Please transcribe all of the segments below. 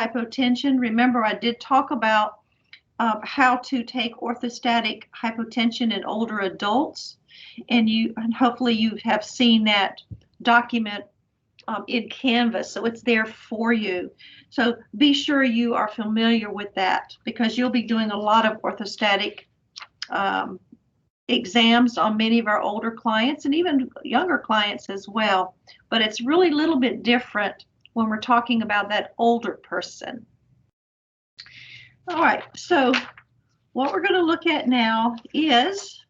hypotension. Remember, I did talk about how to take orthostatic hypotension in older adults, and hopefully you have seen that document in Canvas, so it's there for you. So be sure you are familiar with that, because you'll be doing a lot of orthostatic exams on many of our older clients and even younger clients as well. But it's really a little bit different when we're talking about that older person. All right, so what we're going to look at now is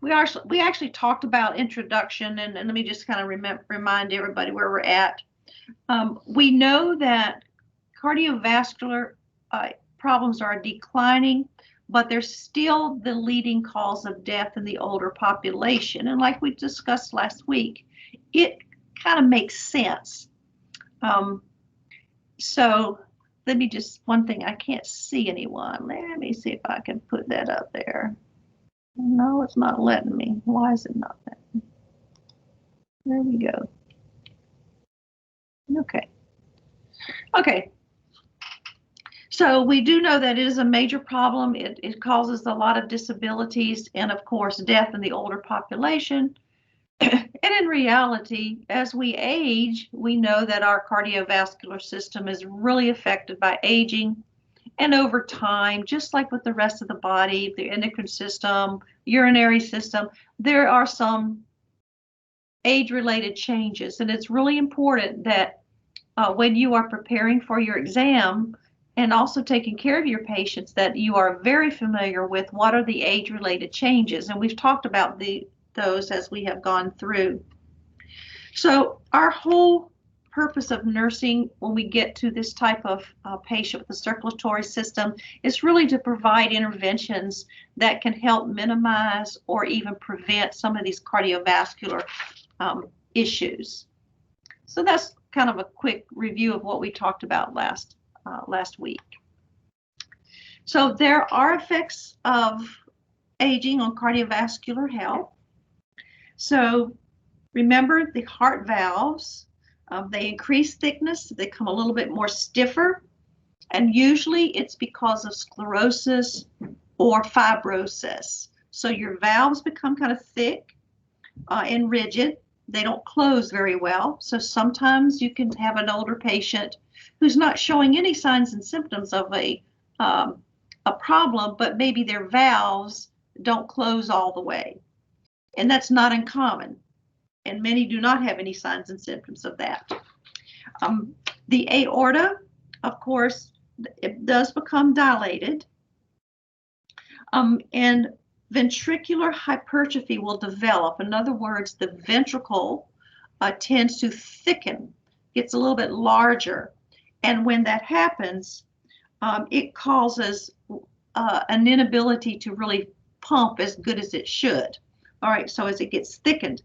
we actually talked about introduction, and let me just kind of remind everybody where we're at. We know that cardiovascular problems are declining, but they're still the leading cause of death in the older population. And like we discussed last week, it kind of makes sense. So let me just, one thing, I can't see anyone. Let me see if I can put that up there. No, it's not letting me. Why is it not letting me? There we go. Okay. Okay. So we do know that it is a major problem. It causes a lot of disabilities and, of course, death in the older population. And in reality, as we age, we know that our cardiovascular system is really affected by aging. And over time, just like with the rest of the body, the endocrine system, urinary system, there are some age-related changes. And it's really important that when you are preparing for your exam and also taking care of your patients, that you are very familiar with what are the age-related changes. And we've talked about those as we have gone through. So our whole purpose of nursing when we get to this type of patient with the circulatory system is really to provide interventions that can help minimize or even prevent some of these cardiovascular issues. So that's kind of a quick review of what we talked about last week. So there are effects of aging on cardiovascular health. So remember the heart valves, they increase thickness, they become a little bit more stiffer, and usually it's because of sclerosis or fibrosis. So your valves become kind of thick and rigid. They don't close very well. So sometimes you can have an older patient who's not showing any signs and symptoms of a problem, but maybe their valves don't close all the way. And that's not uncommon. And many do not have any signs and symptoms of that. The aorta, of course, it does become dilated. And ventricular hypertrophy will develop. In other words, the ventricle tends to thicken, gets a little bit larger. And when that happens, it causes an inability to really pump as good as it should. All right, so as it gets thickened,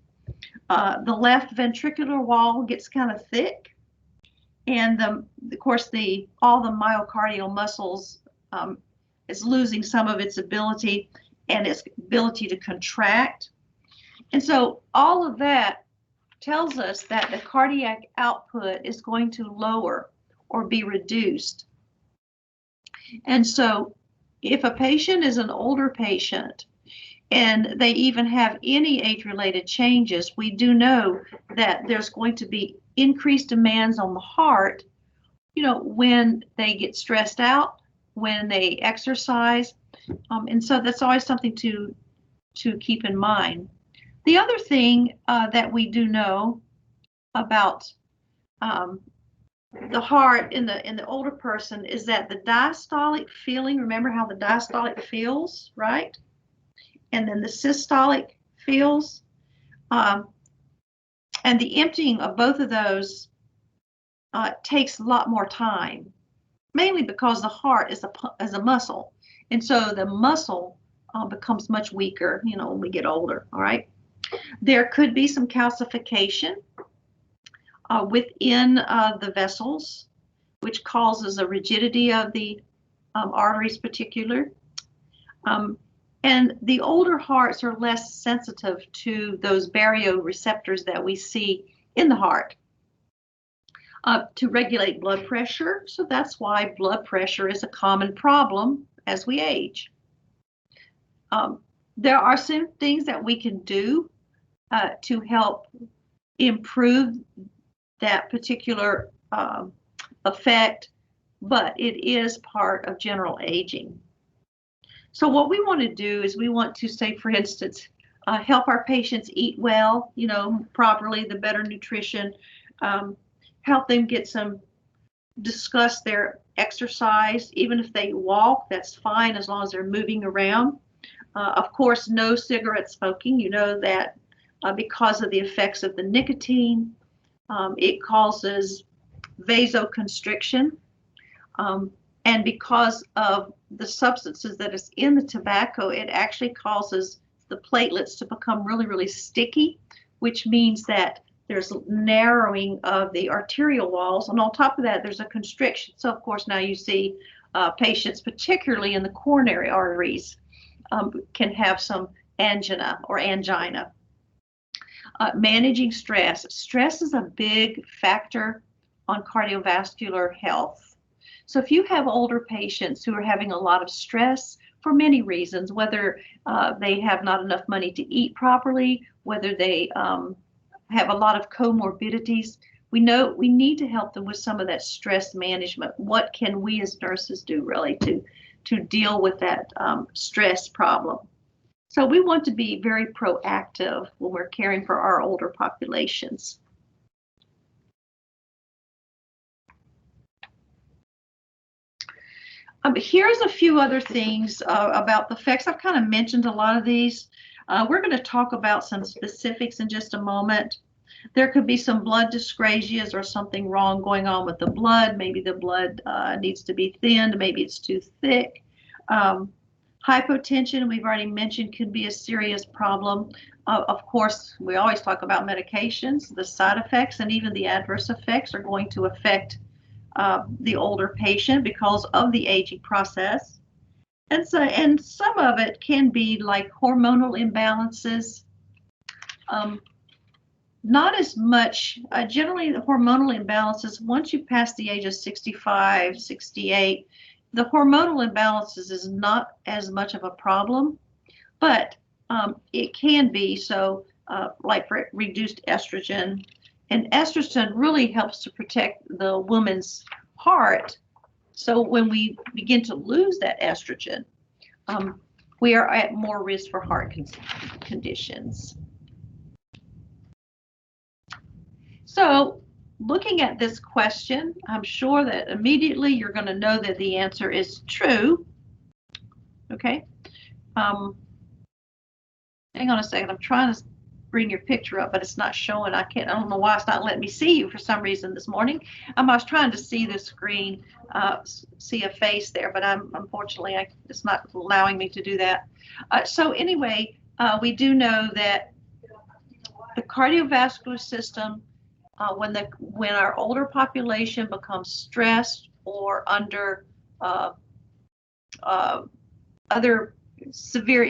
the left ventricular wall gets kind of thick, and of course all the myocardial muscles is losing some of its ability and its ability to contract. And so all of that tells us that the cardiac output is going to lower or be reduced. And so if a patient is an older patient and they even have any age-related changes, we do know that there's going to be increased demands on the heart, when they get stressed out, when they exercise. And so that's always something to keep in mind. The other thing that we do know about the heart in the older person is that the diastolic feeling, remember how the diastolic feels, right? And then the systolic feels, and the emptying of both of those takes a lot more time, mainly because the heart is a muscle. And so the muscle becomes much weaker, when we get older, all right? There could be some calcification within the vessels, which causes a rigidity of the arteries particular. And the older hearts are less sensitive to those baroreceptors that we see in the heart. To regulate blood pressure. So that's why blood pressure is a common problem as we age. There are some things that we can do to help improve that particular effect, but it is part of general aging. So what we want to do is we want to say, for instance, help our patients eat well, properly, the better nutrition, help them discuss their exercise. Even if they walk, that's fine as long as they're moving around. Of course, no cigarette smoking. You know that because of the effects of the nicotine, it causes vasoconstriction. And because of the substances that is in the tobacco, it actually causes the platelets to become really, really sticky, which means that there's narrowing of the arterial walls. And on top of that, there's a constriction. So, of course, now you see patients, particularly in the coronary arteries, can have some angina or angina. Managing stress. Stress is a big factor on cardiovascular health. So if you have older patients who are having a lot of stress for many reasons, whether they have not enough money to eat properly, whether they have a lot of comorbidities, we know we need to help them with some of that stress management. What can we as nurses do really to deal with that stress problem? So we want to be very proactive when we're caring for our older populations. Here's a few other things about the effects. I've kind of mentioned a lot of these. We're going to talk about some specifics in just a moment. There could be some blood dyscrasias or something wrong going on with the blood. Maybe the blood needs to be thinned. Maybe it's too thick. Hypotension, we've already mentioned, could be a serious problem. Of course, we always talk about medications. The side effects and even the adverse effects are going to affect the older patient because of the aging process. And some of it can be like hormonal imbalances. Not as much. Generally, the hormonal imbalances, once you pass the age of 65, 68, the hormonal imbalances is not as much of a problem, but it can be. So like for reduced estrogen, and estrogen really helps to protect the woman's heart. So when we begin to lose that estrogen, we are at more risk for heart conditions. So looking at this question, I'm sure that immediately you're going to know that the answer is true. Okay. Hang on a second. I'm trying to bring your picture up, but it's not showing. I don't know why it's not letting me see you for some reason this morning. I was trying to see the screen, see a face there, but unfortunately, it's not allowing me to do that. So anyway, we do know that the cardiovascular system, when our older population becomes stressed or under other severe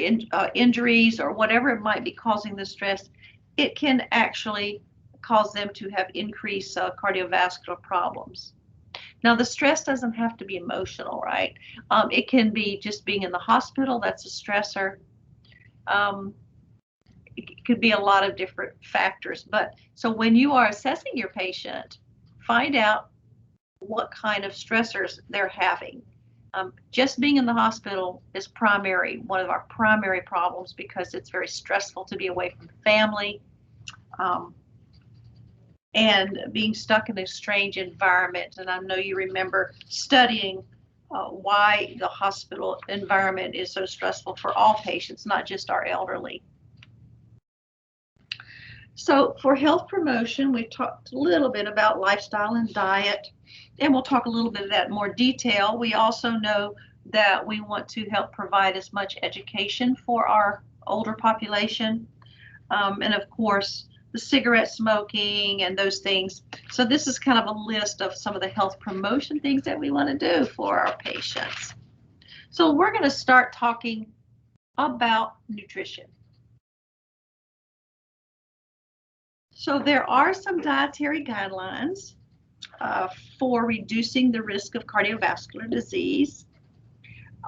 injuries or whatever it might be causing the stress, it can actually cause them to have increased cardiovascular problems. Now, the stress doesn't have to be emotional, right? It can be just being in the hospital. That's a stressor. It could be a lot of different factors. But so when you are assessing your patient, find out what kind of stressors they're having. Just being in the hospital is one of our primary problems because it's very stressful to be away from family and being stuck in a strange environment. And I know you remember studying why the hospital environment is so stressful for all patients, not just our elderly. So for health promotion, we talked a little bit about lifestyle and diet, and we'll talk a little bit of that in more detail. We also know that we want to help provide as much education for our older population, and of course, the cigarette smoking and those things. So this is kind of a list of some of the health promotion things that we want to do for our patients. So we're going to start talking about nutrition. So there are some dietary guidelines. for reducing the risk of cardiovascular disease.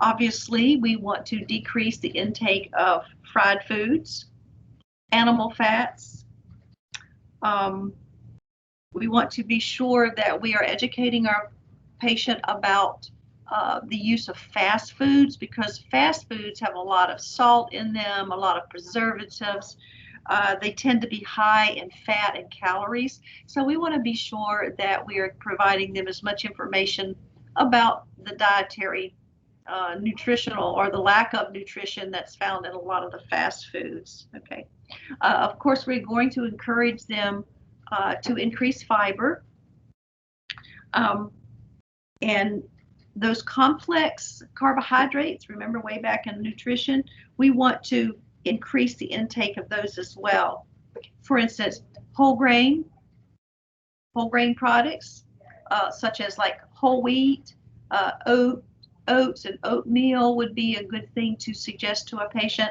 Obviously, we want to decrease the intake of fried foods, animal fats. We want to be sure that we are educating our patient about the use of fast foods, because fast foods have a lot of salt in them, a lot of preservatives. They tend to be high in fat and calories. So we want to be sure that we are providing them as much information about the dietary nutritional or the lack of nutrition that's found in a lot of the fast foods. Okay. Of course, we're going to encourage them to increase fiber. And those complex carbohydrates, remember way back in nutrition, we want to increase the intake of those as well. For instance, whole grain products, such as like whole wheat, oats and oatmeal would be a good thing to suggest to a patient.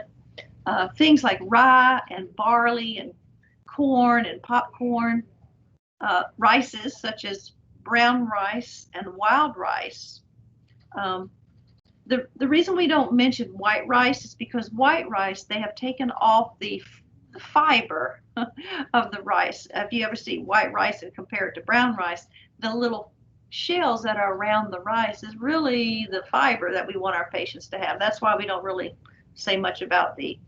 Things like rye and barley and corn and popcorn, rices such as brown rice and wild rice. The reason we don't mention white rice is because white rice, they have taken off the fiber of the rice. If you ever see white rice and compare it to brown rice, the little shells that are around the rice is really the fiber that we want our patients to have. That's why we don't really say much about the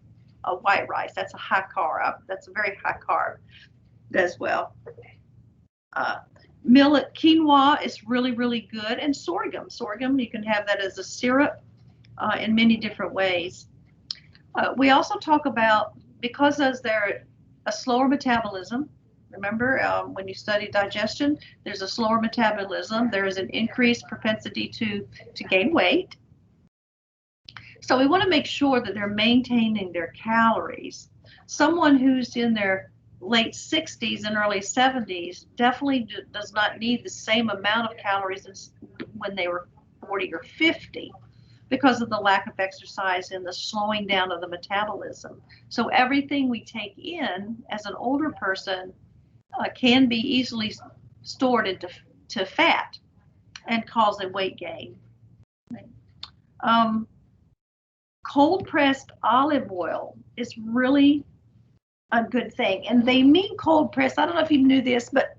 white rice. That's a high carb. That's a very high carb as well. Millet quinoa is really, really good. And sorghum, you can have that as a syrup in many different ways. We also talk about, because as they're a slower metabolism, remember when you study digestion, there's a slower metabolism. There is an increased propensity to gain weight. So we want to make sure that they're maintaining their calories. Someone who's in their late 60s and early 70s definitely does not need the same amount of calories as when they were 40 or 50 because of the lack of exercise and the slowing down of the metabolism. So everything we take in as an older person can be easily stored into fat and cause a weight gain. Cold pressed olive oil is really a good thing, and they mean cold pressed. I don't know if you knew this, but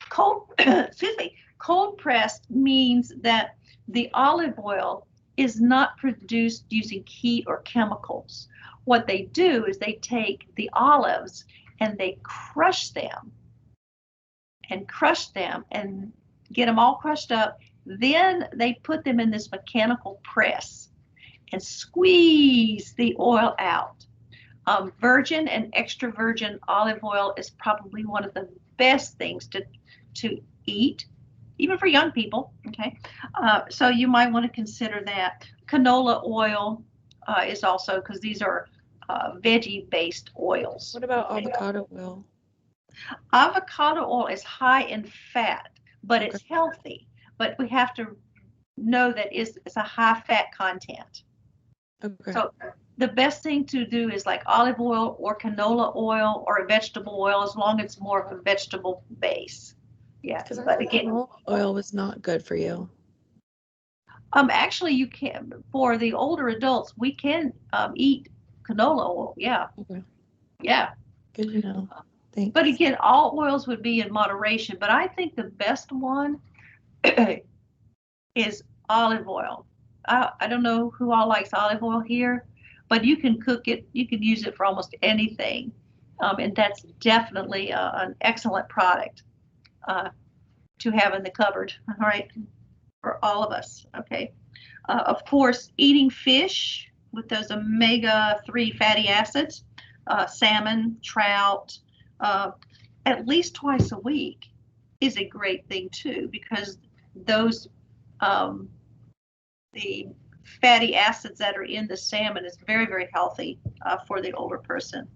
cold pressed means that the olive oil is not produced using heat or chemicals. What they do is they take the olives and they crush them and get them all crushed up. Then they put them in this mechanical press and squeeze the oil out. Virgin and extra virgin olive oil is probably one of the best things to eat, even for young people. Okay, so you might want to consider that. Canola oil is also, because these are veggie-based oils. What about avocado oil? Avocado oil is high in fat, but it's healthy. But we have to know that it's a high fat content. Okay. So the best thing to do is like olive oil or canola oil or a vegetable oil, as long as it's more of a vegetable base. Yeah, but again, canola oil was not good for you. Actually, you can, for the older adults, we can eat canola oil. Yeah. Okay. Yeah. Good to know. Thanks. But again, all oils would be in moderation. But I think the best one is olive oil. I don't know who all likes olive oil here, but you can cook it. You can use it for almost anything. And that's definitely an excellent product to have in the cupboard, all right, for all of us, okay? Of course, eating fish with those omega-3 fatty acids, salmon, trout, at least twice a week is a great thing too, because those the fatty acids that are in the salmon is very, very healthy for the older person.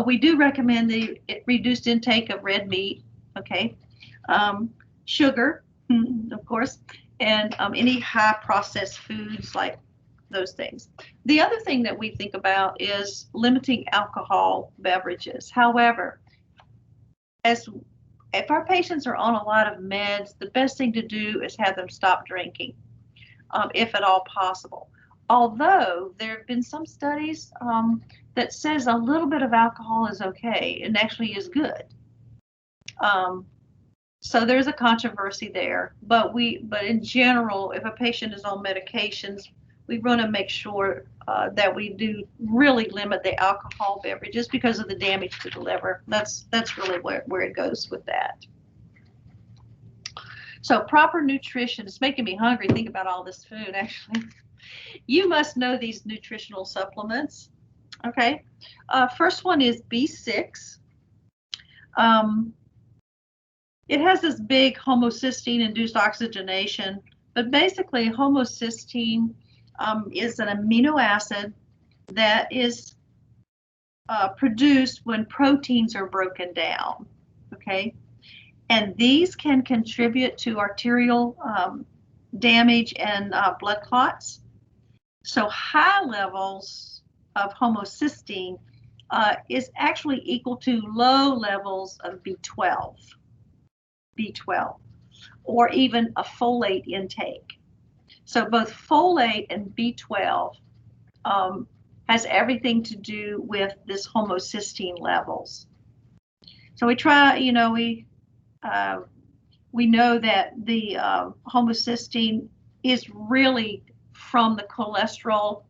We do recommend the reduced intake of red meat, okay? Sugar, of course, and any high processed foods like those things. The other thing that we think about is limiting alcohol beverages. However, as if our patients are on a lot of meds, the best thing to do is have them stop drinking, if at all possible. Although there have been some studies that says a little bit of alcohol is okay and actually is good. So there's a controversy there, but in general, if a patient is on medications, we want to make sure that we do really limit the alcohol beverages because of the damage to the liver. That's really where it goes with that. So proper nutrition. It's making me hungry. Think about all this food, actually. You must know these nutritional supplements. Okay. First one is B6. It has this big homocysteine-induced oxygenation, but basically homocysteine is an amino acid that is produced when proteins are broken down, okay? And these can contribute to arterial damage and blood clots. So high levels of homocysteine is actually equal to low levels of B12, or even a folate intake. So both folate and B12 has everything to do with this homocysteine levels. So we try, we know that the homocysteine is really from the cholesterol,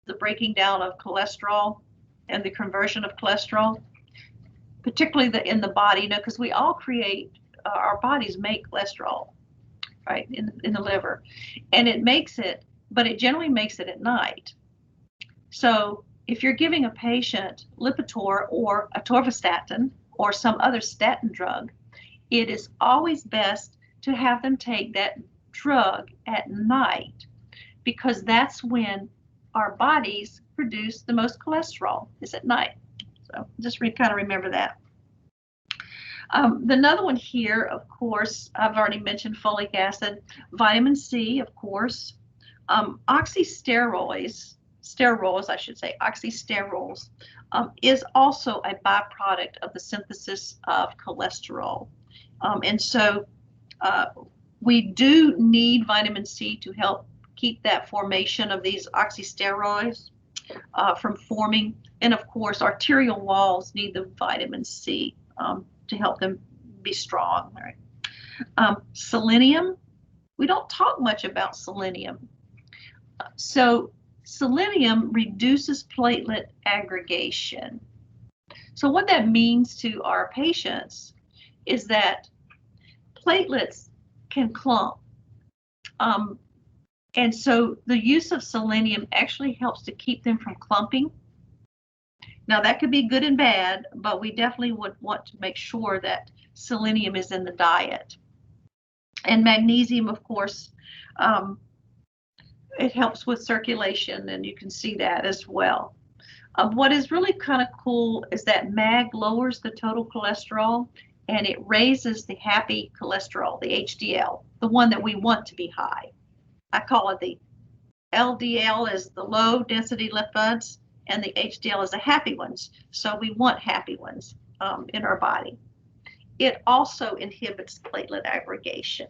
the breaking down of cholesterol and the conversion of cholesterol, particularly in the body, because we all create, our bodies make cholesterol, right, in the liver, and it makes it, but it generally makes it at night. So if you're giving a patient Lipitor or atorvastatin or some other statin drug, it is always best to have them take that drug at night, because that's when our bodies produce the most cholesterol, is at night. So just kind of remember that. Another one here, of course, I've already mentioned folic acid, vitamin C, of course, oxysterols, is also a byproduct of the synthesis of cholesterol. And so we do need vitamin C to help keep that formation of these oxysterols from forming. And of course, arterial walls need the vitamin C to help them be strong. Right? Selenium, we don't talk much about selenium. So selenium reduces platelet aggregation. So what that means to our patients is that platelets can clump. And so the use of selenium actually helps to keep them from clumping. Now that could be good and bad, but we definitely would want to make sure that selenium is in the diet. And magnesium, of course, it helps with circulation, and you can see that as well. What is really kind of cool is that MAG lowers the total cholesterol, and it raises the happy cholesterol, the HDL, the one that we want to be high. I call it the LDL is the low density lipids, and the HDL is the happy ones. So we want happy ones in our body. It also inhibits platelet aggregation.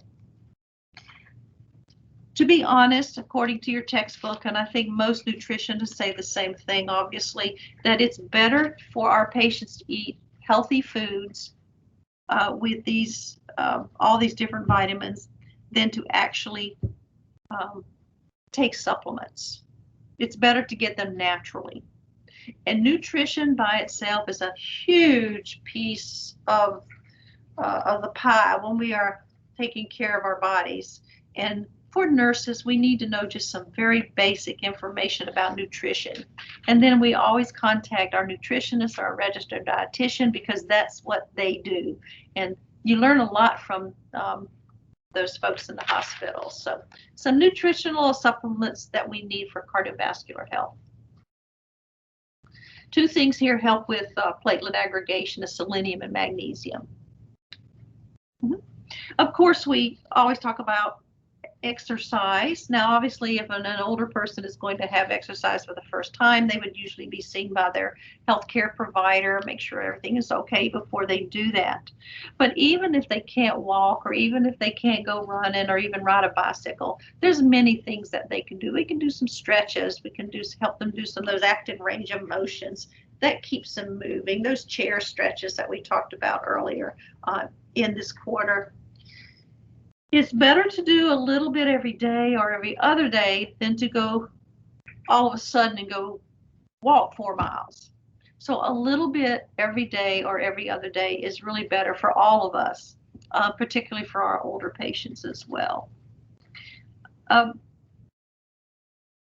To be honest, according to your textbook, and I think most nutritionists say the same thing, obviously, that it's better for our patients to eat healthy foods with these all these different vitamins than to actually take supplements. It's better to get them naturally. And nutrition by itself is a huge piece of the pie when we are taking care of our bodies. And for nurses, we need to know just some very basic information about nutrition. And then we always contact our nutritionist or our registered dietitian, because that's what they do. And you learn a lot from those folks in the hospital. So some nutritional supplements that we need for cardiovascular health. Two things here help with platelet aggregation, is selenium and magnesium. Of course, we always talk about exercise. Now, obviously, if an older person is going to have exercise for the first time, they would usually be seen by their healthcare provider, make sure everything is okay before they do that. But even if they can't walk, or even if they can't go running, or even ride a bicycle, there's many things that they can do. We can do some stretches. We can help them do some of those active range of motions that keeps them moving. Those chair stretches that we talked about earlier in this quarter. It's better to do a little bit every day or every other day than to go all of a sudden and go walk 4 miles. So a little bit every day or every other day is really better for all of us, particularly for our older patients as well.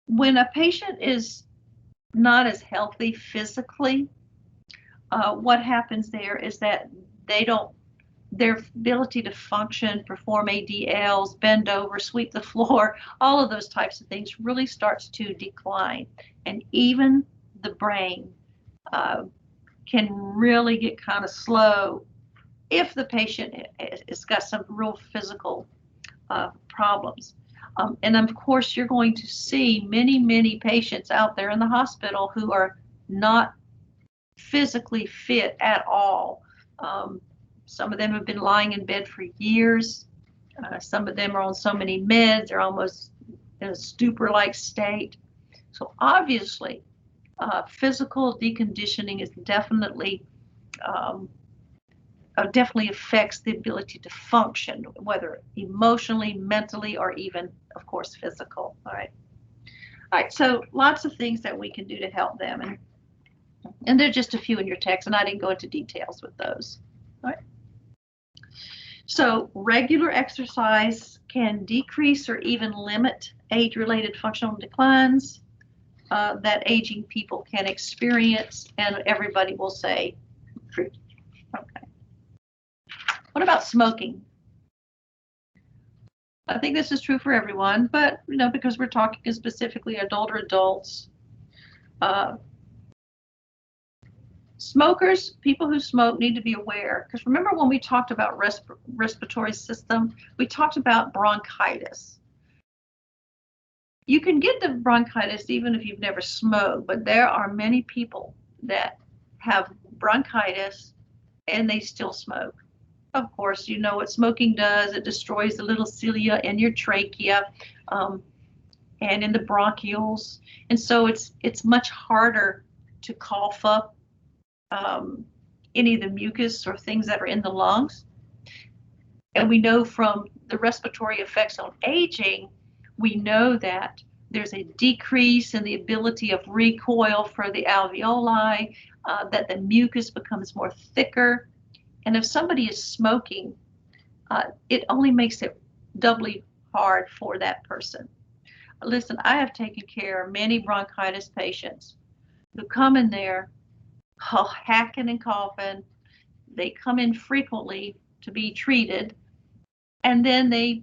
When a patient is not as healthy physically, what happens there is that their ability to function, perform ADLs, bend over, sweep the floor, all of those types of things really starts to decline. And even the brain can really get kind of slow if the patient has got some real physical problems. And of course, you're going to see many, many patients out there in the hospital who are not physically fit at all. Some of them have been lying in bed for years. Some of them are on so many meds, they're almost in a stupor-like state. So obviously, physical deconditioning is definitely affects the ability to function, whether emotionally, mentally, or even, of course, physical. All right. So lots of things that we can do to help them, and there are just a few in your text, and I didn't go into details with those. All right. So regular exercise can decrease or even limit age-related functional declines that aging people can experience, and everybody will say, okay. What about smoking? I think this is true for everyone, but because we're talking specifically older adults, smokers, people who smoke need to be aware, because remember when we talked about respiratory system, we talked about bronchitis. You can get the bronchitis even if you've never smoked, but there are many people that have bronchitis and they still smoke. Of course, you know what smoking does. It destroys the little cilia in your trachea and in the bronchioles. And so it's much harder to cough up any of the mucus or things that are in the lungs. And we know from the respiratory effects on aging, we know that there's a decrease in the ability of recoil for the alveoli, that the mucus becomes more thicker. And if somebody is smoking, it only makes it doubly hard for that person. Listen, I have taken care of many bronchitis patients who come in there hacking and coughing. They come in frequently to be treated, and then they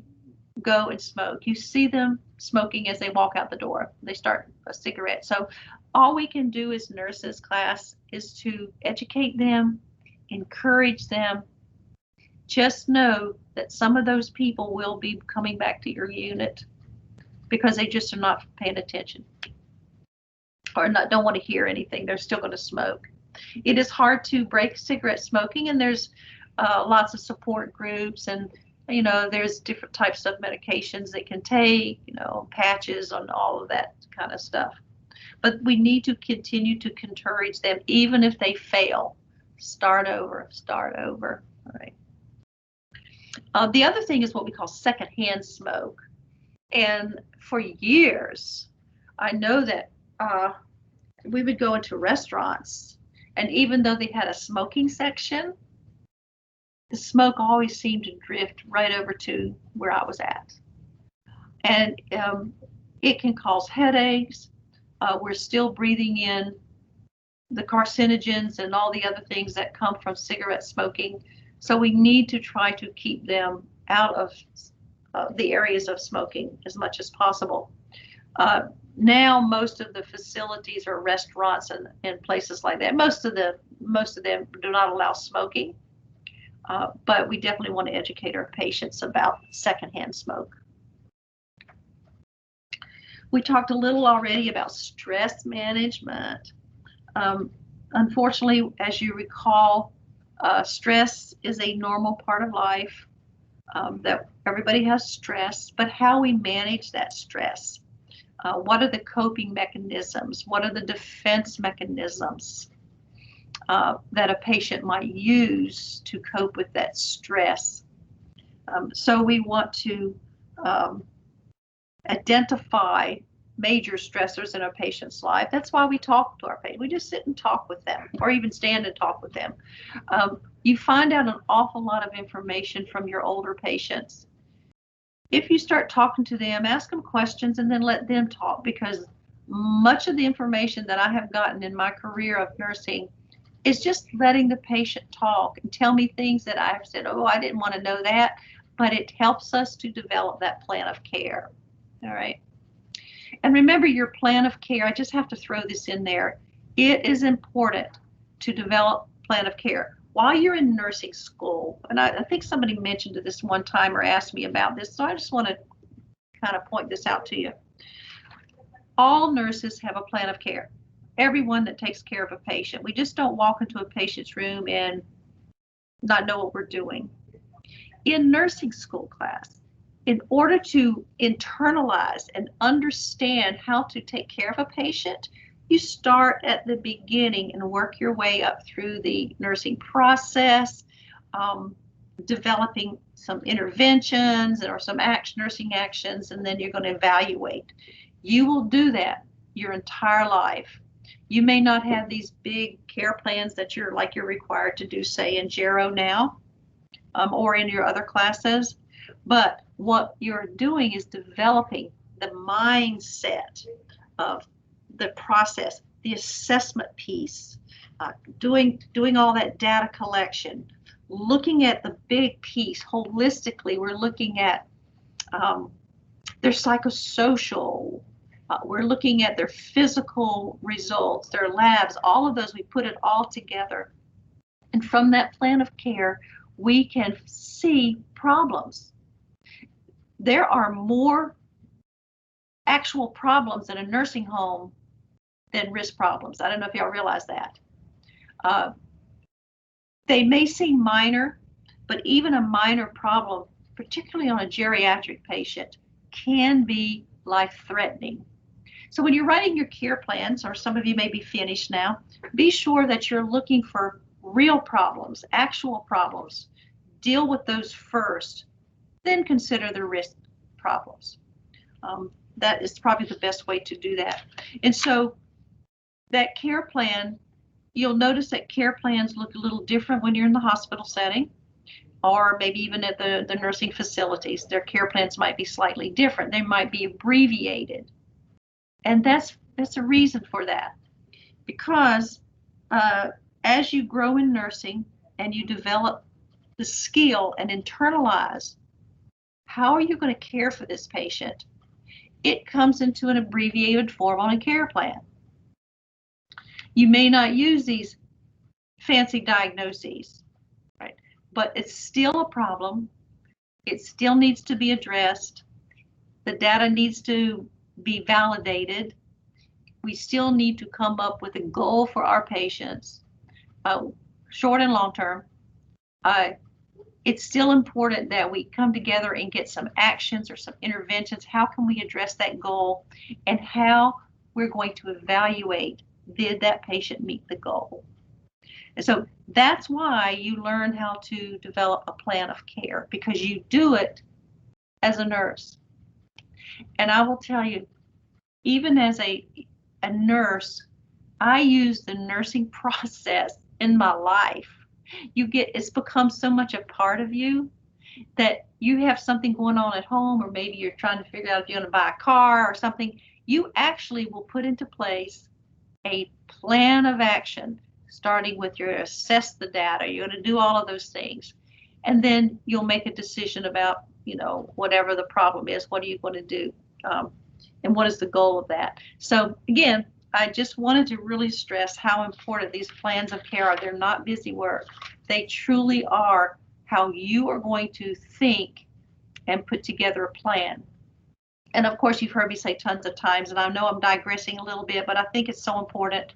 go and smoke. You see them smoking as they walk out the door. They start a cigarette. So all we can do as nurses class is to educate them, encourage them. Just know that some of those people will be coming back to your unit because they just are not paying attention or don't want to hear anything. They're still going to smoke. It is hard to break cigarette smoking, and there's lots of support groups, and there's different types of medications they can take, patches and all of that kind of stuff. But we need to continue to encourage them, even if they fail. Start over. All right. The other thing is what we call secondhand smoke. And for years, I know that we would go into restaurants, and even though they had a smoking section, the smoke always seemed to drift right over to where I was at. And it can cause headaches. We're still breathing in the carcinogens and all the other things that come from cigarette smoking. So we need to try to keep them out of the areas of smoking as much as possible. Now most of the facilities are restaurants and places like that. Most of them do not allow smoking, but we definitely want to educate our patients about secondhand smoke. We talked a little already about stress management. Um, Unfortunately, as you recall, stress is a normal part of life, that everybody has stress, but how we manage that stress. What are the coping mechanisms? What are the defense mechanisms that a patient might use to cope with that stress? So we want to um, identify major stressors in a patient's life. That's why we talk to our patients. We just sit and talk with them, or even stand and talk with them. You find out an awful lot of information from your older patients. If you start talking to them, ask them questions, and then let them talk, because much of the information that I have gotten in my career of nursing is just letting the patient talk and tell me things that I've said, oh, I didn't want to know that, but it helps us to develop that plan of care. All right. And remember your plan of care. I just have to throw this in there. It is important to develop plan of care while you're in nursing school. And I think somebody mentioned this one time or asked me about this, so I just want to kind of point this out to you. All nurses have a plan of care. Everyone that takes care of a patient. We just don't walk into a patient's room and not know what we're doing. In nursing school class, in order to internalize and understand how to take care of a patient, you start at the beginning and work your way up through the nursing process, developing some interventions or some nursing actions, and then you're going to evaluate. You will do that your entire life. You may not have these big care plans that you're required to do, say, in Gero now, or in your other classes, but what you're doing is developing the mindset of the process, the assessment piece, doing all that data collection, looking at the big piece holistically. We're looking at their psychosocial, we're looking at their physical results, their labs, all of those. We put it all together. And from that plan of care, we can see problems. There are more actual problems in a nursing home than risk problems. I don't know if y'all realize that. They may seem minor, but even a minor problem, particularly on a geriatric patient, can be life-threatening. So when you're writing your care plans, or some of you may be finished now, be sure that you're looking for real problems, actual problems. Deal with those first, then consider the risk problems. That is probably the best way to do that. And so that care plan, you'll notice that care plans look a little different when you're in the hospital setting, or maybe even at the nursing facilities. Their care plans might be slightly different. They might be abbreviated. And that's a reason for that, because as you grow in nursing and you develop the skill and internalize how are you going to care for this patient, it comes into an abbreviated form on a care plan. You may not use these fancy diagnoses, right? But it's still a problem. It still needs to be addressed. The data needs to be validated. We still need to come up with a goal for our patients, short and long term. It's still important that we come together and get some actions or some interventions. How can we address that goal, and how we're going to evaluate, did that patient meet the goal? And so that's why you learn how to develop a plan of care, because you do it as a nurse. And I will tell you, even as a nurse, I use the nursing process in my life. It's become so much a part of you that you have something going on at home, or maybe you're trying to figure out if you're going to buy a car or something. You actually will put into place a plan of action, starting with your assess the data. You're going to do all of those things. And then you'll make a decision about, whatever the problem is, what are you going to do? And what is the goal of that? So again, I just wanted to really stress how important these plans of care are. They're not busy work. They truly are how you are going to think and put together a plan. And of course, you've heard me say tons of times, and I know I'm digressing a little bit, but I think it's so important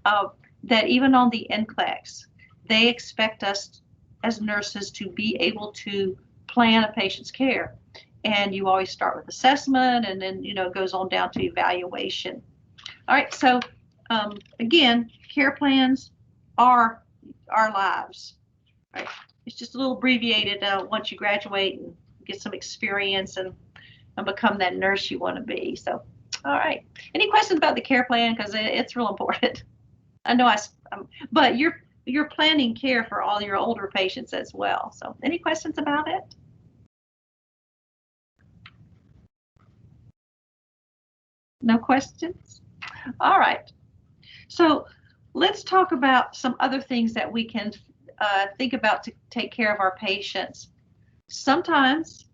that even on the NCLEX, they expect us as nurses to be able to plan a patient's care. And you always start with assessment, and then, it goes on down to evaluation. All right, so again, care plans are our lives. Right? It's just a little abbreviated once you graduate and get some experience and become that nurse you want to be. So, all right. Any questions about the care plan? Because it's real important. I know but you're planning care for all your older patients as well. So, any questions about it? No questions? All right. So, let's talk about some other things that we can think about to take care of our patients. Sometimes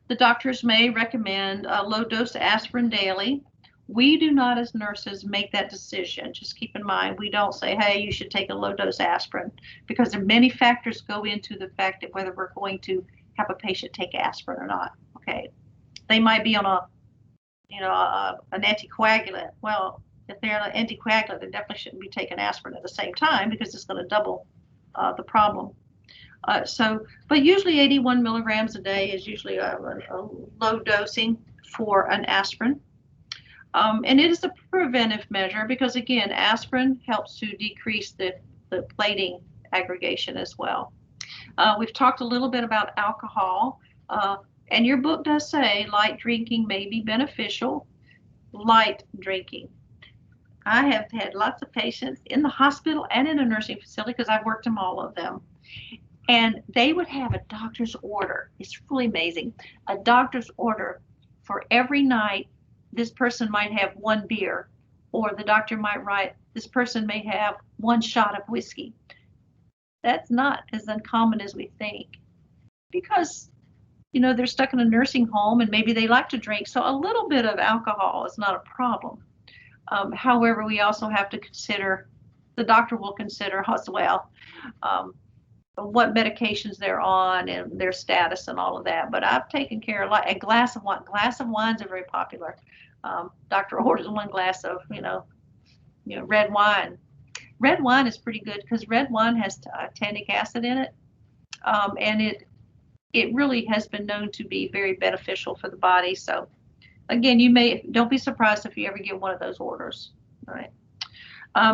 the doctors may recommend a low dose aspirin daily. We do not, as nurses, make that decision. Just keep in mind, we don't say, hey, you should take a low dose aspirin, because there are many factors go into the fact that whether we're going to have a patient take aspirin or not. Okay, they might be on an anticoagulant. Well, if they're on an anticoagulant, they definitely shouldn't be taking aspirin at the same time, because it's going to double the problem. But usually 81 milligrams a day is usually a low dosing for an aspirin. And it is a preventive measure because, again, aspirin helps to decrease the plating aggregation as well. We've talked a little bit about alcohol, and your book does say light drinking may be beneficial. Light drinking. I have had lots of patients in the hospital and in a nursing facility, because I've worked in all of them. And they would have a doctor's order. It's really amazing. A doctor's order for every night. This person might have one beer, or the doctor might write, this person may have one shot of whiskey. That's not as uncommon as we think, because, they're stuck in a nursing home and maybe they like to drink. So a little bit of alcohol is not a problem. However, we also have to consider, the doctor will consider as well, what medications they're on and their status and all of that. But I've taken care of a glass of wine. Glass of wines are very popular. Doctor orders one glass of, red wine. Red wine is pretty good because red wine has tannic acid in it, and it really has been known to be very beneficial for the body. So, again, don't be surprised if you ever get one of those orders. All right.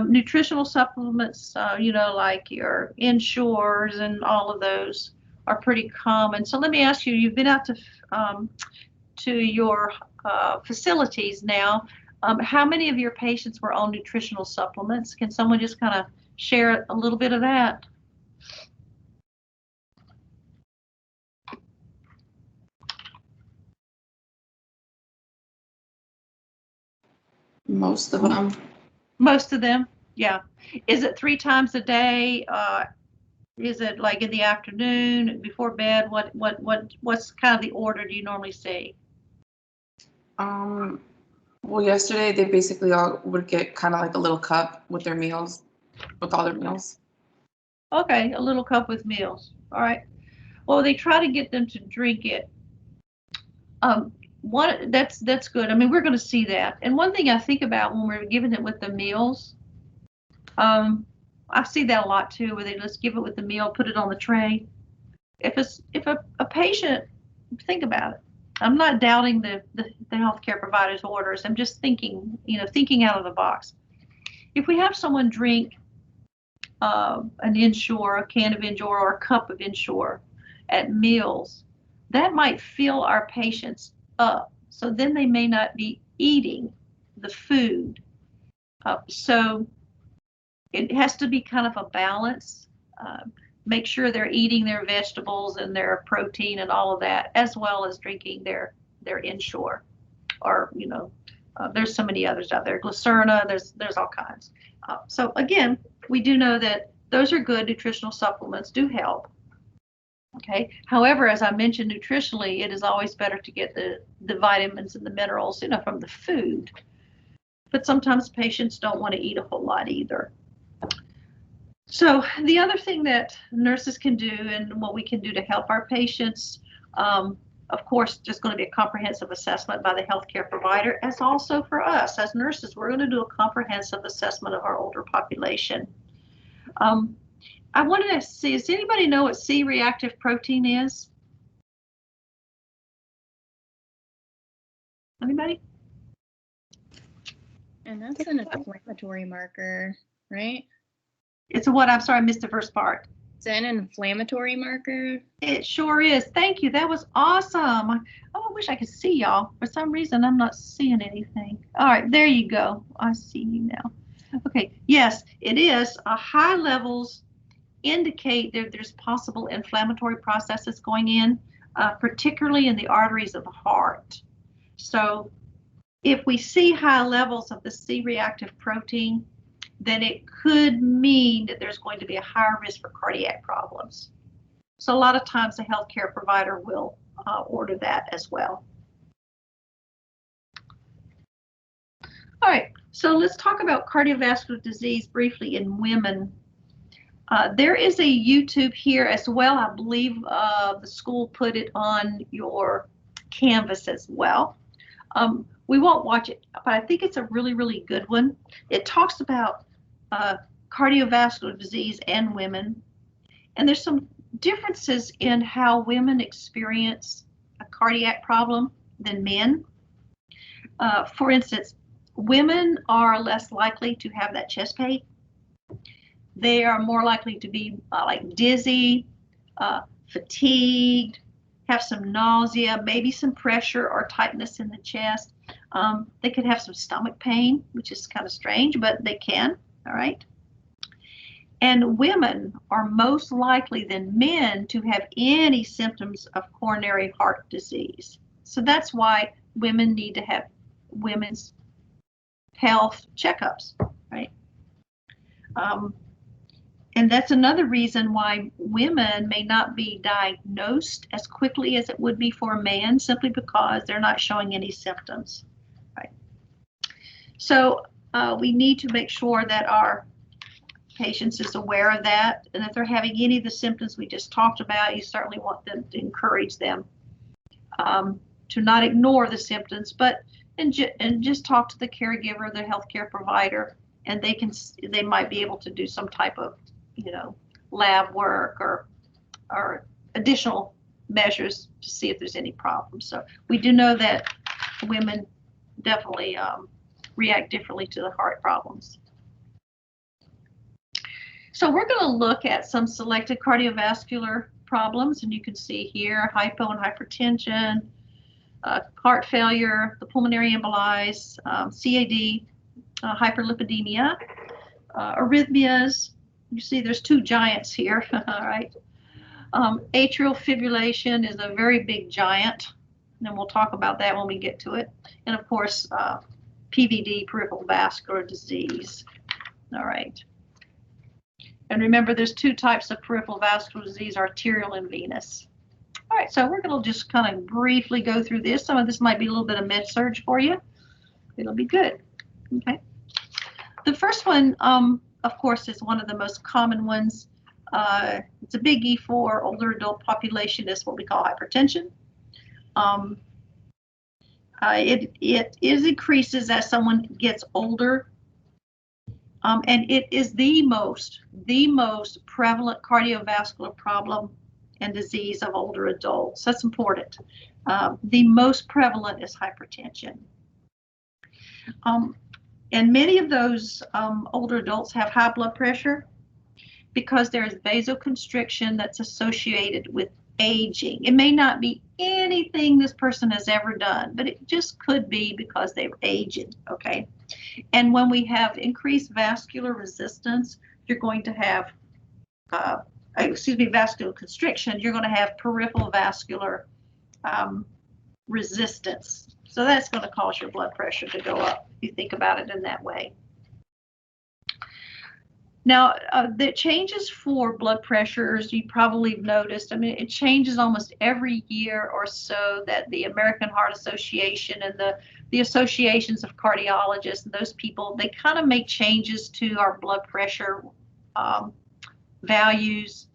Nutritional supplements, like your Ensures and all of those are pretty common. So let me ask you, you've been out to your facilities now. How many of your patients were on nutritional supplements? Can someone just kind of share a little bit of that? Most of them. Most of them, yeah. Is it 3 times a day? Is it like in the afternoon before bed? What's kind of the order do you normally see? Well, yesterday they basically all would get kind of like a little cup with their meals, with all their meals. Okay, a little cup with meals. All right. Well, they try to get them to drink it. That's good. I mean, we're going to see that. And one thing I think about when we're giving it with the meals, I see that a lot too, where they just give it with the meal, put it on the tray. If a patient, think about it. I'm not doubting the healthcare provider's orders. I'm just thinking out of the box. If we have someone drink an Ensure, a can of Ensure, or a cup of Ensure at meals, that might fill our patients up. So then they may not be eating the food. So it has to be kind of a balance. Make sure they're eating their vegetables and their protein and all of that, as well as drinking their Ensure, or there's so many others out there. Glycerna, there's all kinds. So again, we do know that those are good. Nutritional supplements do help. Okay. However, as I mentioned, nutritionally, it is always better to get the vitamins and the minerals, from the food. But sometimes patients don't want to eat a whole lot either. So the other thing that nurses can do, and what we can do to help our patients, of course, just going to be a comprehensive assessment by the healthcare provider, as also for us as nurses. We're going to do a comprehensive assessment of our older population. I wanted to see, does anybody know what C-reactive protein is? Anybody? And that's an inflammatory marker, right? It's a what? I'm sorry, I missed the first part. It's an inflammatory marker. It sure is. Thank you. That was awesome. Oh, I wish I could see y'all. For some reason, I'm not seeing anything. All right, there you go. I see you now. Okay, yes, it is. High levels indicate that there's possible inflammatory processes going in, particularly in the arteries of the heart. So if we see high levels of the C-reactive protein, then it could mean that there's going to be a higher risk for cardiac problems. So a lot of times the healthcare provider will order that as well. All right, so let's talk about cardiovascular disease briefly in women. There is a YouTube here as well. I believe the school put it on your Canvas as well. We won't watch it, but I think it's a really, really good one. It talks about cardiovascular disease and women, and there's some differences in how women experience a cardiac problem than men. For instance, women are less likely to have that chest pain. They are more likely to be like dizzy, fatigued, have some nausea, maybe some pressure or tightness in the chest. They could have some stomach pain, which is kind of strange, but they can, all right? And women are most likely than men to have any symptoms of coronary heart disease. So that's why women need to have women's health checkups, right? And that's another reason why women may not be diagnosed as quickly as it would be for a man, simply because they're not showing any symptoms, right? So we need to make sure that our patients is aware of that, and if they're having any of the symptoms we just talked about, you certainly want them to encourage them to not ignore the symptoms, but and just talk to the caregiver, the healthcare provider, and they might be able to do some type of lab work or additional measures to see if there's any problems. So we do know that women definitely react differently to the heart problems. So we're going to look at some selected cardiovascular problems, and you can see here hypo and hypertension, heart failure, the pulmonary emboli, CAD, hyperlipidemia, arrhythmias. You see there's two giants here, all right? Atrial fibrillation is a very big giant, and we'll talk about that when we get to it. And of course, PVD, peripheral vascular disease, all right? And remember, there's two types of peripheral vascular disease, arterial and venous. All right, so we're going to just kind of briefly go through this. Some of this might be a little bit of med-surg for you. It'll be good, okay? The first one, of course, is one of the most common ones. It's a biggie for older adult population, is what we call hypertension. It increases as someone gets older. And it is the most prevalent cardiovascular problem and disease of older adults. That's important. The most prevalent is hypertension. And many of those older adults have high blood pressure because there's vasoconstriction that's associated with aging. It may not be anything this person has ever done, but it just could be because they're aging, okay? And when we have increased vascular resistance, you're going to have, vascular constriction, you're going to have peripheral vascular resistance. So that's going to cause your blood pressure to go up, if you think about it in that way. Now, the changes for blood pressures, you probably have noticed, I mean, it changes almost every year or so, that the American Heart Association and the associations of cardiologists and those people, they kind of make changes to our blood pressure values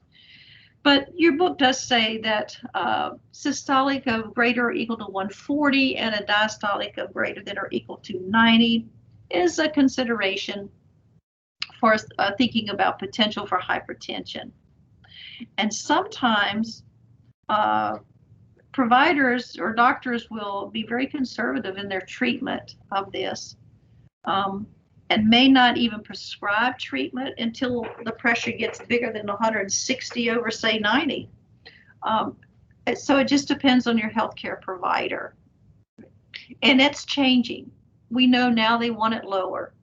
But your book does say that systolic of greater or equal to 140 and a diastolic of greater than or equal to 90 is a consideration for thinking about potential for hypertension. And sometimes providers or doctors will be very conservative in their treatment of this, and may not even prescribe treatment until the pressure gets bigger than 160 over, say, 90. So it just depends on your healthcare provider. And it's changing. We know now they want it lower.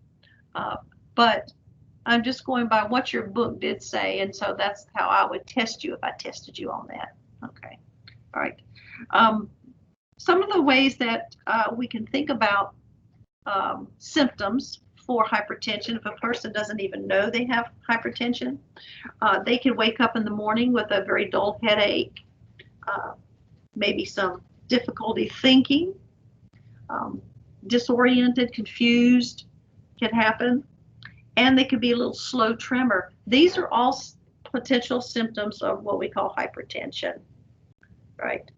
But I'm just going by what your book did say, and so that's how I would test you if I tested you on that. Okay. All right. Some of the ways that we can think about symptoms for hypertension, if a person doesn't even know they have hypertension, they can wake up in the morning with a very dull headache, maybe some difficulty thinking, disoriented, confused can happen, and they could be a little slow tremor. These are all potential symptoms of what we call hypertension, right?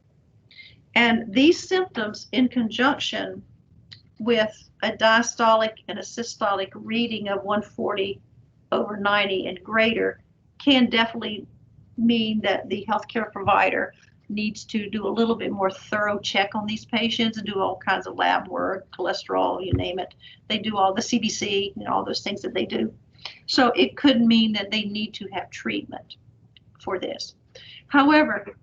And these symptoms, in conjunction with a diastolic and a systolic reading of 140 over 90 and greater, can definitely mean that the healthcare provider needs to do a little bit more thorough check on these patients and do all kinds of lab work, cholesterol, you name it. They do all the CBC, all those things that they do. So it could mean that they need to have treatment for this. However,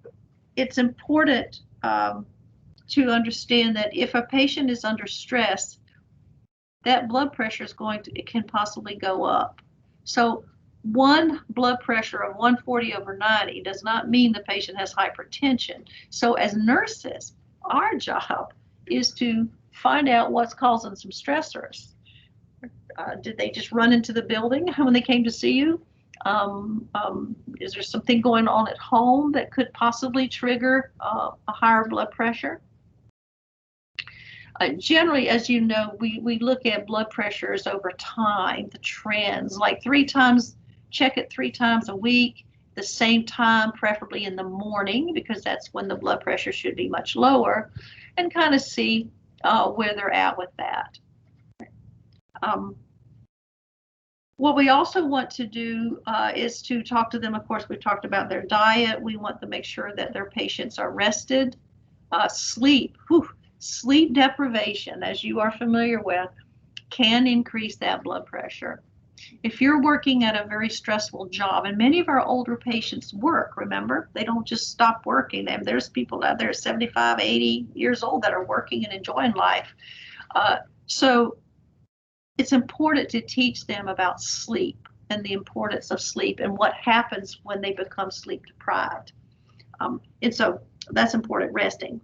it's important to understand that if a patient is under stress, that blood pressure is it can possibly go up. So one blood pressure of 140 over 90 does not mean the patient has hypertension. So as nurses, our job is to find out what's causing some stressors. Did they just run into the building when they came to see you? Is there something going on at home that could possibly trigger a higher blood pressure? Generally, as you know, we look at blood pressures over time, the trends, like check it 3 times a week, the same time, preferably in the morning, because that's when the blood pressure should be much lower, and kind of see where they're at with that. What we also want to do is to talk to them. Of course, we've talked about their diet. We want to make sure that their patients are rested. Sleep. Sleep deprivation, as you are familiar with, can increase that blood pressure. If you're working at a very stressful job, and many of our older patients work, remember, they don't just stop working. There's people out there 75, 80 years old that are working and enjoying life. So it's important to teach them about sleep and the importance of sleep and what happens when they become sleep deprived. And so that's important, resting.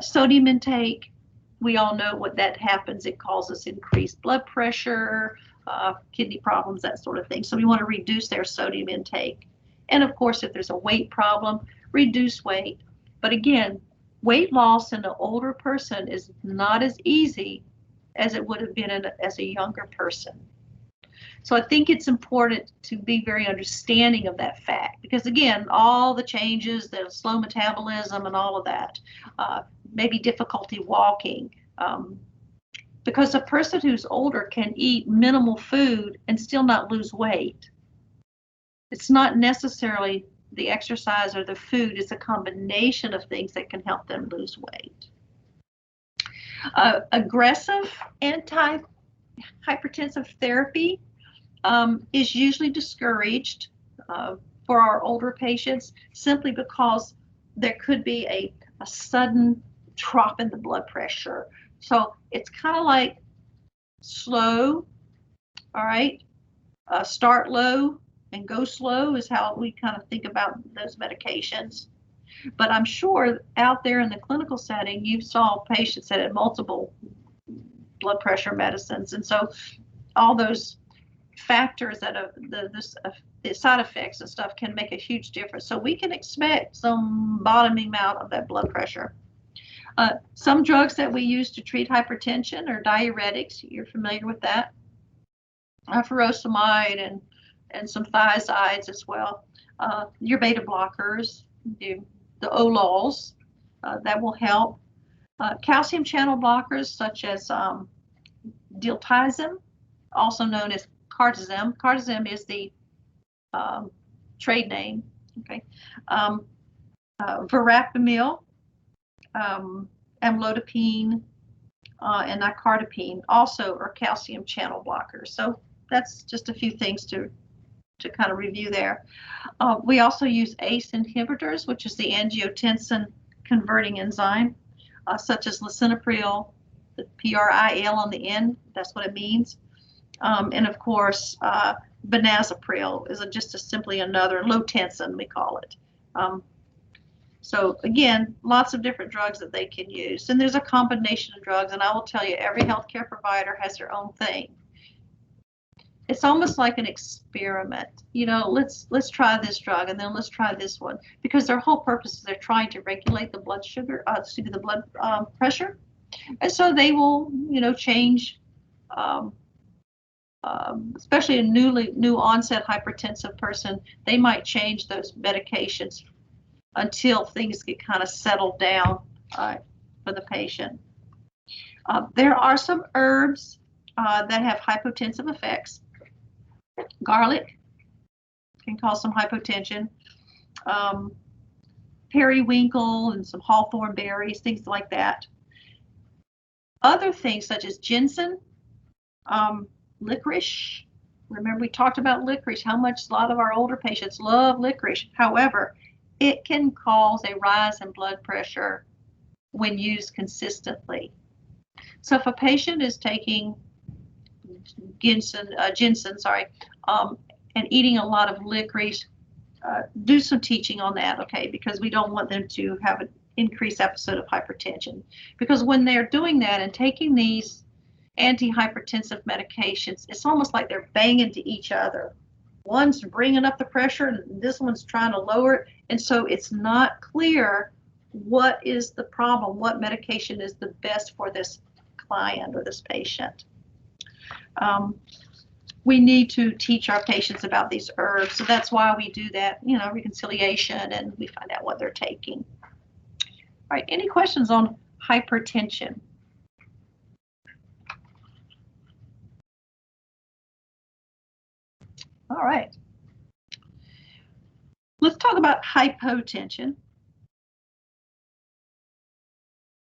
Sodium intake, we all know what that happens. It causes increased blood pressure, kidney problems, that sort of thing. So we want to reduce their sodium intake. And of course, if there's a weight problem, reduce weight. But again, weight loss in an older person is not as easy as it would have been as a younger person. So I think it's important to be very understanding of that fact, because again, all the changes, the slow metabolism and all of that, maybe difficulty walking, because a person who's older can eat minimal food and still not lose weight. It's not necessarily the exercise or the food, it's a combination of things that can help them lose weight. Aggressive anti-hypertensive therapy is usually discouraged for our older patients, simply because there could be a sudden drop in the blood pressure. So it's kind of like slow, all right? Start low and go slow is how we kind of think about those medications. But I'm sure out there in the clinical setting, you saw patients that had multiple blood pressure medicines. And so all those factors that the side effects and stuff can make a huge difference. So we can expect some bottoming out of that blood pressure. Some drugs that we use to treat hypertension are diuretics. You're familiar with that. Furosemide and and some thiazides as well. Your beta blockers, the OLOLs, that will help. Calcium channel blockers such as diltiazem, also known as cardizem. Cardizem is the trade name. Okay. Verapamil, amlodipine, and nicardipine also are calcium channel blockers. So that's just a few things to kind of review there. We also use ACE inhibitors, which is the angiotensin converting enzyme, such as lisinopril, the PRIL on the end, that's what it means. And of course, benazepril is just simply another low tensin, we call it. So again, lots of different drugs that they can use. And there's a combination of drugs, and I will tell you, every healthcare provider has their own thing. It's almost like an experiment. You know, let's try this drug, and then let's try this one, because their whole purpose is they're trying to regulate the blood sugar, the blood pressure, and so they will, you know, change. Especially a new onset hypertensive person, they might change those medications until things get kind of settled down for the patient. There are some herbs that have hypotensive effects. Garlic can cause some hypotension. Periwinkle and some hawthorn berries, things like that. Other things such as ginseng, licorice. Remember, we talked about licorice, how much a lot of our older patients love licorice. However, it can cause a rise in blood pressure when used consistently. So if a patient is taking ginseng, and eating a lot of licorice, do some teaching on that, okay? Because we don't want them to have an increased episode of hypertension. Because when they're doing that and taking these antihypertensive medications, it's almost like they're banging to each other. One's bringing up the pressure and this one's trying to lower it. And so it's not clear what is the problem, what medication is the best for this client or this patient. We need to teach our patients about these herbs. So that's why we do that, you know, reconciliation, and we find out what they're taking. All right, any questions on hypertension? All right. Let's talk about hypotension.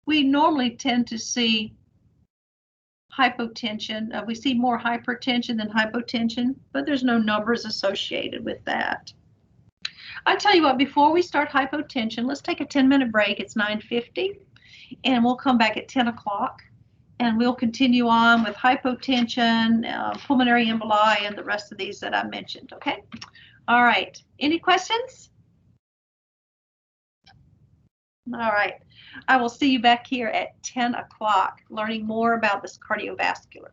We normally tend to see hypotension. We see more hypertension than hypotension, but there's no numbers associated with that. I tell you what, before we start hypotension, let's take a 10-minute break. It's 9:50, and we'll come back at 10 o'clock, and we'll continue on with hypotension, pulmonary emboli, and the rest of these that I mentioned, okay? All right, any questions? All right, I will see you back here at 10 o'clock, learning more about this cardiovascular.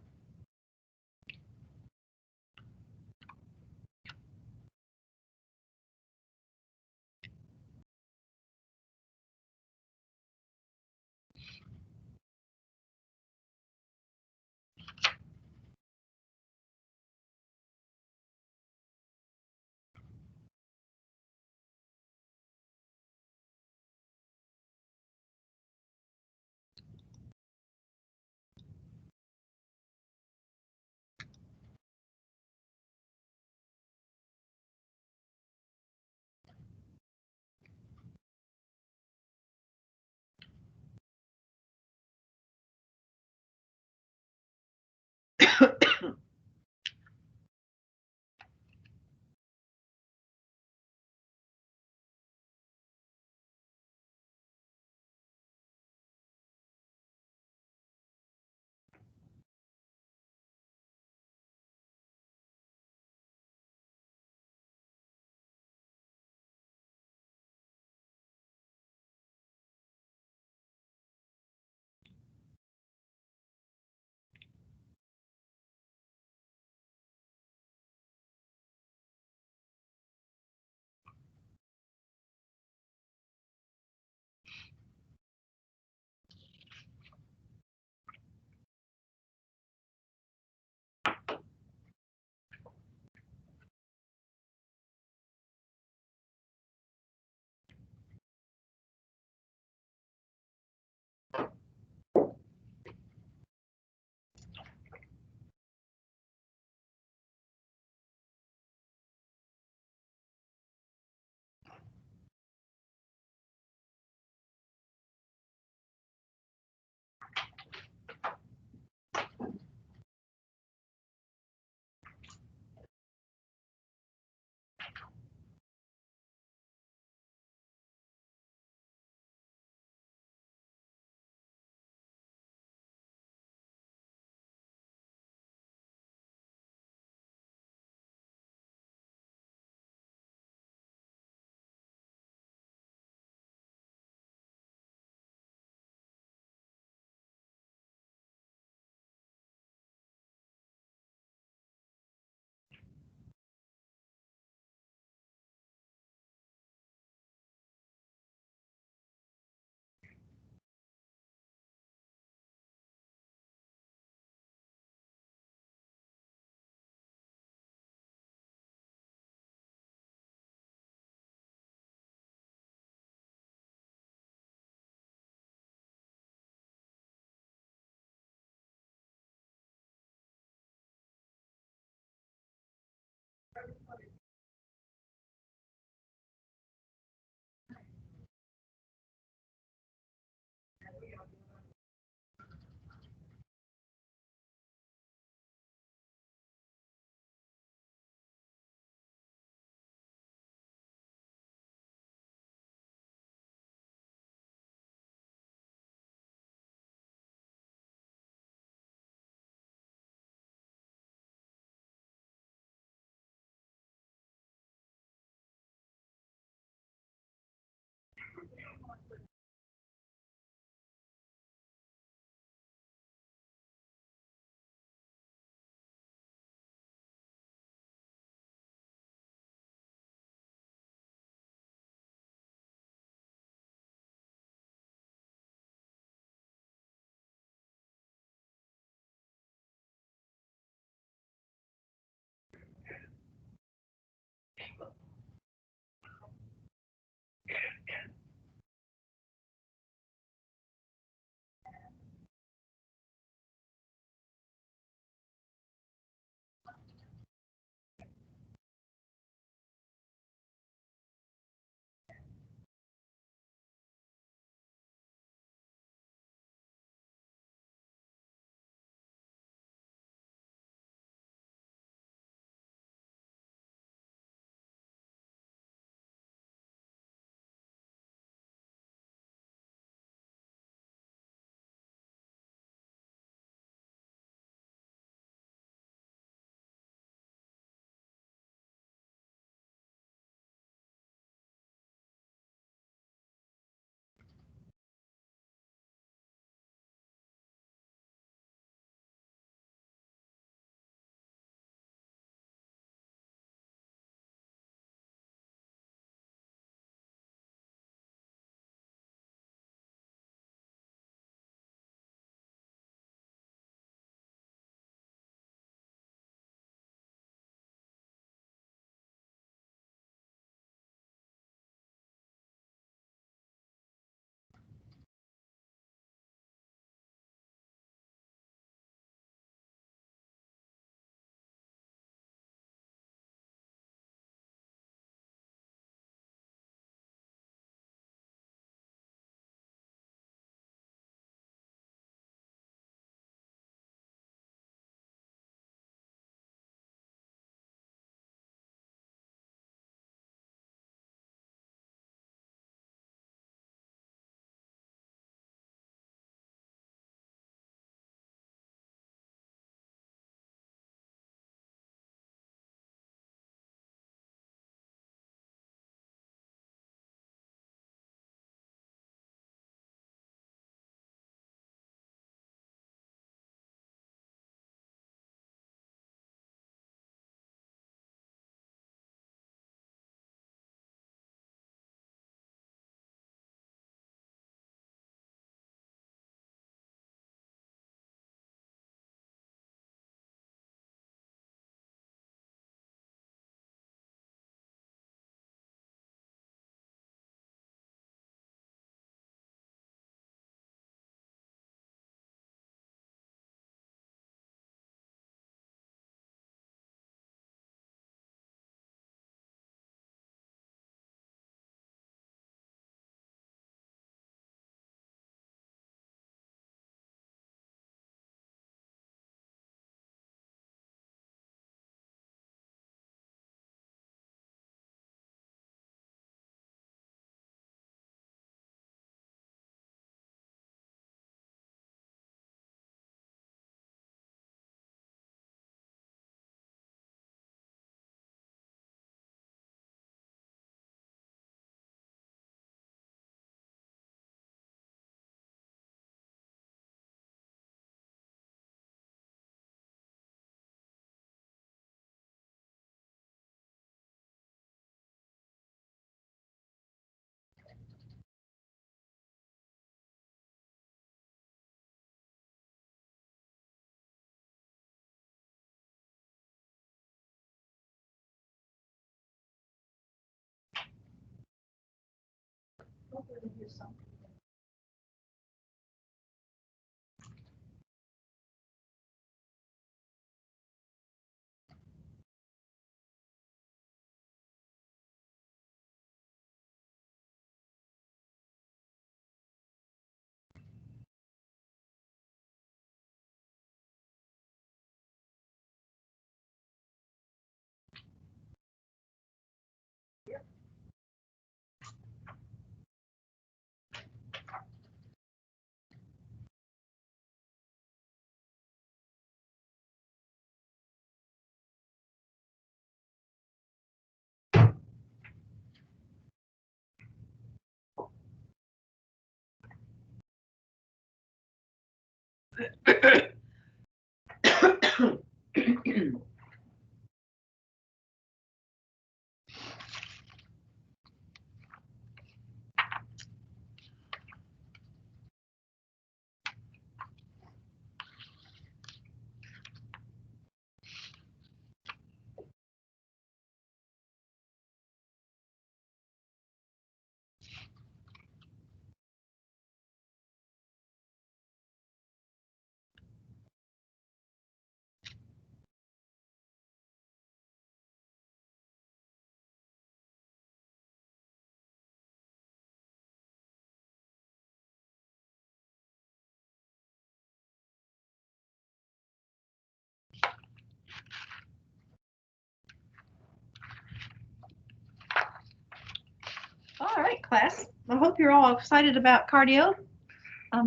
right, class. I hope you're all excited about cardio.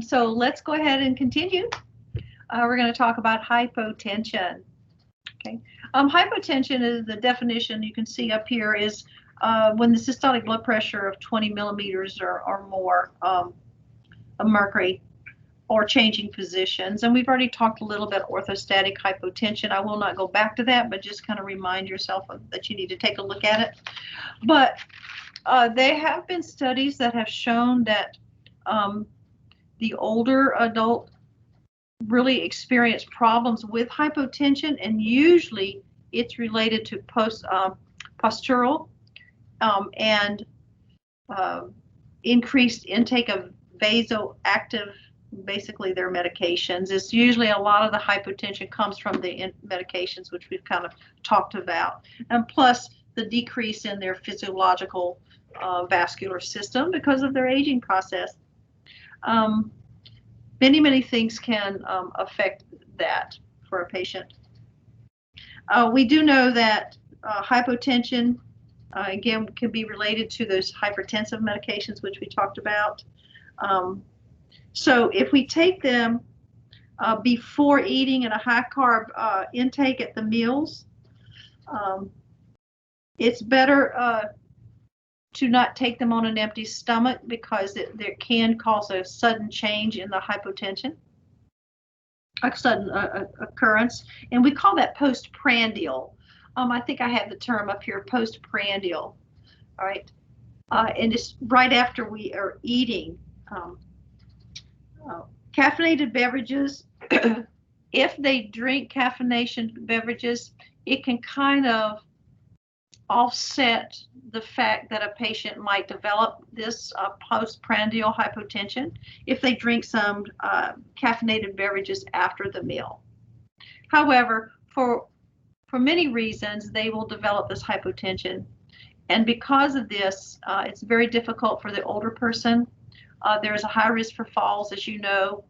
So let's go ahead and continue. We're going to talk about hypotension. Okay. Hypotension is the definition you can see up here is when the systolic blood pressure of 20 millimeters or more of mercury or changing positions. And we've already talked a little bit orthostatic hypotension. I will not go back to that, but just kind of remind yourself that you need to take a look at it. But there have been studies that have shown that the older adult really experience problems with hypotension, and usually it's related to postural and increased intake of vasoactive, basically their medications. It's usually a lot of the hypotension comes from the medications, which we've kind of talked about, and plus the decrease in their physiological vascular system because of their aging process. Many things can affect that for a patient. We do know that hypotension, again, can be related to those hypertensive medications, which we talked about. So if we take them before eating and a high carb intake at the meals, it's better to not take them on an empty stomach because there can cause a sudden change in the hypotension, a sudden occurrence, and we call that postprandial. I think I have the term up here, postprandial. All right, and it's right after we are eating. Caffeinated beverages, if they drink caffeination beverages, it can kind of offset the fact that a patient might develop this postprandial hypotension if they drink some caffeinated beverages after the meal. However, for many reasons, they will develop this hypotension. And because of this, it's very difficult for the older person. There's a high risk for falls, as you know.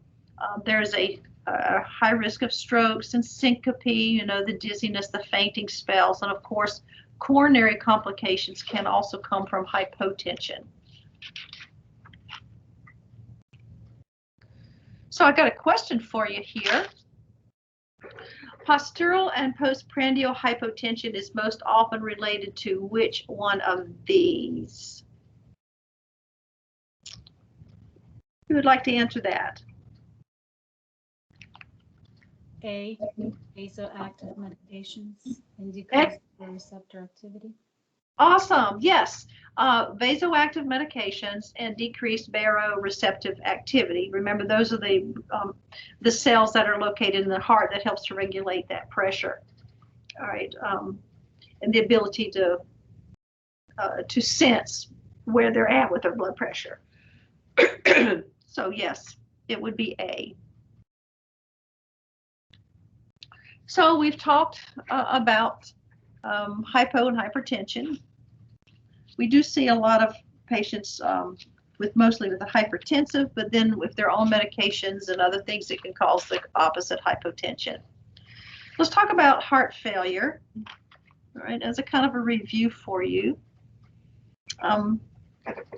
There's a high risk of strokes and syncope, the dizziness, the fainting spells, and of course, coronary complications can also come from hypotension. So I got a question for you here. Postural and postprandial hypotension is most often related to which one of these? Who would like to answer that? A, vasoactive medications and decrease the receptor activity. Awesome. Yes. Vasoactive medications and decreased baroreceptive activity. Remember, those are the cells that are located in the heart that helps to regulate that pressure. All right. And the ability to sense where they're at with their blood pressure. So yes, it would be A. So we've talked about hypo and hypertension. We do see a lot of patients mostly with a hypertensive, but then with their own medications and other things that can cause the opposite hypotension. Let's talk about heart failure, all right, as a kind of a review for you.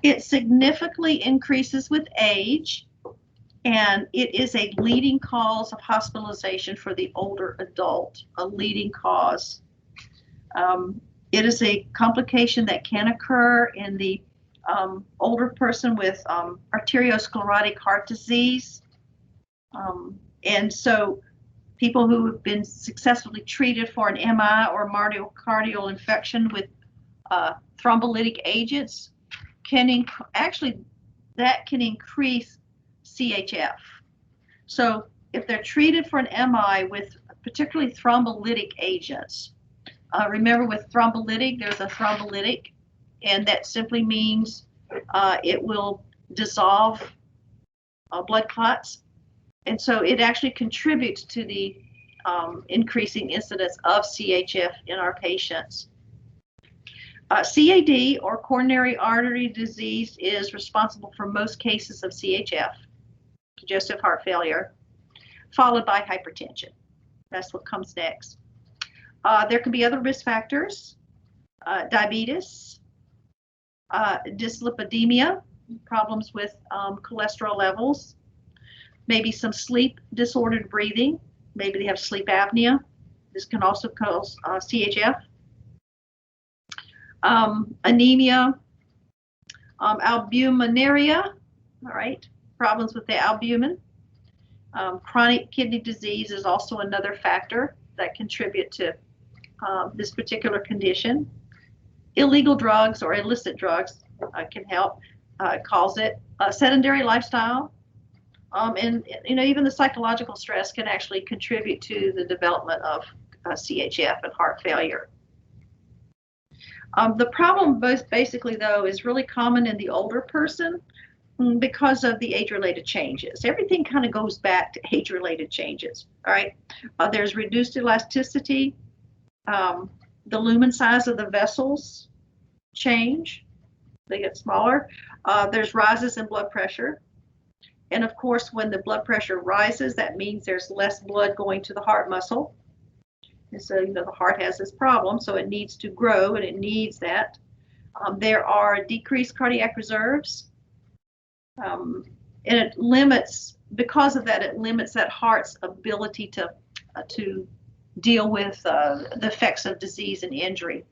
It significantly increases with age, and it is a leading cause of hospitalization for the older adult, a leading cause. It is a complication that can occur in the older person with arteriosclerotic heart disease. And so people who have been successfully treated for an MI or myocardial infection with thrombolytic agents that can increase CHF. So if they're treated for an MI with particularly thrombolytic agents, remember with thrombolytic, there's a thrombolytic, and that simply means it will dissolve blood clots. And so it actually contributes to the increasing incidence of CHF in our patients. CAD, or coronary artery disease, is responsible for most cases of CHF, congestive heart failure, followed by hypertension. That's what comes next. There can be other risk factors, diabetes, dyslipidemia, problems with cholesterol levels, maybe some sleep disordered breathing, maybe they have sleep apnea. This can also cause CHF. Anemia, albuminuria, all right, problems with the albumin. Chronic kidney disease is also another factor that contribute to this particular condition. Illegal drugs or illicit drugs can help cause it. Sedentary lifestyle, and even the psychological stress can actually contribute to the development of CHF and heart failure. The problem basically though is really common in the older person because of the age-related changes. Everything kind of goes back to age-related changes, all right? There's reduced elasticity. The lumen size of the vessels change. They get smaller. There's rises in blood pressure. And of course, when the blood pressure rises, that means there's less blood going to the heart muscle. And so, the heart has this problem, so it needs to grow and it needs that. There are decreased cardiac reserves. And it limits, because of that, it limits that heart's ability to deal with the effects of disease and injury.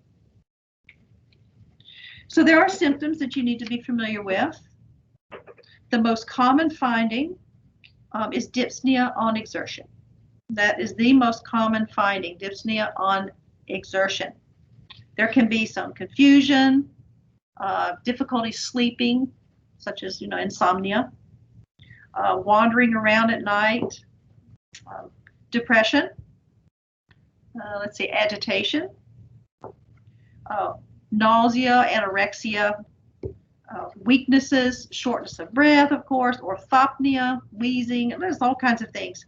So there are symptoms that you need to be familiar with. The most common finding is dyspnea on exertion. That is the most common finding, dyspnea on exertion. There can be some confusion, difficulty sleeping, such as insomnia, wandering around at night, depression, let's say agitation, nausea, anorexia, weaknesses, shortness of breath, of course, orthopnea, wheezing, and there's all kinds of things.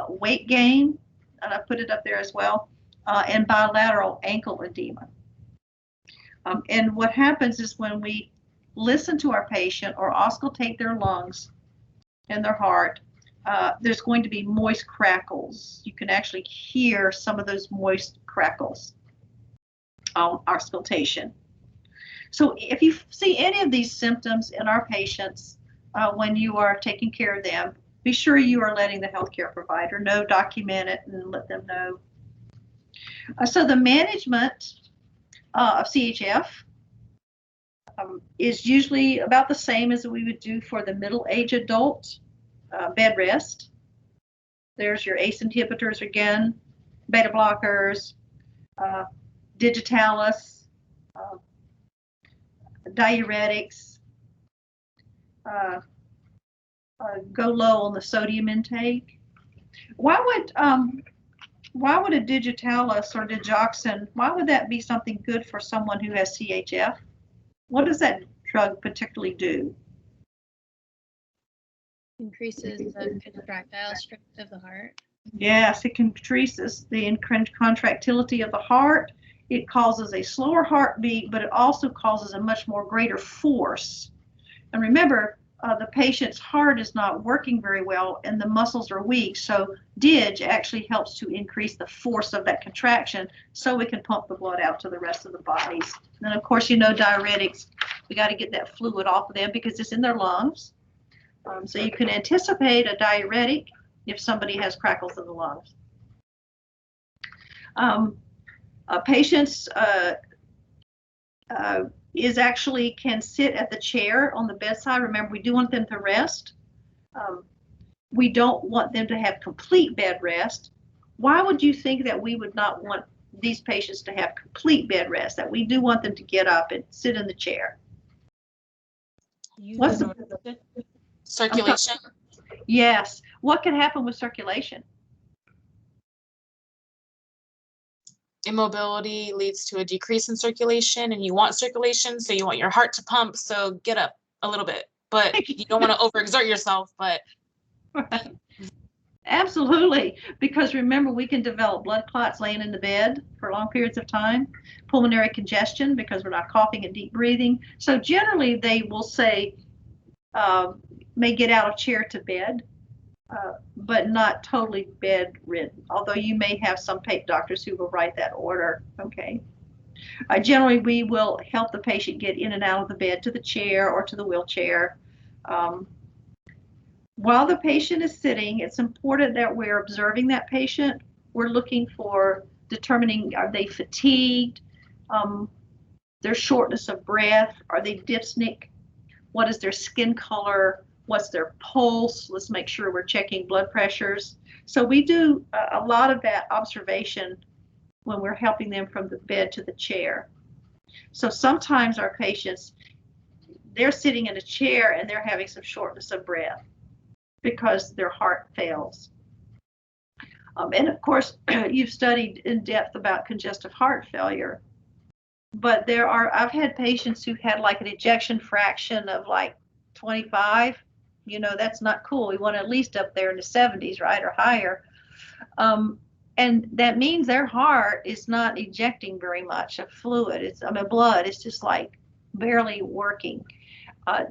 Weight gain, and I put it up there as well, and bilateral ankle edema. And what happens is when we listen to our patient or auscultate their lungs and their heart, there's going to be moist crackles. You can actually hear some of those moist crackles on auscultation. So if you see any of these symptoms in our patients when you are taking care of them, be sure you are letting the healthcare provider know, document it, and let them know. So the management of CHF is usually about the same as we would do for the middle-aged adult. Bed rest. There's your ACE inhibitors again, beta blockers, digitalis, diuretics, go low on the sodium intake. Why would a digitalis or digoxin, why would that be something good for someone who has CHF? What does that drug particularly do? Increases the contractile strength of the heart. Yes, it increases the contractility of the heart. It causes a slower heartbeat, but it also causes a much more greater force. And remember, the patient's heart is not working very well and the muscles are weak. So DIG actually helps to increase the force of that contraction so we can pump the blood out to the rest of the bodies. And of course, diuretics, we got to get that fluid off of them because it's in their lungs. So you can anticipate a diuretic if somebody has crackles in the lungs. Patients can sit at the chair on the bedside. Remember, we do want them to rest. We don't want them to have complete bed rest. Why would you think that we would not want these patients to have complete bed rest, that we do want them to get up and sit in the chair? What's the Circulation. Yes. What can happen with circulation? Immobility leads to a decrease in circulation, and you want circulation, so you want your heart to pump, so get up a little bit, but you don't want to overexert yourself. But Absolutely, because remember, we can develop blood clots laying in the bed for long periods of time, pulmonary congestion because we're not coughing and deep breathing. So generally they will say may get out of chair to bed, but not totally bedridden, although you may have some doctors who will write that order. Okay. Generally, we will help the patient get in and out of the bed to the chair or to the wheelchair. While the patient is sitting, it's important that we're observing that patient. We're looking for determining, are they fatigued, their shortness of breath, are they dyspneic, what is their skin color, what's their pulse. Let's make sure we're checking blood pressures. So we do a lot of that observation when we're helping them from the bed to the chair. So sometimes our patients, they're sitting in a chair and they're having some shortness of breath because their heart fails. And of course, you've studied in depth about congestive heart failure, but I've had patients who had like an ejection fraction of like 25. That's not cool. We want at least up there in the 70s, right, or higher. And that means their heart is not ejecting very much of fluid. Blood. It's just like barely working.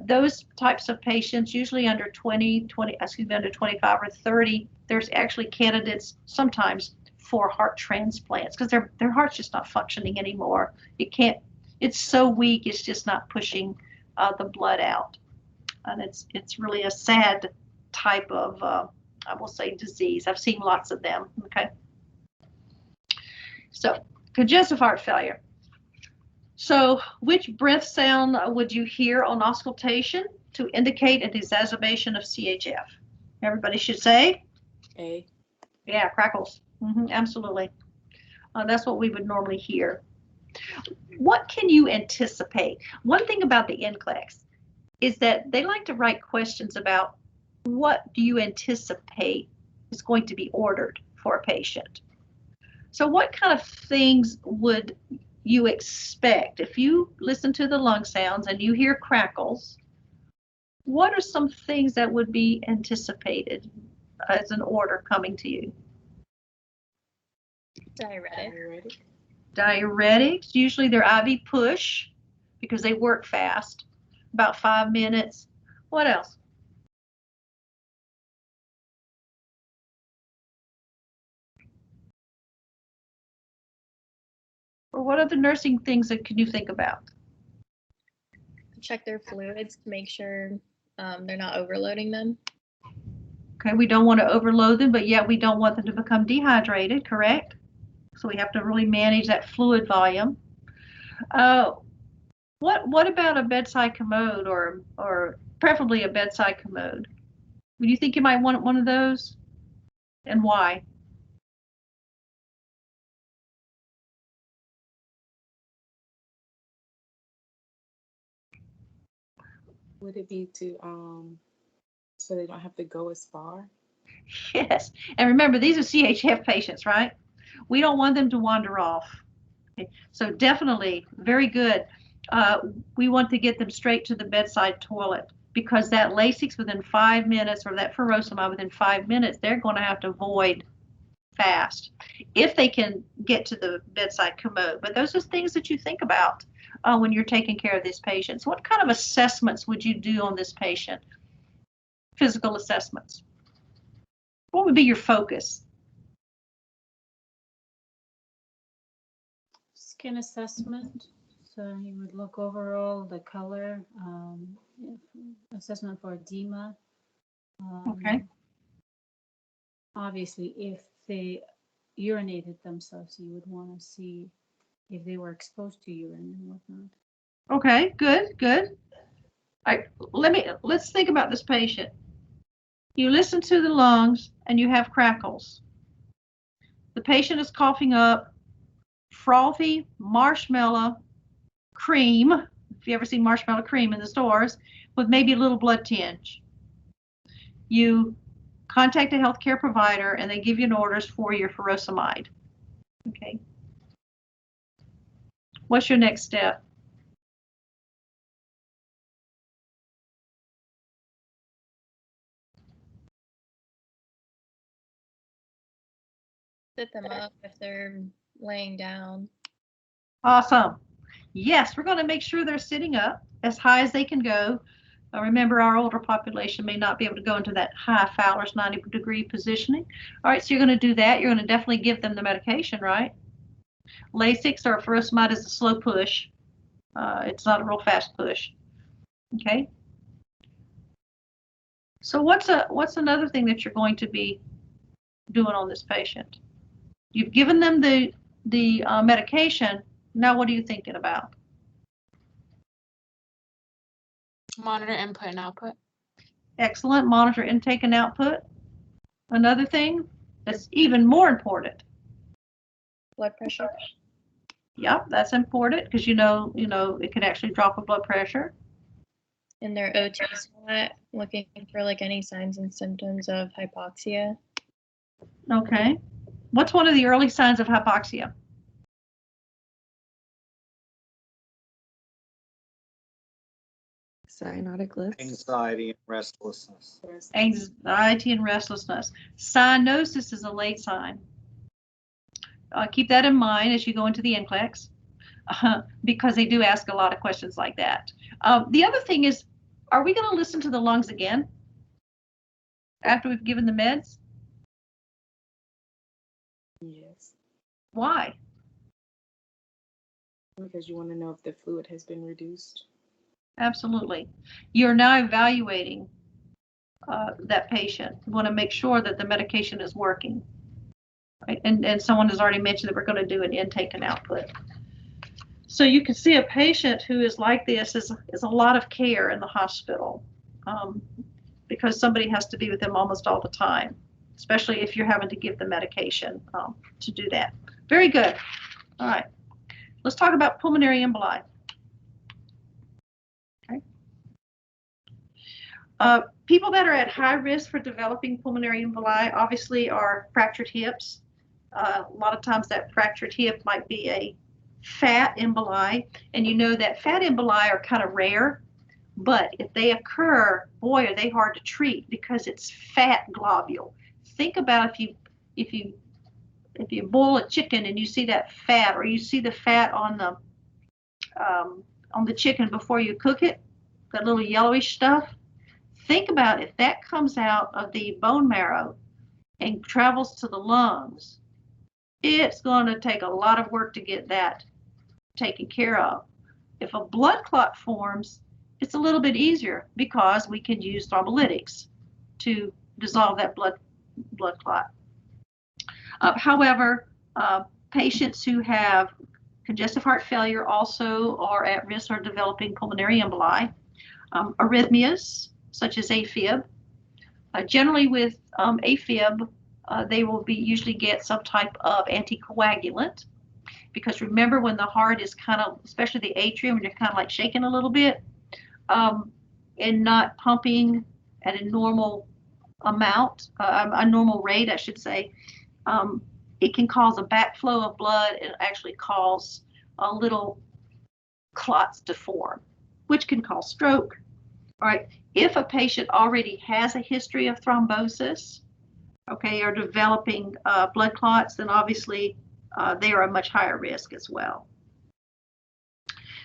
Those types of patients, usually under 25 or 30, there's actually candidates sometimes for heart transplants because their heart's just not functioning anymore. It's so weak, it's just not pushing the blood out. And it's really a sad type of, I will say, disease. I've seen lots of them, okay? So congestive heart failure. So which breath sound would you hear on auscultation to indicate an exacerbation of CHF? Everybody should say? A. Yeah, crackles. Absolutely. That's what we would normally hear. What can you anticipate? One thing about the NCLEX is that they like to write questions about what do you anticipate is going to be ordered for a patient. So what kind of things would you expect if you listen to the lung sounds and you hear crackles? What are some things that would be anticipated as an order coming to you? Diuretic. Diuretics, usually they're IV push because they work fast, about 5 minutes. What else? Or what other nursing things that can you think about? Check their fluids to make sure they're not overloading them. Okay, we don't want to overload them, but yet we don't want them to become dehydrated, correct? So we have to really manage that fluid volume. What about a bedside commode or preferably a bedside commode? Would you think you might want one of those? And why? Would it be to so they don't have to go as far? Yes. And remember, these are CHF patients, right? We don't want them to wander off. Okay. So definitely, very good. We want to get them straight to the bedside toilet because that Lasix within 5 minutes or that furosemide within 5 minutes, they're going to have to void fast if they can get to the bedside commode. But those are things that you think about when you're taking care of these patients. What kind of assessments would you do on this patient? Physical assessments. What would be your focus? Skin assessment. So you would look overall the color, assessment for edema. Okay. Obviously, if they urinated themselves, you would want to see if they were exposed to urine and whatnot. Okay, good, good. All right, let's think about this patient. You listen to the lungs and you have crackles. The patient is coughing up frothy marshmallow cream, if you ever see marshmallow cream in the stores, with maybe a little blood tinge. You contact a healthcare provider and they give you an orders for your furosemide. Okay. What's your next step? Sit them up if they're laying down. Awesome. Yes, we're going to make sure they're sitting up as high as they can go. Remember, our older population may not be able to go into that high Fowler's 90-degree positioning. All right, so you're going to do that. You're going to definitely give them the medication, right? Lasix or furosemide is a slow push. It's not a real fast push. Okay. So what's another thing that you're going to be doing on this patient? You've given them the medication. Now what are you thinking about? Monitor input and output. Excellent. Monitor intake and output. Another thing that's even more important. Blood pressure. Yep, that's important because you know it can actually drop a blood pressure. In their O2 spot, looking for like any signs and symptoms of hypoxia. Okay. What's one of the early signs of hypoxia? Cyanotic lift. Anxiety and restlessness. Anxiety and restlessness. Cyanosis is a late sign. Keep that in mind as you go into the NCLEX, because they do ask a lot of questions like that. The other thing is, are we going to listen to the lungs again after we've given the meds? Yes, Why? because you want to know if the fluid has been reduced. Absolutely. You're now evaluating that patient. You want to make sure that the medication is working. Right? And someone has already mentioned that we're going to do an intake and output. So you can see a patient who is like this is a lot of care in the hospital, because somebody has to be with them almost all the time, especially if you're having to give the medication to do that. Very good. All right. Let's talk about pulmonary emboli. Okay. People that are at high risk for developing pulmonary emboli obviously are fractured hips. A lot of times that fractured hip might be a fat emboli, and you know that fat emboli are kind of rare, but if they occur, boy, are they hard to treat because it's fat globule. Think about if you boil a chicken and you see that fat, or you see the fat on the chicken before you cook it, that little yellowish stuff. Think about if that comes out of the bone marrow and travels to the lungs, it's going to take a lot of work to get that taken care of. If a blood clot forms, it's a little bit easier because we can use thrombolytics to dissolve that blood clot. However, patients who have congestive heart failure also are at risk of developing pulmonary emboli. Arrhythmias, such as AFib. Generally with AFib, they will usually get some type of anticoagulant, because remember when the heart is kind of, especially the atrium, and you're kind of like shaking a little bit and not pumping at a normal amount, a normal rate, I should say, it can cause a backflow of blood and actually cause little clots to form, which can cause stroke. All right, if a patient already has a history of thrombosis, okay, or developing blood clots, then obviously they are a much higher risk as well.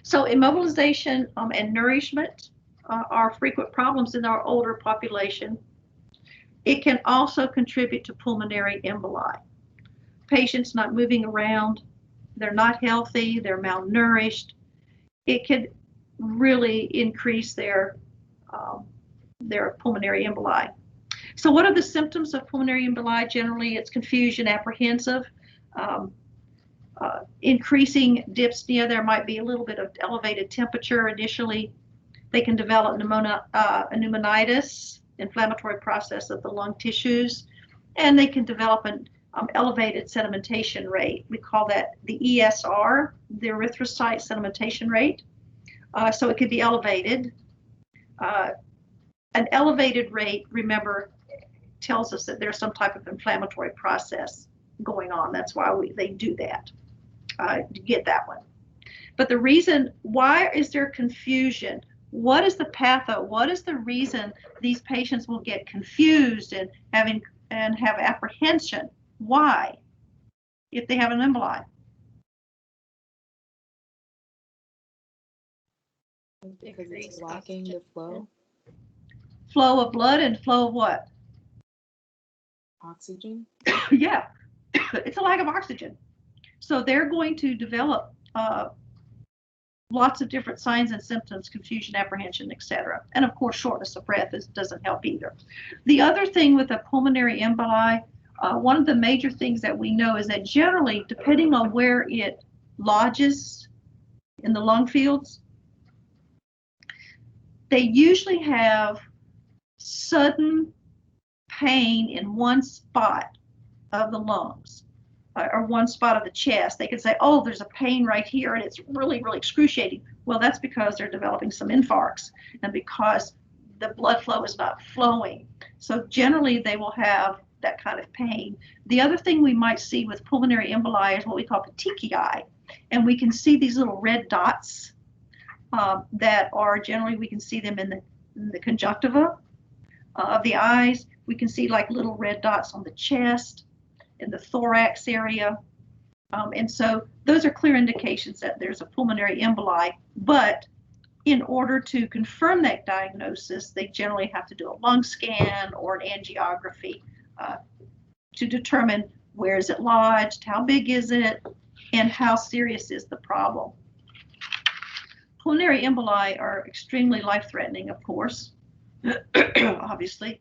So immobilization and nourishment are frequent problems in our older population. It can also contribute to pulmonary emboli. Patients not moving around, they're not healthy, they're malnourished. It could really increase their pulmonary emboli. So what are the symptoms of pulmonary emboli? Generally, it's confusion, apprehensive, increasing dyspnea. There might be a little bit of elevated temperature initially. They can develop pneumonitis, inflammatory process of the lung tissues, and they can develop an elevated sedimentation rate. We call that the ESR, the erythrocyte sedimentation rate. So it could be elevated. An elevated rate, remember, tells us that there's some type of inflammatory process going on. That's why they do that, to get that one. But the reason, why is there confusion? What is the patho? What is the reason these patients will get confused and have apprehension? Why? If they have an emboli. Because it's blocking the flow. Flow of blood and flow of what? Oxygen. Yeah, it's a lack of oxygen. So they're going to develop lots of different signs and symptoms, confusion, apprehension, etc. And of course, shortness of breath doesn't help either. The other thing with a pulmonary emboli, one of the major things that we know is that generally, depending on where it lodges in the lung fields, they usually have sudden pain in one spot of the lungs or one spot of the chest. They could say, oh, there's a pain right here and it's really, really excruciating. Well, that's because they're developing some infarcts and because the blood flow is not flowing. So generally they will have that kind of pain. The other thing we might see with pulmonary emboli is what we call petechiae. And we can see these little red dots that are generally, we can see them in the conjunctiva of the eyes. We can see like little red dots on the chest, in the thorax area. And so those are clear indications that there's a pulmonary emboli. But in order to confirm that diagnosis, they generally have to do a lung scan or an angiography to determine where is it lodged, how big is it, and how serious is the problem. Pulmonary emboli are extremely life-threatening, of course, obviously.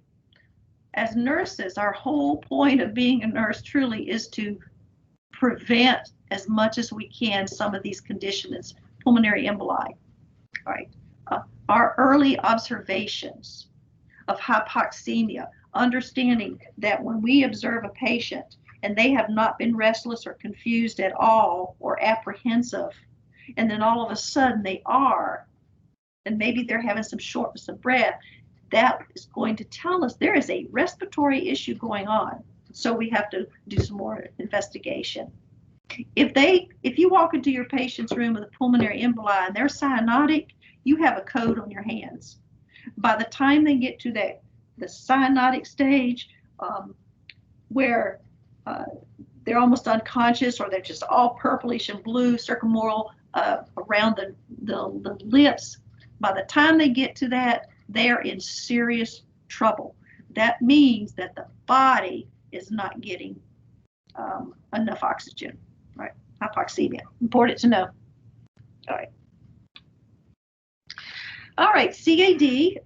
As nurses, our whole point of being a nurse truly is to prevent as much as we can some of these conditions, pulmonary emboli. All right. Our early observations of hypoxemia, understanding that when we observe a patient and they have not been restless or confused at all or apprehensive, and then all of a sudden they are, and maybe they're having some shortness of breath, that is going to tell us there is a respiratory issue going on. So we have to do some more investigation. If you walk into your patient's room with a pulmonary emboli and they're cyanotic, you have a code on your hands. By the time they get to the cyanotic stage, where they're almost unconscious or they're just all purplish and blue, circummoral around the lips, by the time they get to that, they're in serious trouble. That means that the body is not getting enough oxygen, right? Hypoxemia, important to know. All right. All right, CAD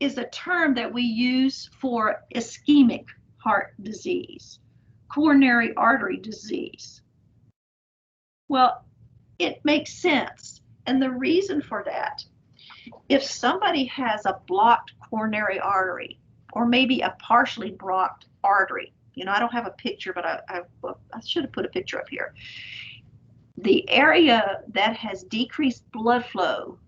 is a term that we use for ischemic heart disease, coronary artery disease. Well, it makes sense. And the reason for that, if somebody has a blocked coronary artery or maybe a partially blocked artery, I don't have a picture, but I should have put a picture up here. The area that has decreased blood flow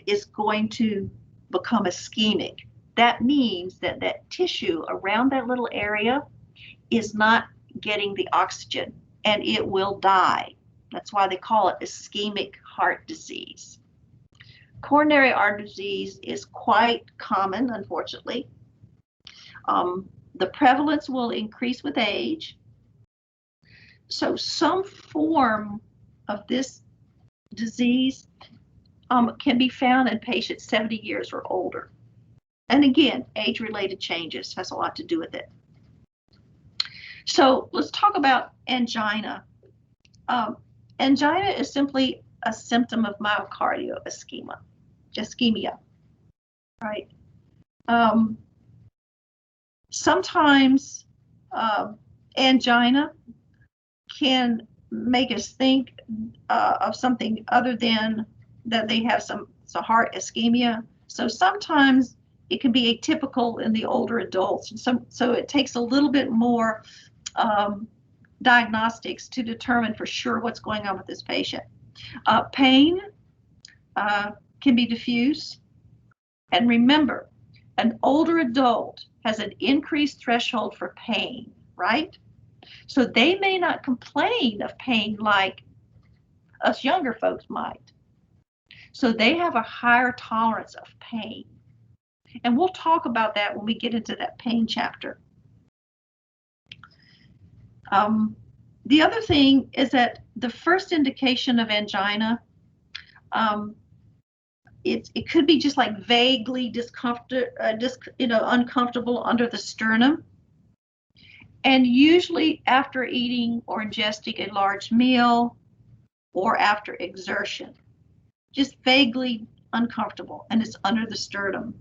is going to become ischemic. That means that that tissue around that little area is not getting the oxygen and it will die. That's why they call it ischemic heart disease. Coronary artery disease is quite common, unfortunately. The prevalence will increase with age. So some form of this disease can be found in patients 70 years or older. And again, age-related changes has a lot to do with it. So let's talk about angina. Angina is simply a symptom of myocardial ischemia, right? Sometimes angina can make us think of something other than that they have some heart ischemia. So sometimes it can be atypical in the older adults. And so it takes a little bit more diagnostics to determine for sure what's going on with this patient. Pain can be diffuse. And remember, an older adult has an increased threshold for pain, right? So they may not complain of pain like us younger folks might. So they have a higher tolerance of pain. And we'll talk about that when we get into that pain chapter. The other thing is that the first indication of angina, it could be just like vaguely uncomfortable under the sternum. and usually after eating or ingesting a large meal or after exertion. Just vaguely uncomfortable, and it's under the sternum.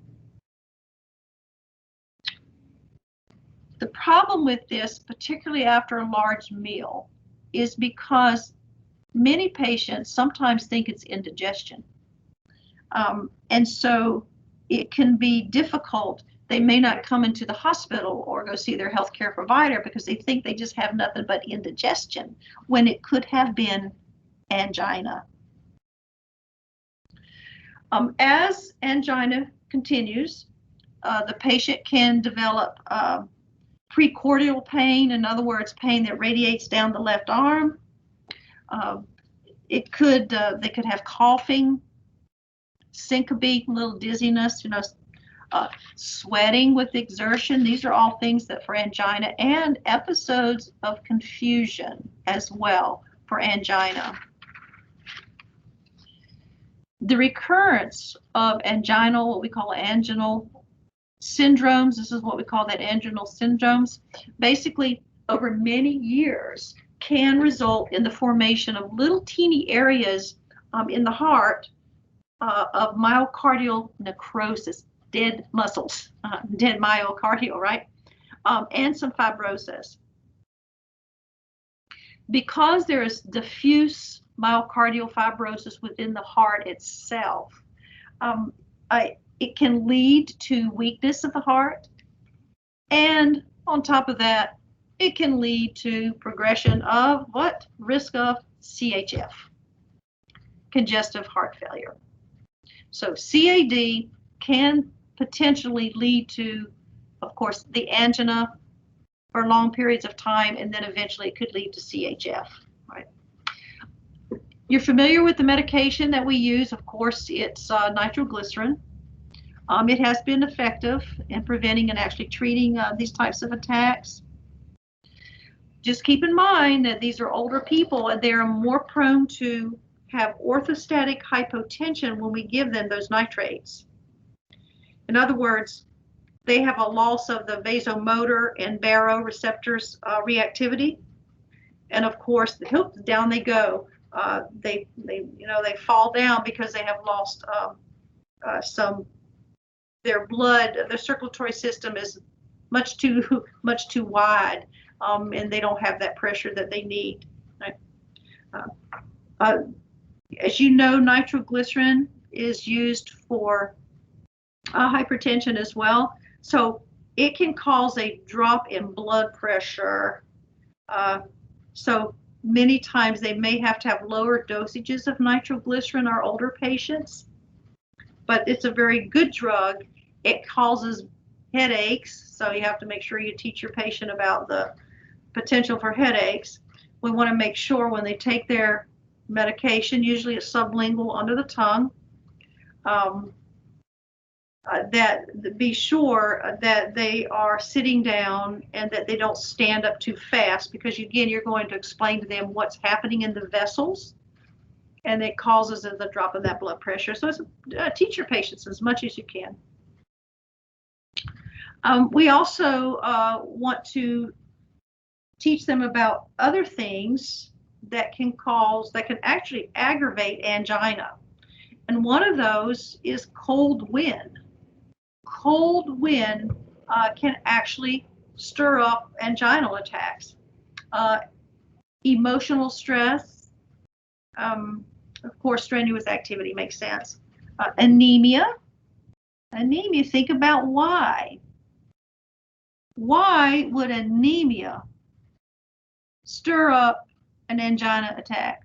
The problem with this, particularly after a large meal, is because many patients sometimes think it's indigestion. And so it can be difficult. They may not come into the hospital or go see their healthcare provider because they think they just have nothing but indigestion when it could have been angina. As angina continues, the patient can develop precordial pain, in other words, pain that radiates down the left arm. They could have coughing, syncope, little dizziness, sweating with exertion. These are all things that for angina, and episodes of confusion as well for angina. The recurrence of anginal, what we call anginal syndromes, this is what we call that anginal syndromes, basically over many years can result in the formation of little teeny areas in the heart of myocardial necrosis, dead muscles, dead myocardial, right? And some fibrosis. Because there is diffuse myocardial fibrosis within the heart itself, it can lead to weakness of the heart. And on top of that, it can lead to progression of what? Risk of CHF, congestive heart failure. So CAD can potentially lead to, of course, the angina for long periods of time, and then eventually it could lead to CHF, right? You're familiar with the medication that we use. Of course, it's nitroglycerin. It has been effective in preventing and actually treating these types of attacks. Just keep in mind that these are older people and they're more prone to have orthostatic hypotension when we give them those nitrates. In other words, they have a loss of the vasomotor and baroreceptors reactivity, and of course, down they go. They fall down because they have lost their blood. Their circulatory system is much too wide, and they don't have that pressure that they need. Right? As you know, nitroglycerin is used for hypertension as well. So it can cause a drop in blood pressure. So many times they may have to have lower dosages of nitroglycerin, our older patients, but it's a very good drug. It causes headaches, so you have to make sure you teach your patient about the potential for headaches. We want to make sure when they take their medication, usually it's sublingual under the tongue, that be sure that they are sitting down and that they don't stand up too fast, because again, you're going to explain to them what's happening in the vessels, and it causes the drop in that blood pressure. So teach your patients as much as you can. We also want to teach them about other things that can actually aggravate angina. And one of those is cold wind. Cold wind can actually stir up anginal attacks. Emotional stress, of course, strenuous activity makes sense. Anemia. Anemia, think about why. Why would anemia stir up an angina attack?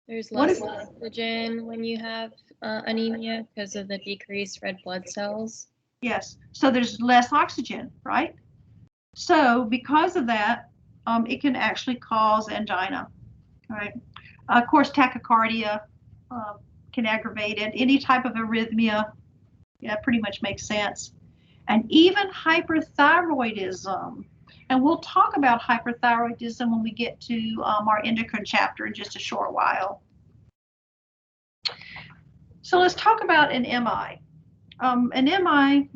There's What less is- oxygen when you have anemia because of the decreased red blood cells. Yes, so there's less oxygen, right? So because of that, it can actually cause angina, right? Of course, tachycardia can aggravate it. Any type of arrhythmia, yeah, pretty much makes sense. And even hyperthyroidism. And we'll talk about hyperthyroidism when we get to our endocrine chapter in just a short while. So let's talk about an MI. An MI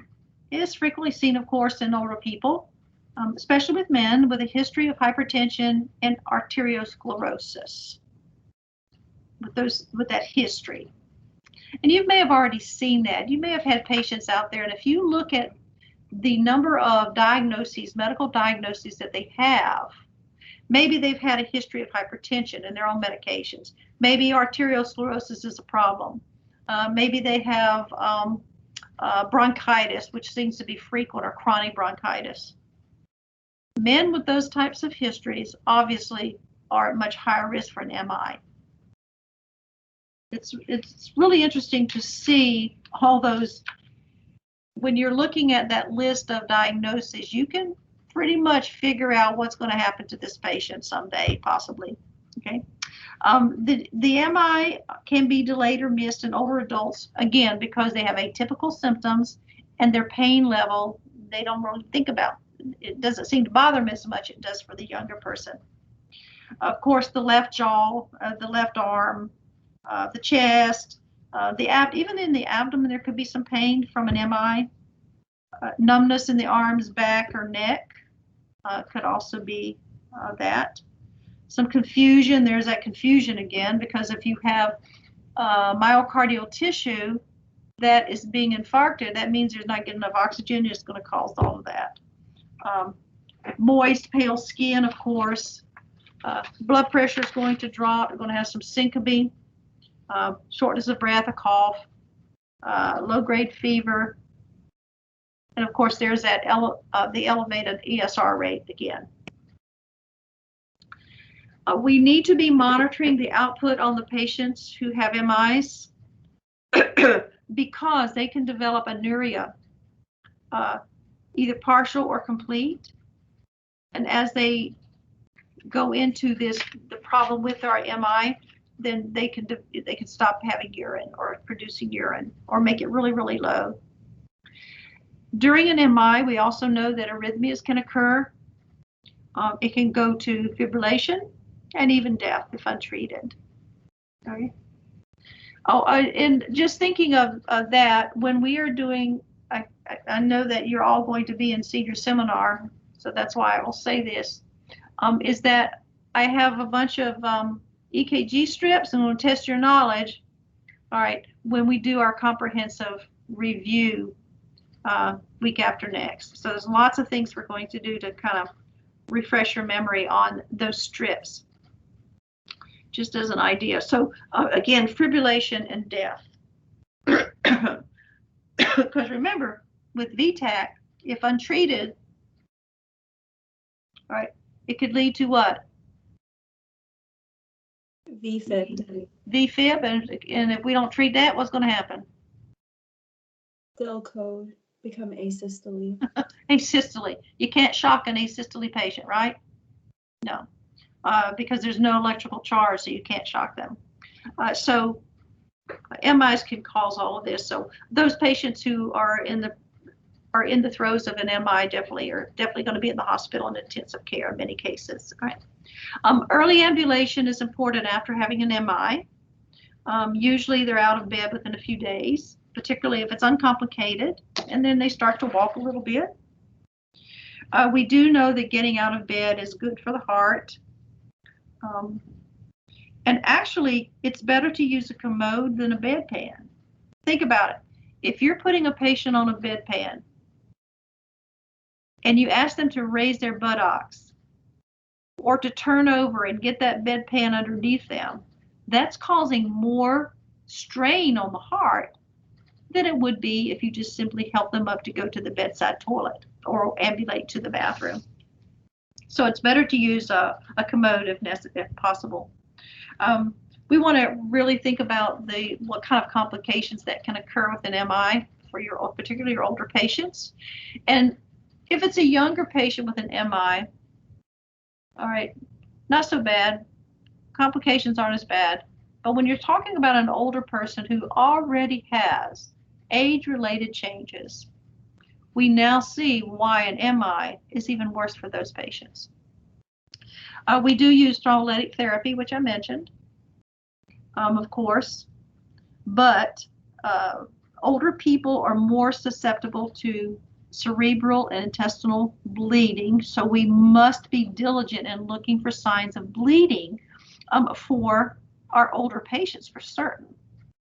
is frequently seen, of course, in older people, especially with men with a history of hypertension and arteriosclerosis. With that history. And you may have already seen that. You may have had patients out there, and if you look at the number of diagnoses, medical diagnoses that they have, maybe they've had a history of hypertension and they're on medications. Maybe arteriosclerosis is a problem. Maybe they have bronchitis, which seems to be frequent, or chronic bronchitis. Men with those types of histories obviously are at much higher risk for an MI. It's really interesting to see all those. When you're looking at that list of diagnoses, you can pretty much figure out what's going to happen to this patient someday, possibly. Okay. The MI can be delayed or missed in older adults, again, because they have atypical symptoms and their pain level, they don't really think about. It doesn't seem to bother them as much as it does for the younger person. Of course, the left jaw, the left arm, the chest, even in the abdomen, there could be some pain from an MI. Numbness in the arms, back, or neck could also be that. Some confusion, there's that confusion again, because if you have myocardial tissue that is being infarcted, that means there's not getting enough oxygen. It's going to cause all of that. Moist, pale skin, of course. Blood pressure is going to drop. You're going to have some syncope, shortness of breath, a cough, low-grade fever. And of course, there's that the elevated ESR rate again. We need to be monitoring the output on the patients who have MIs because they can develop anuria, either partial or complete. And as they go into the problem with our MI, then they can stop having urine or producing urine or make it really, really low. During an MI, we also know that arrhythmias can occur. It can go to fibrillation and even death if untreated. Okay. Oh, and just thinking of that, when we are doing, I know that you're all going to be in senior seminar, so that's why I will say this, is that I have a bunch of EKG strips and I'm going to test your knowledge, all right, when we do our comprehensive review week after next. So there's lots of things we're going to do to kind of refresh your memory on those strips, just as an idea. So again, fibrillation and death. Because remember, with VTAC, if untreated, all right, it could lead to what? VFib. VFib, and if we don't treat that, what's going to happen? Cell code become asystole. Asystole. You can't shock an asystole patient, right? No, because there's no electrical charge, so you can't shock them. So MIs can cause all of this. So those patients who are in the throes of an MI are definitely going to be in the hospital in intensive care in many cases. Right? Early ambulation is important after having an MI. Usually they're out of bed within a few days, particularly if it's uncomplicated, and then they start to walk a little bit. We do know that getting out of bed is good for the heart. And actually, it's better to use a commode than a bedpan. Think about it. If you're putting a patient on a bedpan and you ask them to raise their buttocks or to turn over and get that bedpan underneath them, that's causing more strain on the heart than it would be if you just simply help them up to go to the bedside toilet or ambulate to the bathroom. So it's better to use a commode if possible. We want to really think about what kind of complications that can occur with an MI for particularly your older patients. And if it's a younger patient with an MI, all right, not so bad. Complications aren't as bad. But when you're talking about an older person who already has age-related changes, we now see why an MI is even worse for those patients. We do use thrombolytic therapy, which I mentioned, of course, but older people are more susceptible to cerebral and intestinal bleeding, so we must be diligent in looking for signs of bleeding for our older patients for certain,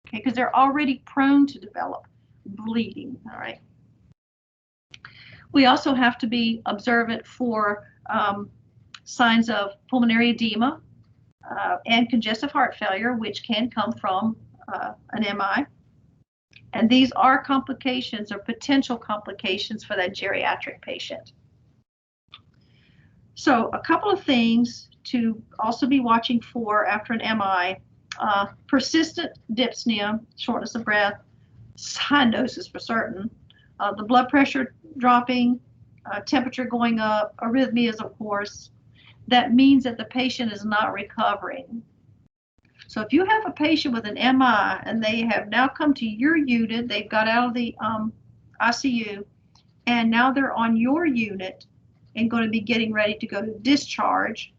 okay, because they're already prone to develop bleeding, all right. We also have to be observant for signs of pulmonary edema and congestive heart failure, which can come from an MI. And these are complications or potential complications for that geriatric patient. So a couple of things to also be watching for after an MI, persistent dyspnea, shortness of breath, cyanosis for certain, the blood pressure dropping, temperature going up, arrhythmias, of course. That means that the patient is not recovering. So if you have a patient with an MI and they have now come to your unit, they've got out of the ICU, and now they're on your unit and going to be getting ready to go to discharge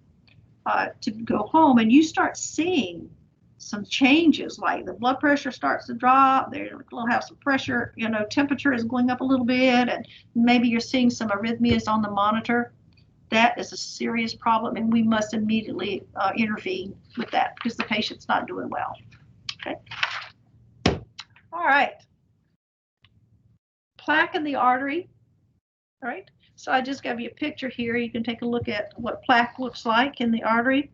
to go home, and you start seeing some changes, like the blood pressure starts to drop, they'll have some pressure, you know, temperature is going up a little bit, and maybe you're seeing some arrhythmias on the monitor. That is a serious problem, and we must immediately intervene with that because the patient's not doing well. Okay. All right. Plaque in the artery. All right. So I just gave you a picture here. You can take a look at what plaque looks like in the artery.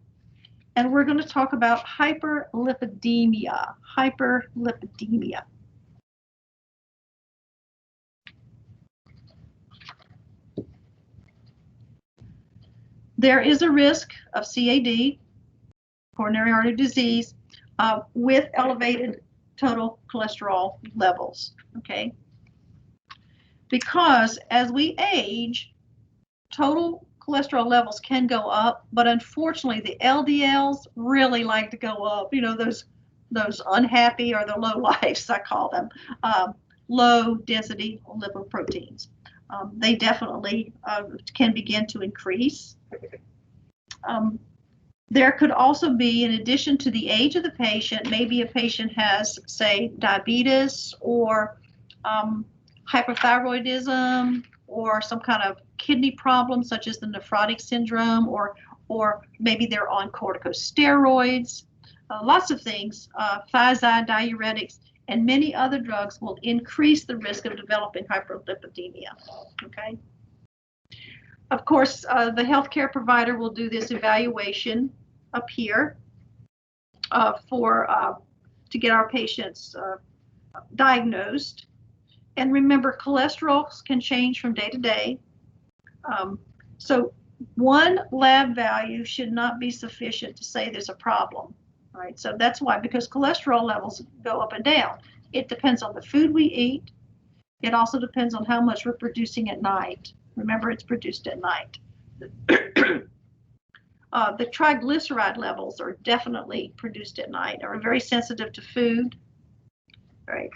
And we're going to talk about hyperlipidemia. Hyperlipidemia. There is a risk of CAD, coronary artery disease, with elevated total cholesterol levels, okay? Because as we age, total cholesterol levels can go up, but unfortunately the LDLs really like to go up. You know, those unhappy, or the low lifes, I call them, low density lipoproteins. They definitely can begin to increase. There could also be, in addition to the age of the patient, maybe a patient has, say, diabetes or hyperthyroidism or some kind of kidney problem such as the nephrotic syndrome, or maybe they're on corticosteroids, lots of things, thiazide diuretics, and many other drugs will increase the risk of developing hyperlipidemia, okay? Of course, the healthcare provider will do this evaluation up here to get our patients diagnosed. And remember, cholesterol can change from day to day. So one lab value should not be sufficient to say there's a problem, right? So that's why, because cholesterol levels go up and down. It depends on the food we eat. It also depends on how much we're producing at night. Remember, it's produced at night. The triglyceride levels are definitely produced at night, are very sensitive to food, right?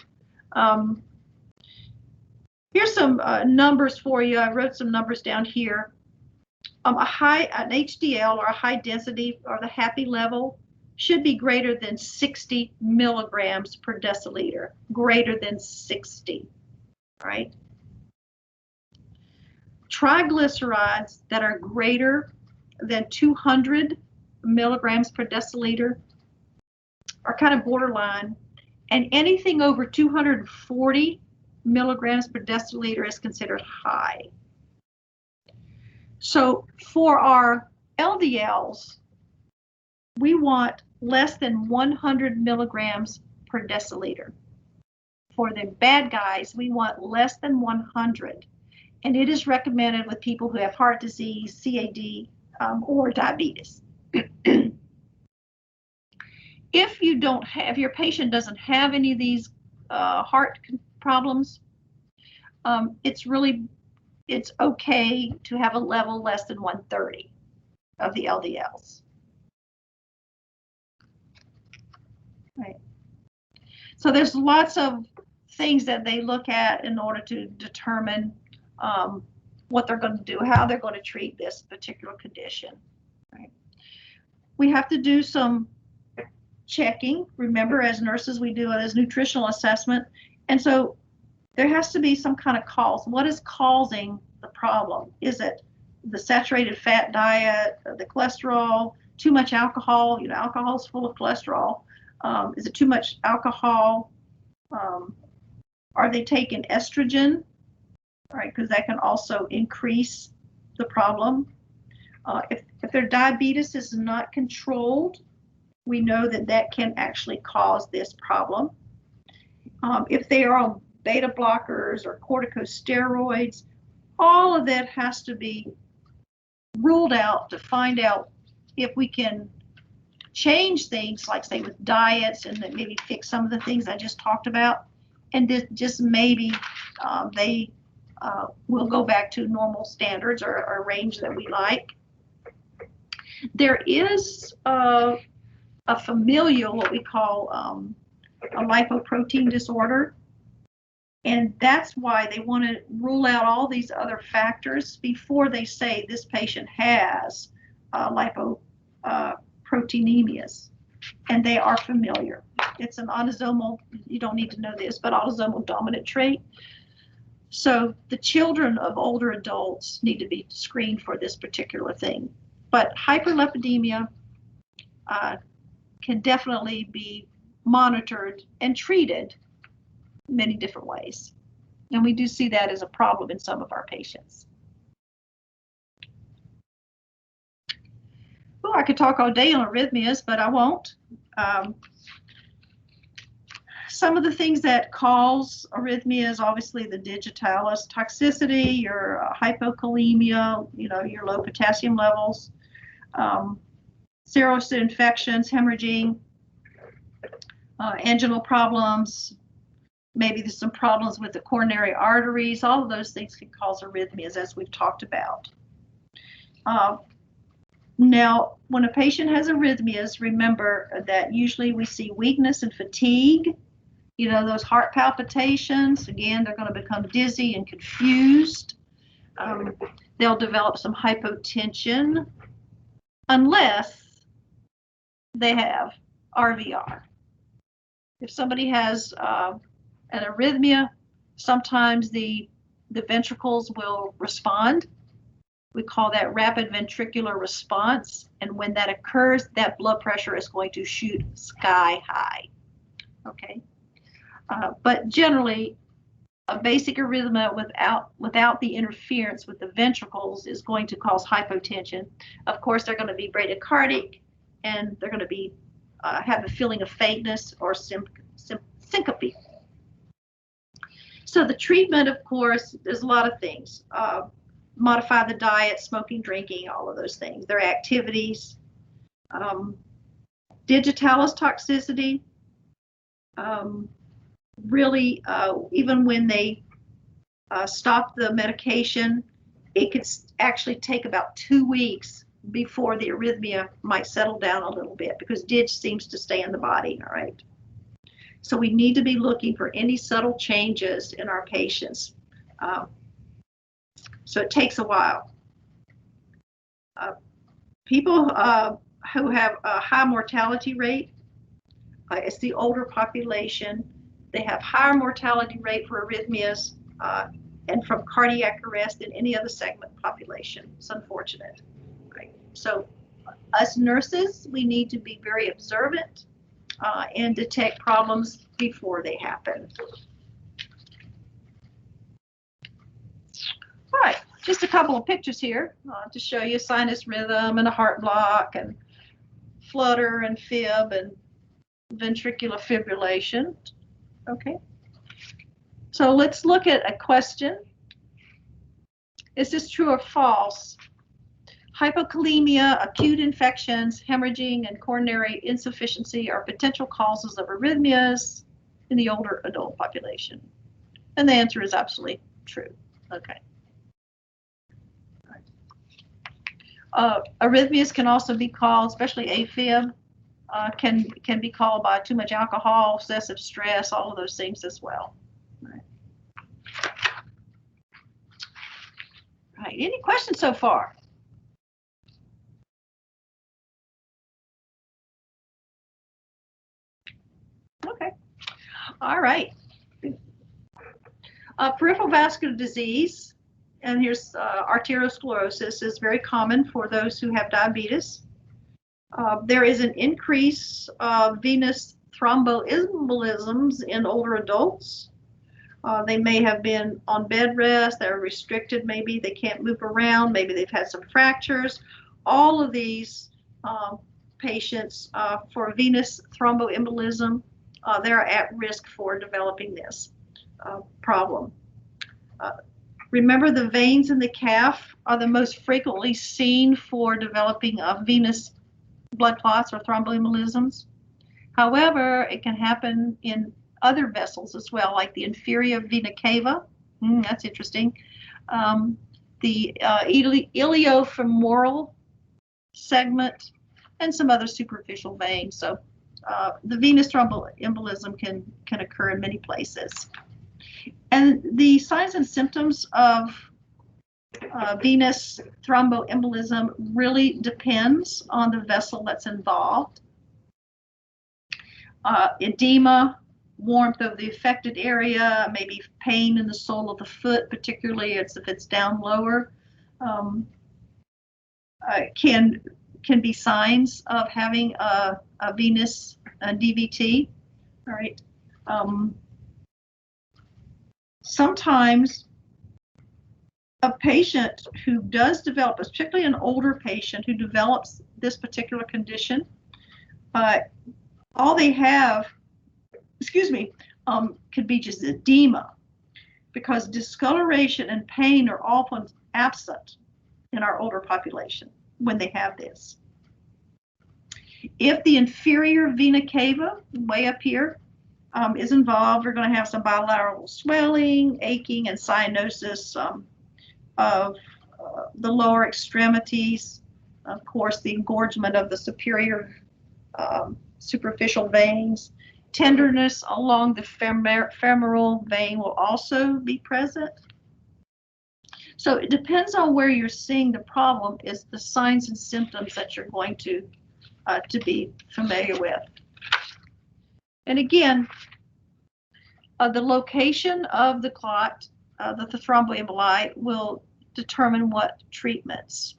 Here's some numbers for you. I wrote some numbers down here. An HDL, or a high density, or the happy level, should be greater than 60 milligrams per deciliter, greater than 60, right? Triglycerides that are greater than 200 milligrams per deciliter are kind of borderline, and anything over 240 milligrams per deciliter is considered high. So for our LDLs, we want less than 100 milligrams per deciliter. For the bad guys, we want less than 100. And it is recommended with people who have heart disease, CAD, or diabetes. If you don't have, your patient doesn't have any of these heart problems, it's okay to have a level less than 130 of the LDLs. Right. So there's lots of things that they look at in order to determine what they're going to do, how they're going to treat this particular condition. Right. We have to do some checking. Remember, as nurses, we do it as nutritional assessment. And so there has to be some kind of cause. What is causing the problem? Is it the saturated fat diet, the cholesterol, too much alcohol? You know, alcohol is full of cholesterol. Is it too much alcohol? Are they taking estrogen? Right, because that can also increase the problem. If their diabetes is not controlled, we know that that can actually cause this problem. If they are on beta blockers or corticosteroids, all of that has to be ruled out to find out if we can change things, like say with diets, and then maybe fix some of the things I just talked about, and just maybe they will go back to normal standards or a range that we like. There is a familial, what we call a lipoprotein disorder. And that's why they want to rule out all these other factors before they say this patient has lipoproteinemias. And they are familiar. It's an autosomal, you don't need to know this, but autosomal dominant trait. So the children of older adults need to be screened for this particular thing. But hyperlipidemia can definitely be monitored and treated many different ways. And we do see that as a problem in some of our patients. Well, I could talk all day on arrhythmias, but I won't. Some of the things that cause arrhythmias, obviously the digitalis toxicity, your hypokalemia, you know, your low potassium levels, serous infections, hemorrhaging, anginal problems, maybe there's some problems with the coronary arteries. All of those things can cause arrhythmias, as we've talked about. Now, when a patient has arrhythmias, remember that usually we see weakness and fatigue. You know, those heart palpitations, again, they're going to become dizzy and confused. They'll develop some hypotension unless they have RVR. If somebody has an arrhythmia, sometimes the ventricles will respond. We call that rapid ventricular response. And when that occurs, that blood pressure is going to shoot sky high. Okay. But generally, a basic arrhythmia without the interference with the ventricles is going to cause hypotension. Of course, they're going to be bradycardic, and they're going to be have a feeling of faintness or syncope. So the treatment, of course, there's a lot of things. Modify the diet, smoking, drinking, all of those things. Their activities. Digitalis toxicity. Really, even when they stop the medication, it could actually take about 2 weeks before the arrhythmia might settle down a little bit, because DIG seems to stay in the body, all right? So we need to be looking for any subtle changes in our patients. So it takes a while. People who have a high mortality rate, it's the older population. They have higher mortality rate for arrhythmias and from cardiac arrest than any other segment population. It's unfortunate. Right? So us nurses, we need to be very observant and detect problems before they happen. All right, just a couple of pictures here to show you sinus rhythm and a heart block and flutter and fib and ventricular fibrillation. Okay, so let's look at a question. Is this true or false? Hypokalemia, acute infections, hemorrhaging, and coronary insufficiency are potential causes of arrhythmias in the older adult population. And the answer is absolutely true. Okay. Arrhythmias can also be called, especially AFib, can be called by too much alcohol, excessive stress, all of those things as well. Right. Right. Any questions so far? Okay. All right. Peripheral vascular disease, and here's arteriosclerosis, is very common for those who have diabetes. There is an increase of venous thromboembolisms in older adults. They may have been on bed rest, they're restricted, maybe they can't move around, maybe they've had some fractures. All of these patients for venous thromboembolism, they're at risk for developing this problem. Remember, the veins in the calf are the most frequently seen for developing venous blood clots or thromboembolisms. However, it can happen in other vessels as well, like the inferior vena cava. That's interesting. The iliofemoral segment, and some other superficial veins. So the venous thromboembolism can occur in many places. And the signs and symptoms of venous thromboembolism really depends on the vessel that's involved. Edema, warmth of the affected area, maybe pain in the sole of the foot, particularly if it's down lower, can be signs of having a venous DVT. All right. Sometimes a patient who does develop, particularly an older patient who develops this particular condition, all they have, could be just edema, because discoloration and pain are often absent in our older population when they have this. If the inferior vena cava, way up here, is involved, we're going to have some bilateral swelling, aching, and cyanosis of the lower extremities. Of course, the engorgement of the superior superficial veins. Tenderness along the femoral vein will also be present. So it depends on where you're seeing the problem is the signs and symptoms that you're going to be familiar with. And again, the location of the clot, the thromboemboli, will determine what treatments.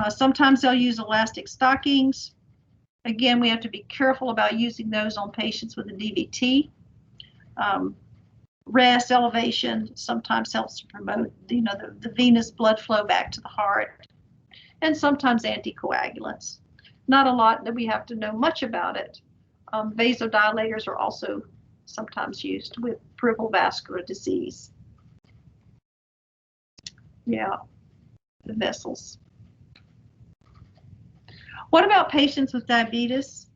Sometimes they'll use elastic stockings. Again, we have to be careful about using those on patients with a DVT. Rest, elevation sometimes helps to promote, the venous blood flow back to the heart, and sometimes anticoagulants. Not a lot that we have to know much about it. Vasodilators are also sometimes used with peripheral vascular disease. Yeah, the vessels. What about patients with diabetes?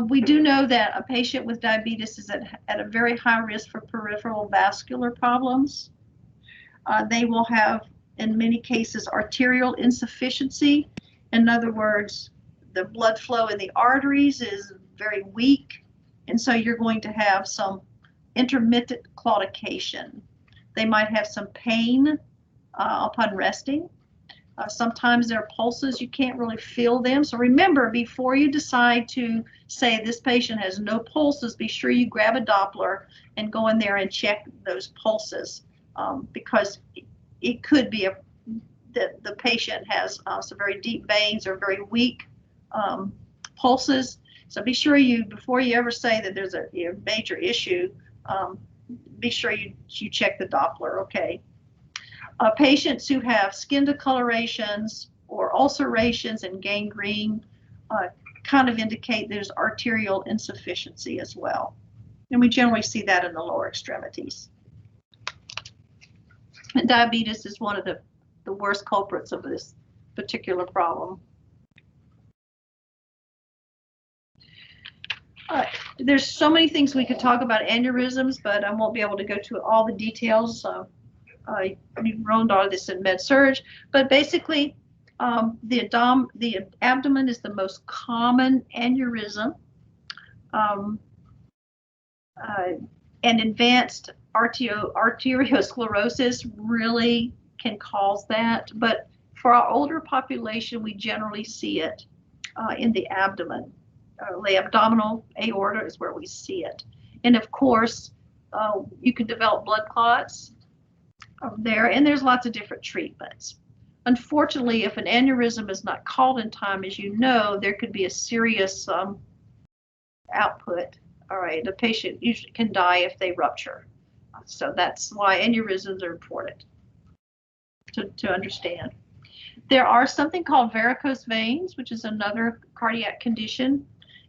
We do know that a patient with diabetes is at a very high risk for peripheral vascular problems. They will have, in many cases, arterial insufficiency. In other words, the blood flow in the arteries is very weak, and so you're going to have some intermittent claudication. They might have some pain upon resting. Sometimes there are pulses, you can't really feel them. So remember, before you decide to say this patient has no pulses, be sure you grab a Doppler and go in there and check those pulses, because it could be that the patient has some very deep veins or very weak pulses. So be sure before you ever say that there's a major issue, be sure you check the Doppler, okay? Patients who have skin discolorations or ulcerations and gangrene kind of indicate there's arterial insufficiency as well. And we generally see that in the lower extremities. And diabetes is one of the worst culprits of this particular problem. There's so many things we could talk about aneurysms, but I won't be able to go to all the details. We've learned all this in med-surg, but basically the abdomen is the most common aneurysm, and advanced arteriosclerosis really can cause that. But for our older population, we generally see it in the abdomen. the abdominal aorta is where we see it. And of course, you can develop blood clots there, and there's lots of different treatments. Unfortunately, if an aneurysm is not called in time, as you know, there could be a serious output. All right, the patient usually can die if they rupture. So that's why aneurysms are important to understand. There are something called varicose veins, which is another cardiac condition.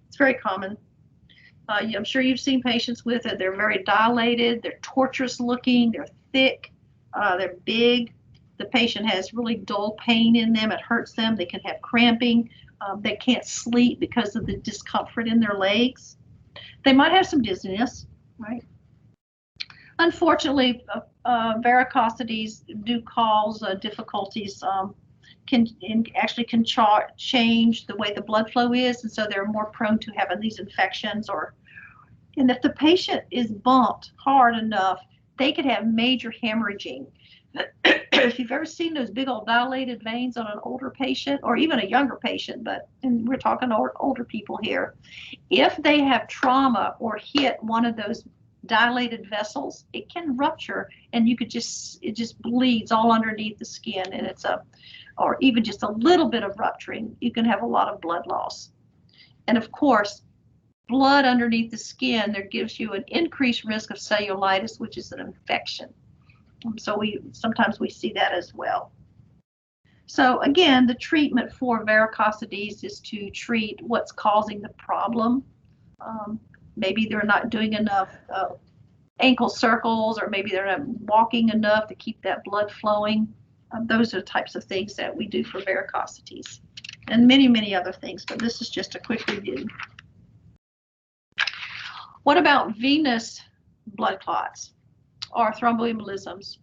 It's very common. I'm sure you've seen patients with it. They're very dilated, they're torturous looking, they're thick, they're big. The patient has really dull pain in them. It hurts them. They can have cramping. They can't sleep because of the discomfort in their legs. They might have some dizziness, right? Unfortunately, varicosities do cause difficulties, can change the way the blood flow is, and so they're more prone to having these infections. And if the patient is bumped hard enough, they could have major hemorrhaging. If you've ever seen those big old dilated veins on an older patient or even a younger patient, and we're talking older people here, if they have trauma or hit one of those dilated vessels, it can rupture, and it just bleeds all underneath the skin, and or even just a little bit of rupturing, you can have a lot of blood loss. And of course, blood underneath the skin, there gives you an increased risk of cellulitis, which is an infection. So sometimes we see that as well. So again, the treatment for varicosities is to treat what's causing the problem. Maybe they're not doing enough ankle circles, or maybe they're not walking enough to keep that blood flowing. Those are the types of things that we do for varicosities, and many, many other things, but this is just a quick review. What about venous blood clots or thromboembolisms?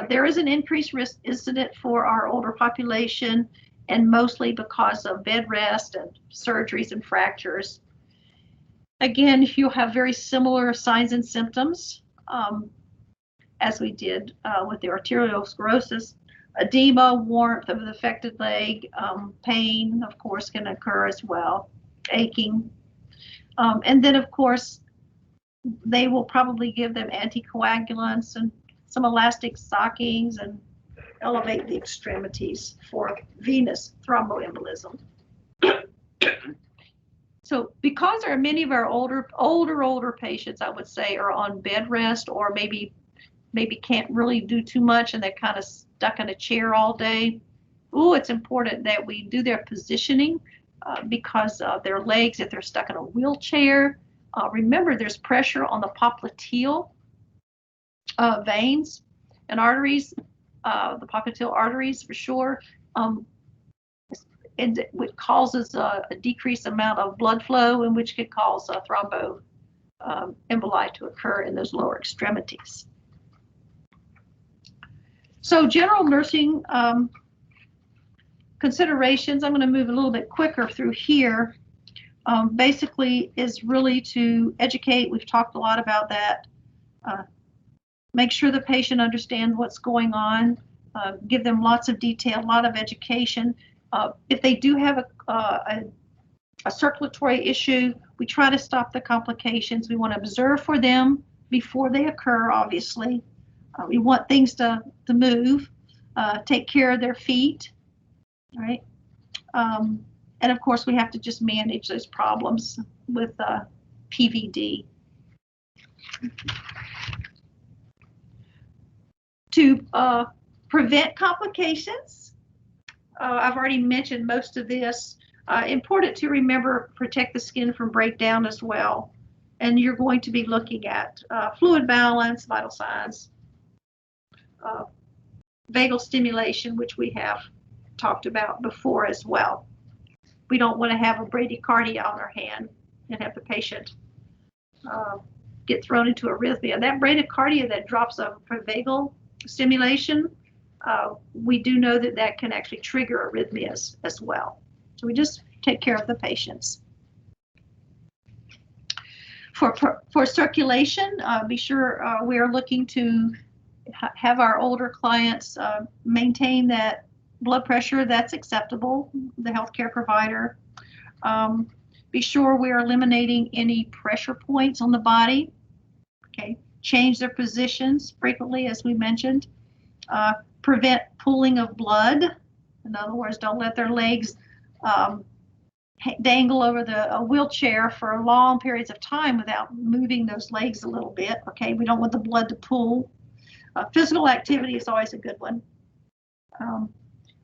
There is an increased risk incident for our older population, and mostly because of bed rest and surgeries and fractures. Again, if you have very similar signs and symptoms as we did with the arteriosclerosis, edema, warmth of the affected leg, pain, of course, can occur as well, aching. And then, of course, they will probably give them anticoagulants and some elastic stockings and elevate the extremities for venous thromboembolism. So because there are many of our older patients, I would say, are on bed rest, or maybe can't really do too much and they're kind of stuck in a chair all day. It's important that we do their positioning because their legs, if they're stuck in a wheelchair, remember there's pressure on the popliteal veins and arteries, the popliteal arteries for sure. And it causes a decreased amount of blood flow, and which could cause thromboemboli to occur in those lower extremities. So general nursing considerations, I'm going to move a little bit quicker through here, basically is really to educate. We've talked a lot about that. Make sure the patient understands what's going on, give them lots of detail, a lot of education. If they do have a circulatory issue, we try to stop the complications. We want to observe for them before they occur, obviously. We want things to move, take care of their feet, right? And of course, we have to just manage those problems with PVD. To prevent complications, I've already mentioned most of this. Important to remember, protect the skin from breakdown as well. And you're going to be looking at fluid balance, vital signs, vagal stimulation, which we have talked about before as well. We don't want to have a bradycardia on our hand and have the patient get thrown into arrhythmia. That bradycardia that drops a vagal stimulation, we do know that can actually trigger arrhythmias as well. So we just take care of the patients. For circulation, be sure we are looking to have our older clients maintain that blood pressure that's acceptable, the healthcare provider. Be sure we're eliminating any pressure points on the body. Okay, change their positions frequently, as we mentioned. Prevent pooling of blood. In other words, don't let their legs dangle over the wheelchair for long periods of time without moving those legs a little bit. Okay, we don't want the blood to pool. Physical activity is always a good one.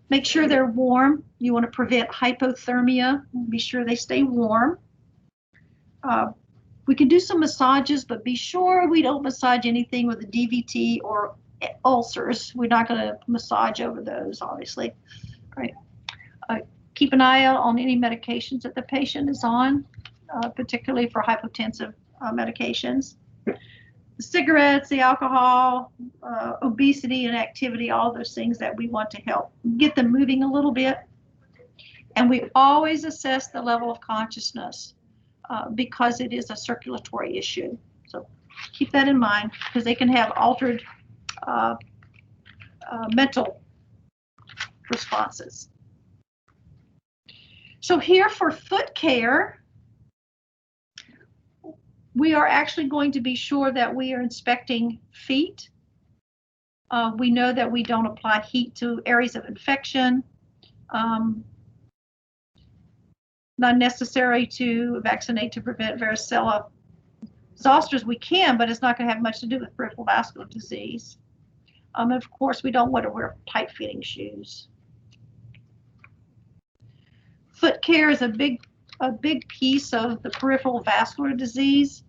Make sure they're warm. You want to prevent hypothermia. Be sure they stay warm. We can do some massages, but be sure we don't massage anything with a DVT or ulcers. We're not going to massage over those, obviously. All right. Keep an eye out on any medications that the patient is on, particularly for hypotensive medications. The cigarettes, the alcohol, obesity and activity, all those things that we want to help get them moving a little bit. And we always assess the level of consciousness because it is a circulatory issue. So keep that in mind because they can have altered mental responses. So here for foot care, we are actually going to be sure that we are inspecting feet. We know that we don't apply heat to areas of infection. Not necessary to vaccinate to prevent varicella zosters. We can, but it's not going to have much to do with peripheral vascular disease. Of course, we don't want to wear tight-fitting shoes. Foot care is a big piece of the peripheral vascular disease.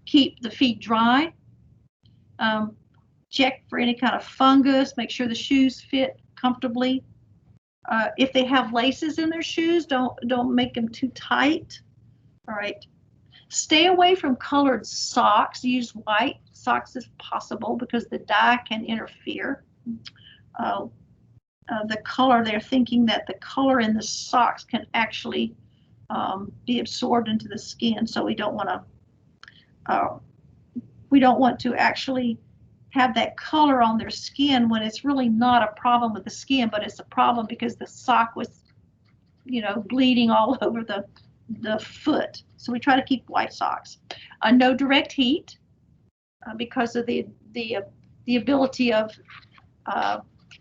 Keep the feet dry. Check for any kind of fungus. Make sure the shoes fit comfortably. If they have laces in their shoes, don't make them too tight. All right. Stay away from colored socks. Use white socks if possible because the dye can interfere. The color, they're thinking that the color in the socks can actually be absorbed into the skin. So we don't want to actually have that color on their skin when it's really not a problem with the skin, but it's a problem because the sock was, bleeding all over the foot. So we try to keep white socks. No direct heat because of the ability of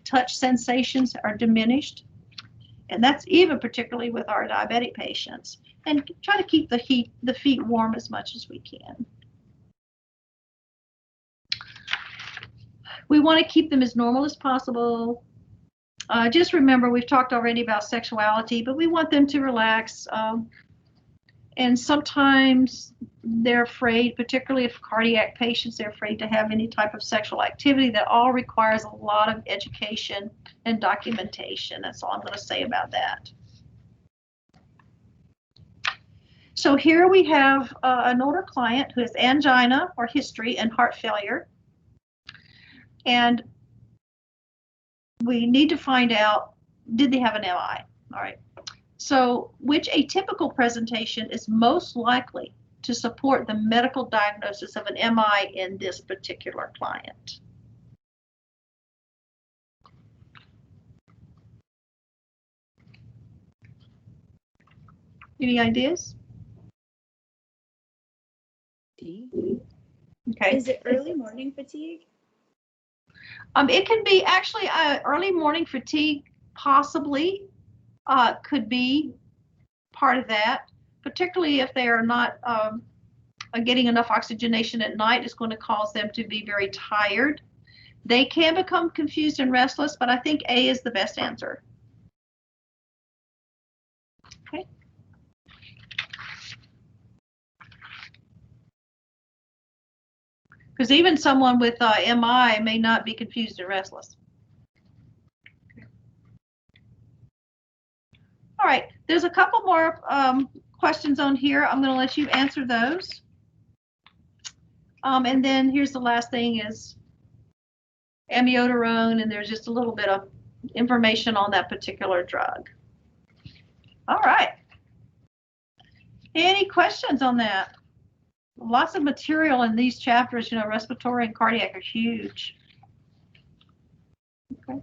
touch sensations are diminished. And that's even particularly with our diabetic patients. And try to keep the feet warm as much as we can. We want to keep them as normal as possible. Just remember, we've talked already about sexuality, but we want them to relax. And sometimes they're afraid, particularly if cardiac patients, they're afraid to have any type of sexual activity. That all requires a lot of education and documentation. That's all I'm going to say about that. So here we have an older client who has angina or history and heart failure. And we need to find out, did they have an MI? All right. So which atypical presentation is most likely to support the medical diagnosis of an MI in this particular client? Any ideas? D. Okay. Is it early morning fatigue? It can be actually early morning fatigue, possibly could be part of that, particularly if they are not getting enough oxygenation at night. It's going to cause them to be very tired. They can become confused and restless, but I think A is the best answer. Okay. Because even someone with MI may not be confused and restless. All right, there's a couple more questions on here. I'm going to let you answer those. And then here's the last thing is amiodarone, and there's just a little bit of information on that particular drug. All right. Any questions on that? Lots of material in these chapters, respiratory and cardiac are huge. Okay.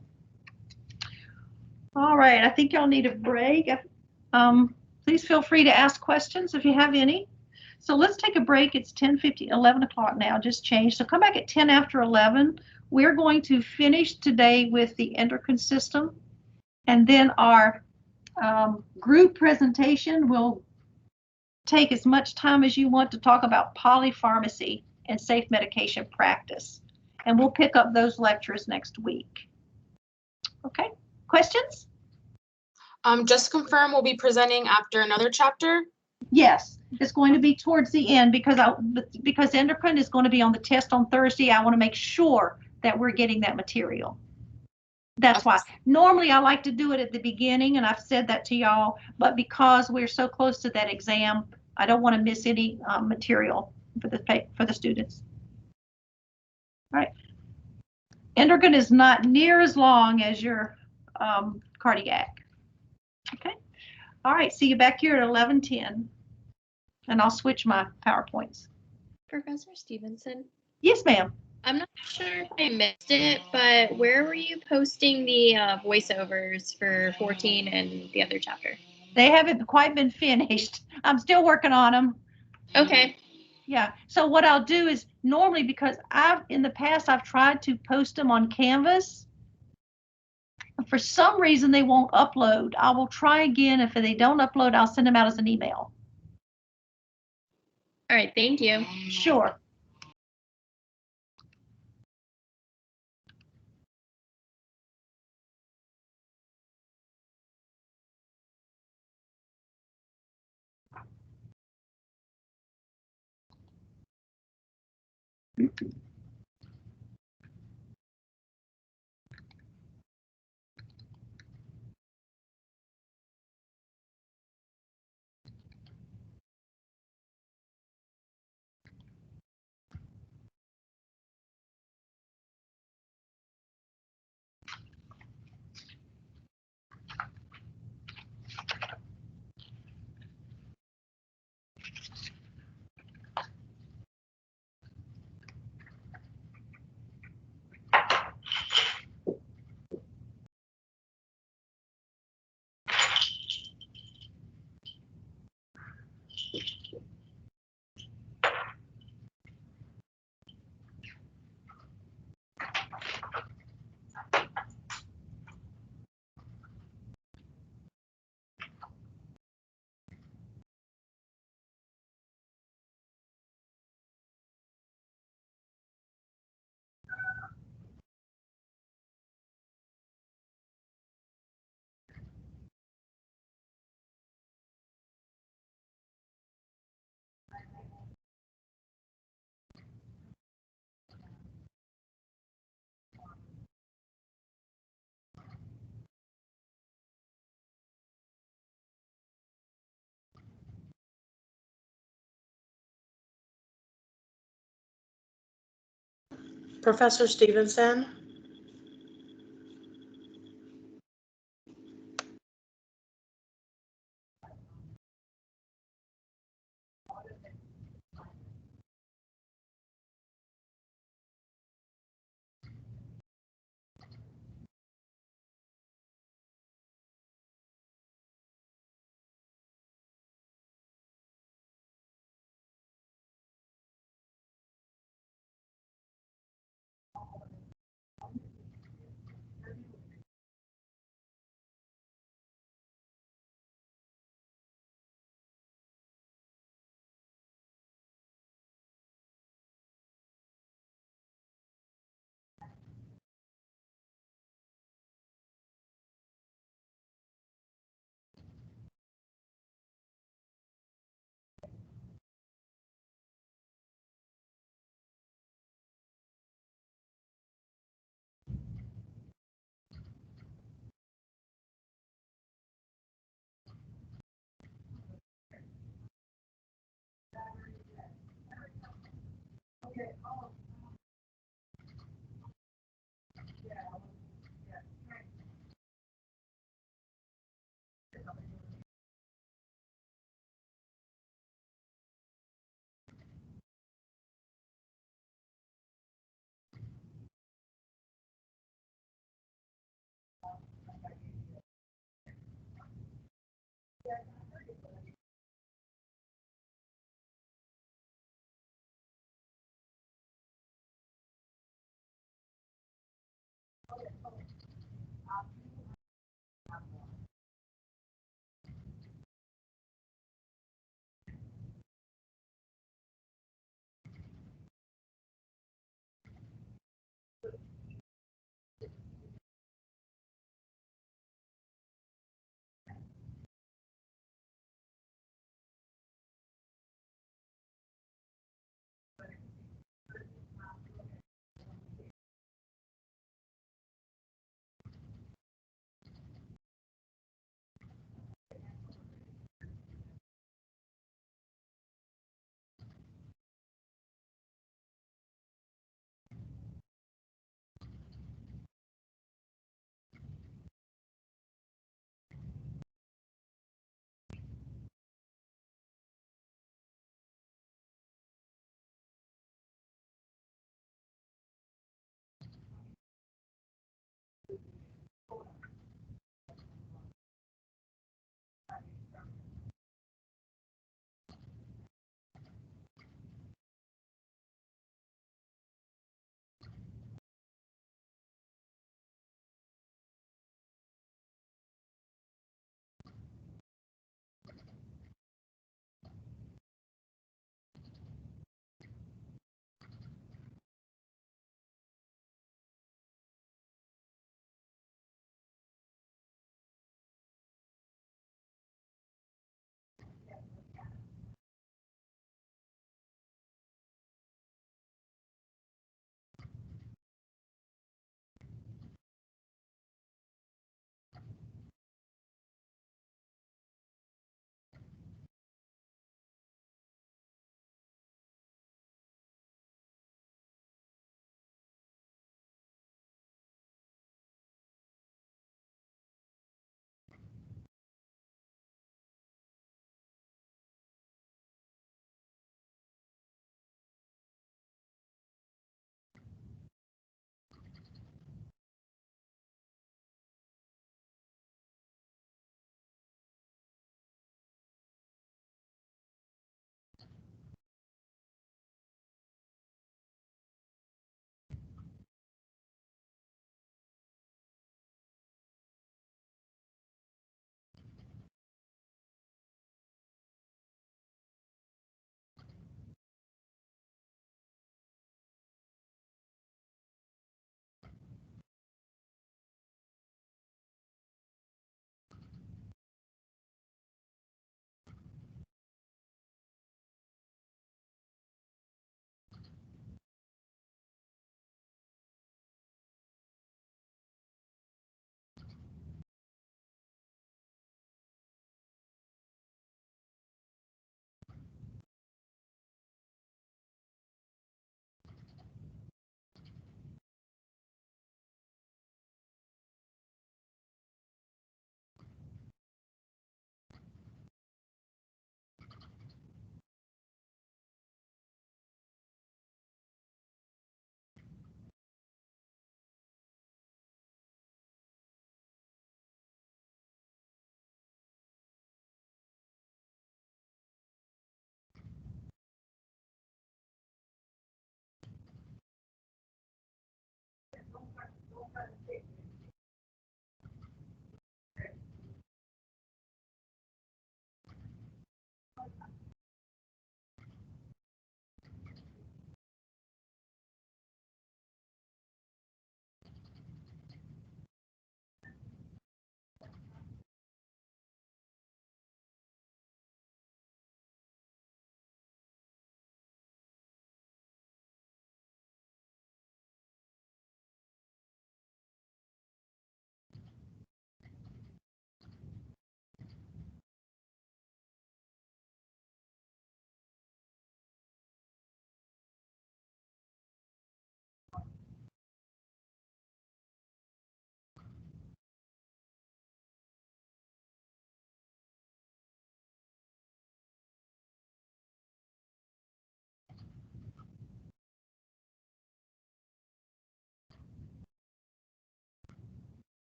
All right, I think y'all need a break. Please feel free to ask questions if you have any. So let's take a break. It's 10:50, 11 o'clock now, just changed. So come back at 10 after 11. We're going to finish today with the endocrine system. And then our group presentation will take as much time as you want to talk about polypharmacy and safe medication practice. And we'll pick up those lectures next week. Okay, questions? Just to confirm, we'll be presenting after another chapter. Yes, it's going to be towards the end because endocrine is going to be on the test on Thursday. I want to make sure that we're getting that material. That's why normally I like to do it at the beginning, and I've said that to y'all, but because we're so close to that exam, I don't want to miss any material for the students. All right. Endocrine is not near as long as your cardiac. Okay. All right. See you back here at 11:10, and I'll switch my PowerPoints. Professor Stevenson, Yes, ma'am. I'm not sure if I missed it, but where were you posting the voiceovers for 14 and the other chapter? They haven't quite been finished. I'm still working on them. Okay. Yeah. So what I'll do is normally, because in the past I've tried to post them on Canvas. For some reason they won't upload. I will try again. If they don't upload, I'll send them out as an email. All right. Thank you. Sure. Professor Stevenson?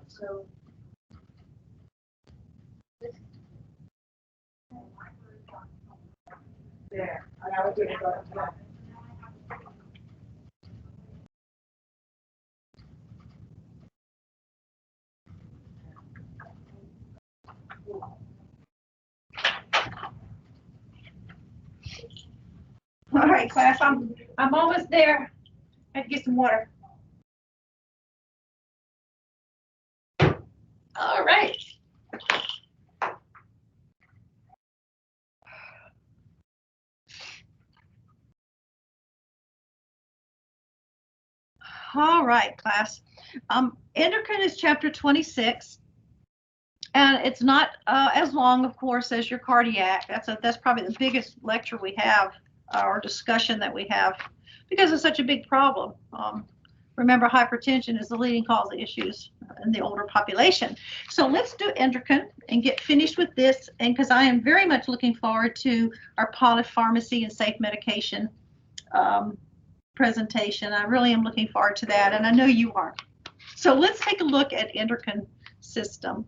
So there. All right, class, I'm almost there. I have to get some water. All right. All right, class. Endocrine is chapter 26, and it's not as long, of course, as your cardiac. That's probably the biggest lecture we have, or discussion that we have, because it's such a big problem. Remember, hypertension is the leading cause of issues in the older population. So let's do endocrine and get finished with this, and because I am very much looking forward to our polypharmacy and safe medication presentation. I really am looking forward to that, and I know you are. So let's take a look at endocrine system.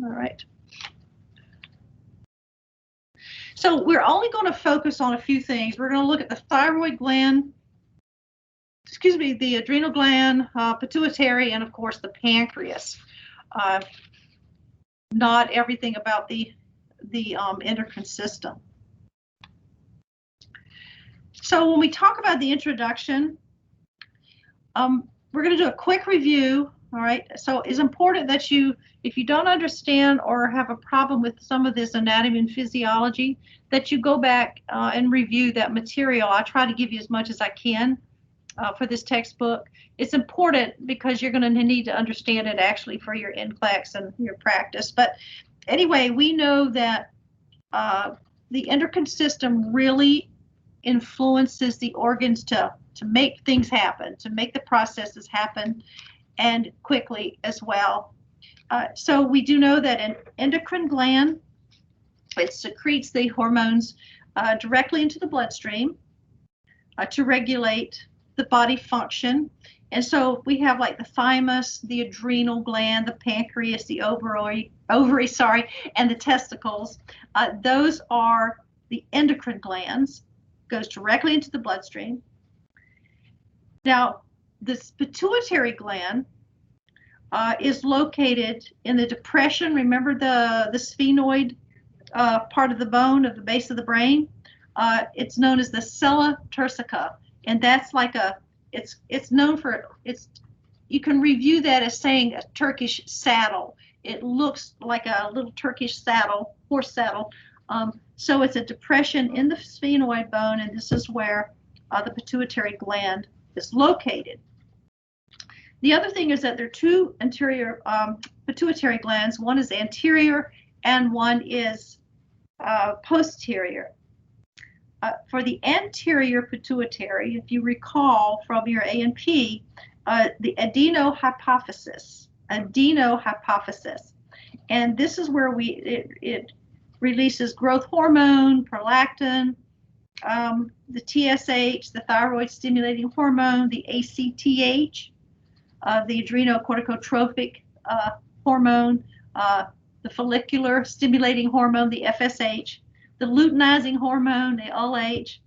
All right. So we're only going to focus on a few things. We're going to look at the thyroid gland, the adrenal gland, pituitary, and of course the pancreas. Not everything about the endocrine system. So when we talk about the introduction, we're going to do a quick review. All right. So it's important that if you don't understand or have a problem with some of this anatomy and physiology, that you go back and review that material. I try to give you as much as I can for this textbook. It's important because you're going to need to understand it actually for your NCLEX and your practice. But anyway, we know that the endocrine system really influences the organs to make things happen, to make the processes happen, and quickly as well. So we do know that an endocrine gland, it secretes the hormones directly into the bloodstream to regulate the body function. And so we have like the thymus, the adrenal gland, the pancreas, the ovary, and the testicles. Those are the endocrine glands, goes directly into the bloodstream. Now, this pituitary gland is located in the depression. Remember the sphenoid part of the bone of the base of the brain? It's known as the sella turcica, and that's like it's known for you can review that as saying a Turkish saddle. It looks like a little Turkish saddle, horse saddle. So it's a depression in the sphenoid bone, and this is where the pituitary gland is located. The other thing is that there are two anterior pituitary glands. One is anterior and one is posterior. For the anterior pituitary, if you recall from your A&P, the adenohypophysis, and this is where it releases growth hormone, prolactin, the TSH, the thyroid stimulating hormone, the ACTH, the adrenocorticotropic hormone, the follicular stimulating hormone, the FSH, the luteinizing hormone, the LH,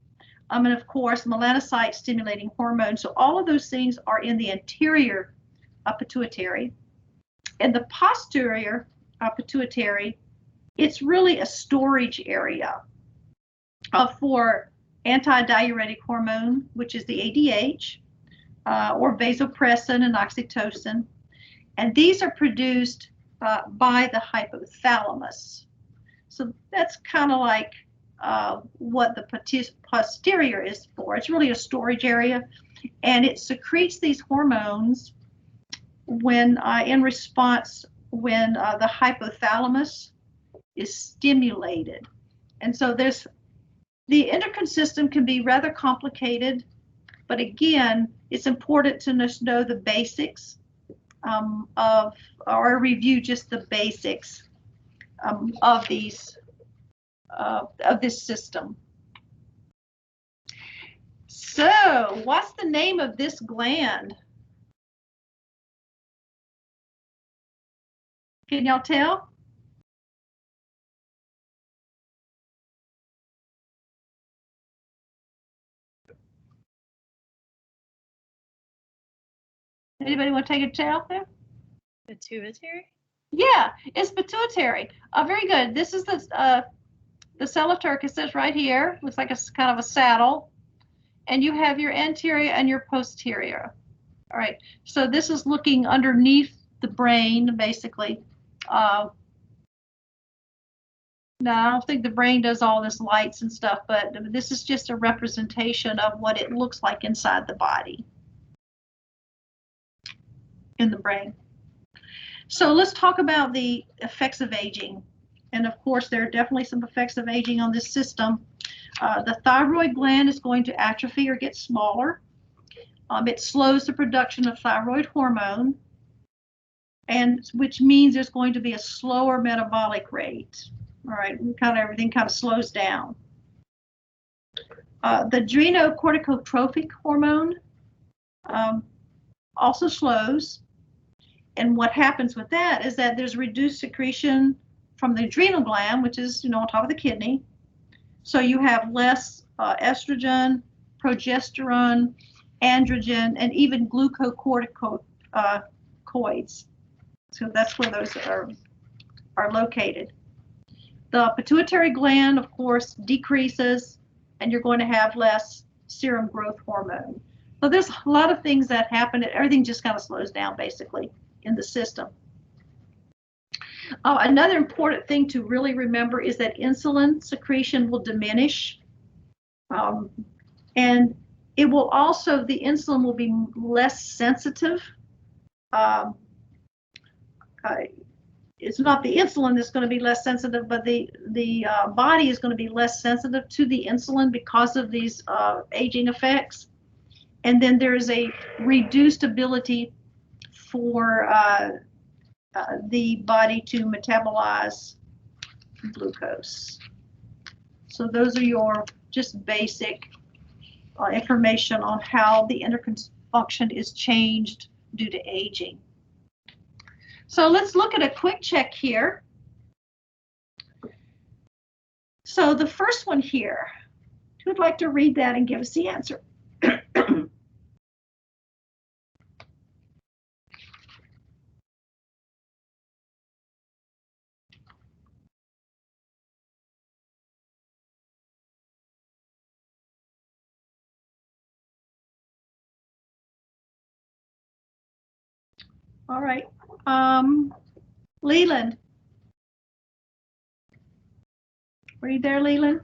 and of course, melanocyte stimulating hormone. So all of those things are in the anterior pituitary. In the posterior pituitary, it's really a storage area for antidiuretic hormone, which is the ADH, or vasopressin and oxytocin. And these are produced by the hypothalamus. So that's kind of like what the posterior is for. It's really a storage area, and it secretes these hormones when in response when the hypothalamus is stimulated. And so the endocrine system can be rather complicated, but again, it's important to just know the basics or review just the basics of this system. So, what's the name of this gland? Can y'all tell? Anybody want to take a tell there? Pituitary? Yeah, it's pituitary. Very good. This is the sella turca says right here. Looks like it's kind of a saddle. And you have your anterior and your posterior. All right. So this is looking underneath the brain, basically. No, I don't think the brain does all this lights and stuff, but this is just a representation of what it looks like inside the body, in the brain. So let's talk about the effects of aging. And of course, there are definitely some effects of aging on this system. The thyroid gland is going to atrophy or get smaller. It slows the production of thyroid hormone, and which means there's going to be a slower metabolic rate. All right, everything kind of slows down. The adrenocorticotropic hormone also slows. And what happens with that is that there's reduced secretion from the adrenal gland, which is, on top of the kidney. So you have less estrogen, progesterone, androgen, and even glucocorticoids. So that's where those are located. The pituitary gland, of course, decreases, and you're going to have less serum growth hormone. So there's a lot of things that happen. Everything just kind of slows down, basically, in the system. Another important thing to really remember is that insulin secretion will diminish. And it will also, the insulin will be less sensitive. It's not the insulin that's going to be less sensitive, but the body is going to be less sensitive to the insulin because of these aging effects. And then there is a reduced ability for the body to metabolize glucose. So those are your just basic information on how the endocrine function is changed due to aging. So let's look at a quick check here. So the first one here, who would like to read that and give us the answer? All right. Leland. Were you there, Leland?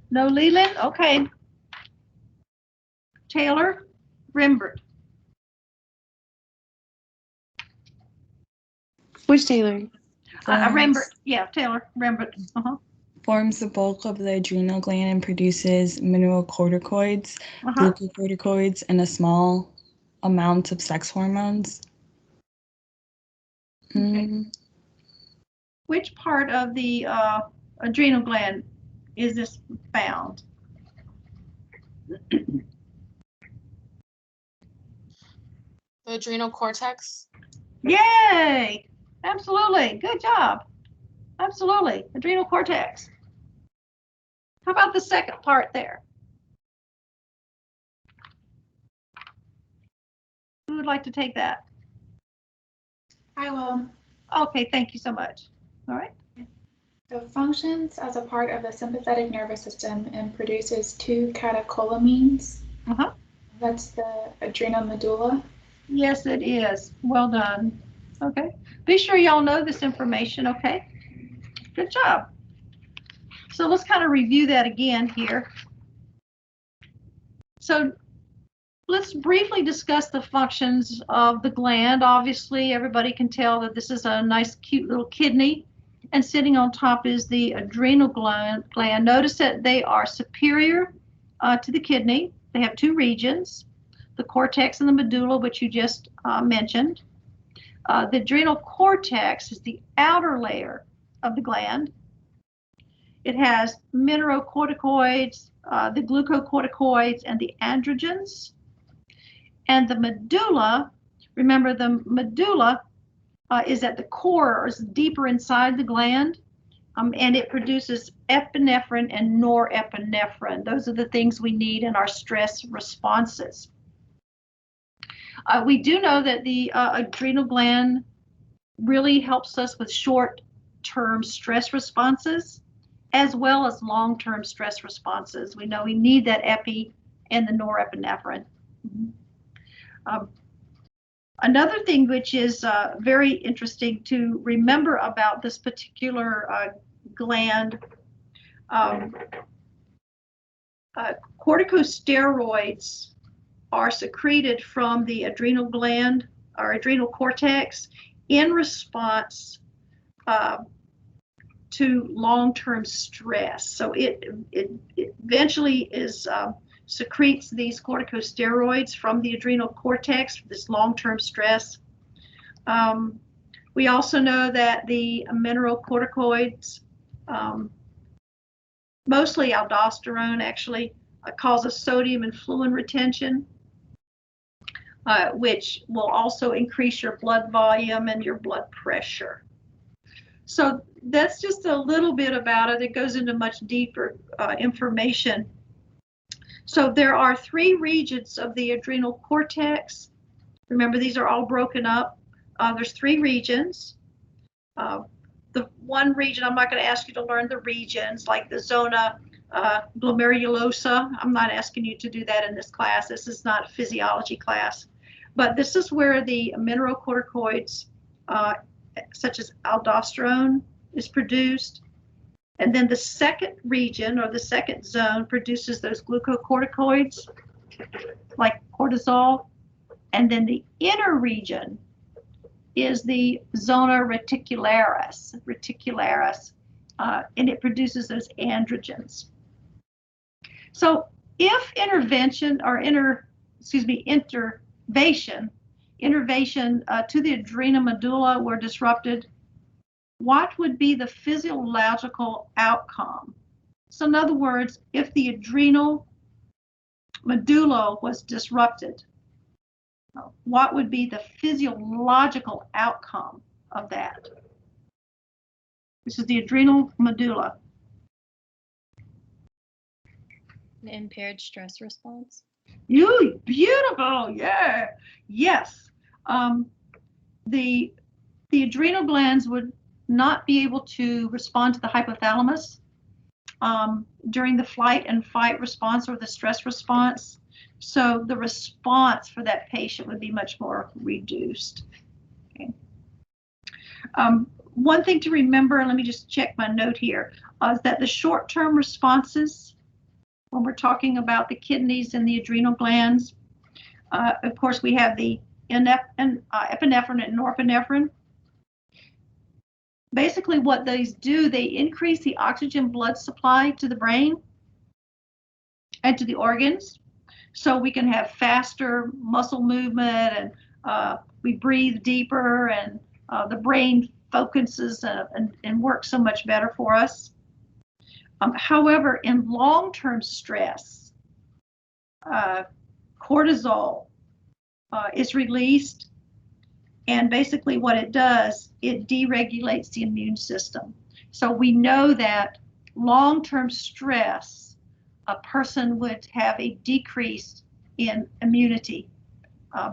No, Leland? Okay. Taylor, Rembert. Which Taylor? Rembert. Yeah, Taylor. Rembert. Uh-huh. Forms the bulk of the adrenal gland and produces mineralocorticoids, Uh-huh. glucocorticoids, and a small amount of sex hormones. Okay. Which part of the adrenal gland is this found? The adrenal cortex. Yay! Absolutely. Good job. Absolutely. Adrenal cortex. How about the second part there? Who would like to take that? I will. Okay, thank you so much. All right. So functions as a part of the sympathetic nervous system and produces two catecholamines. Uh-huh. That's the adrenal medulla. Yes, it is. Well done. Okay. Be sure y'all know this information, okay? Good job. So let's kind of review that again here. So let's briefly discuss the functions of the gland. Obviously, everybody can tell that this is a nice, cute little kidney, and sitting on top is the adrenal gland. Notice that they are superior to the kidney. They have two regions, the cortex and the medulla, which you just mentioned. The adrenal cortex is the outer layer of the gland. It has mineralocorticoids, the glucocorticoids, and the androgens. And the medulla, remember the medulla is at the core, or is deeper inside the gland, and it produces epinephrine and norepinephrine. Those are the things we need in our stress responses. We do know that the adrenal gland really helps us with short-term stress responses, as well as long-term stress responses. We know we need that epi and the norepinephrine. Another thing which is very interesting to remember about this particular gland, corticosteroids are secreted from the adrenal gland or adrenal cortex in response to long-term stress. So it eventually is secretes these corticosteroids from the adrenal cortex for this long-term stress. We also know that the mineralocorticoids, mostly aldosterone actually, causes sodium and fluid retention, which will also increase your blood volume and your blood pressure. So that's just a little bit about it. It goes into much deeper information. So there are three regions of the adrenal cortex. Remember, these are all broken up. There's three regions. The one region, I'm not going to ask you to learn the regions, like the zona glomerulosa. I'm not asking you to do that in this class. This is not a physiology class. But this is where the mineralocorticoids, such as aldosterone, is produced. And then the second region, or the second zone, produces those glucocorticoids, like cortisol. And then the inner region is the zona reticularis, and it produces those androgens. So if intervention to the adrenal medulla were disrupted, what would be the physiological outcome? So in other words, if the adrenal medulla was disrupted, what would be the physiological outcome of that? This is the adrenal medulla. An impaired stress response. You beautiful, yeah, yes. The adrenal glands would not be able to respond to the hypothalamus during the flight and fight response or the stress response. So the response for that patient would be much more reduced. Okay. One thing to remember, and let me just check my note here, is that the short-term responses, when we're talking about the kidneys and the adrenal glands, of course, we have the epinephrine and norepinephrine. Basically what these do, they increase the oxygen blood supply to the brain and to the organs, so we can have faster muscle movement, and we breathe deeper, and the brain focuses and works so much better for us. However, in long-term stress, cortisol is released, and basically what it does, it deregulates the immune system. So we know that long-term stress, a person would have a decrease in immunity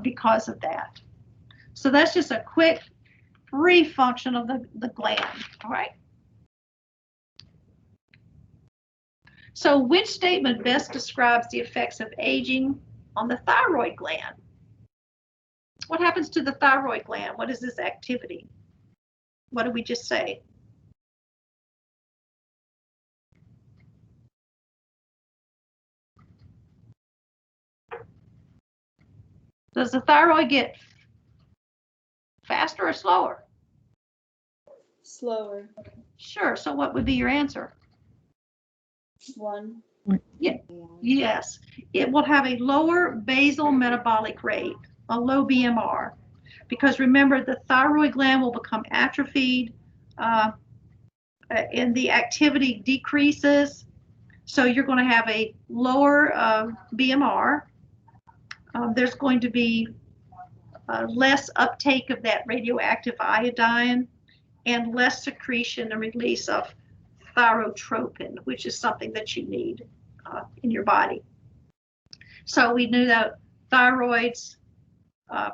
because of that. So that's just a quick, brief function of the gland, all right? So which statement best describes the effects of aging on the thyroid gland? What happens to the thyroid gland? What is this activity? What did we just say? Does the thyroid get faster or slower? Slower. Sure, so what would be your answer? 1. Yeah. Yes, it will have a lower basal metabolic rate, a low BMR, because remember the thyroid gland will become atrophied and the activity decreases, so you're going to have a lower BMR. There's going to be less uptake of that radioactive iodine and less secretion and release of thyrotropin, which is something that you need in your body. So we knew that thyroid's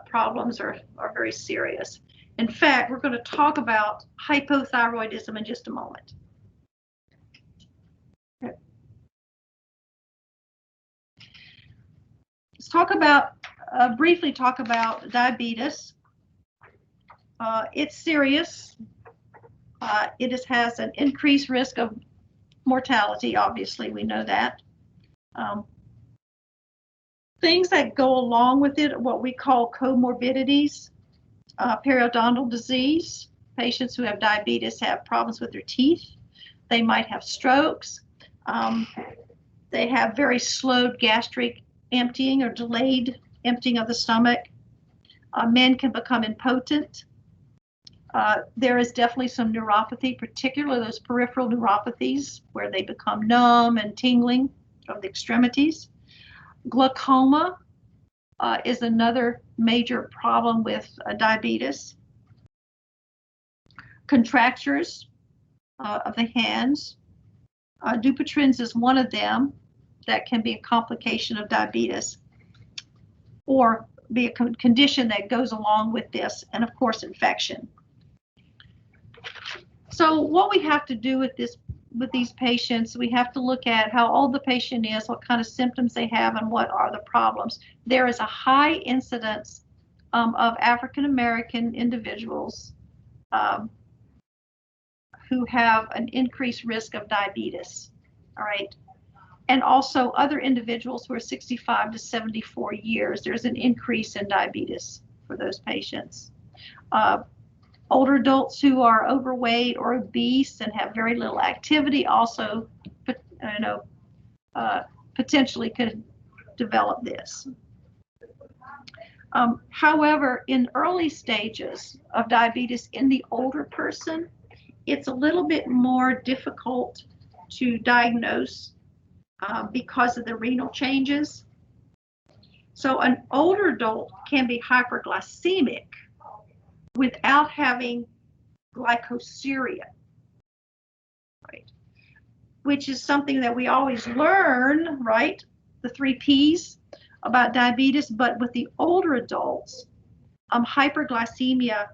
problems are very serious. In fact, we're going to talk about hypothyroidism in just a moment. Okay. Let's talk about, briefly talk about diabetes. It's serious. It has an increased risk of mortality, obviously, we know that. Things that go along with it, what we call comorbidities, periodontal disease. Patients who have diabetes have problems with their teeth. They might have strokes. They have very slowed gastric emptying or delayed emptying of the stomach. Men can become impotent. There is definitely some neuropathy, particularly those peripheral neuropathies where they become numb and tingling of the extremities. Glaucoma is another major problem with diabetes. Contractures of the hands. Dupuytren's is one of them that can be a complication of diabetes or be a condition that goes along with this, and of course infection. So what we have to do with these patients, we have to look at how old the patient is, what kind of symptoms they have, and what are the problems. There is a high incidence of African American individuals who have an increased risk of diabetes, all right? And also other individuals who are 65 to 74 years, there's an increase in diabetes for those patients. Older adults who are overweight or obese and have very little activity also, potentially could develop this. However, in early stages of diabetes in the older person, it's a little bit more difficult to diagnose because of the renal changes. So an older adult can be hyperglycemic without having glycosuria, right? Which is something that we always learn, right? The 3 Ps about diabetes, but with the older adults, hyperglycemia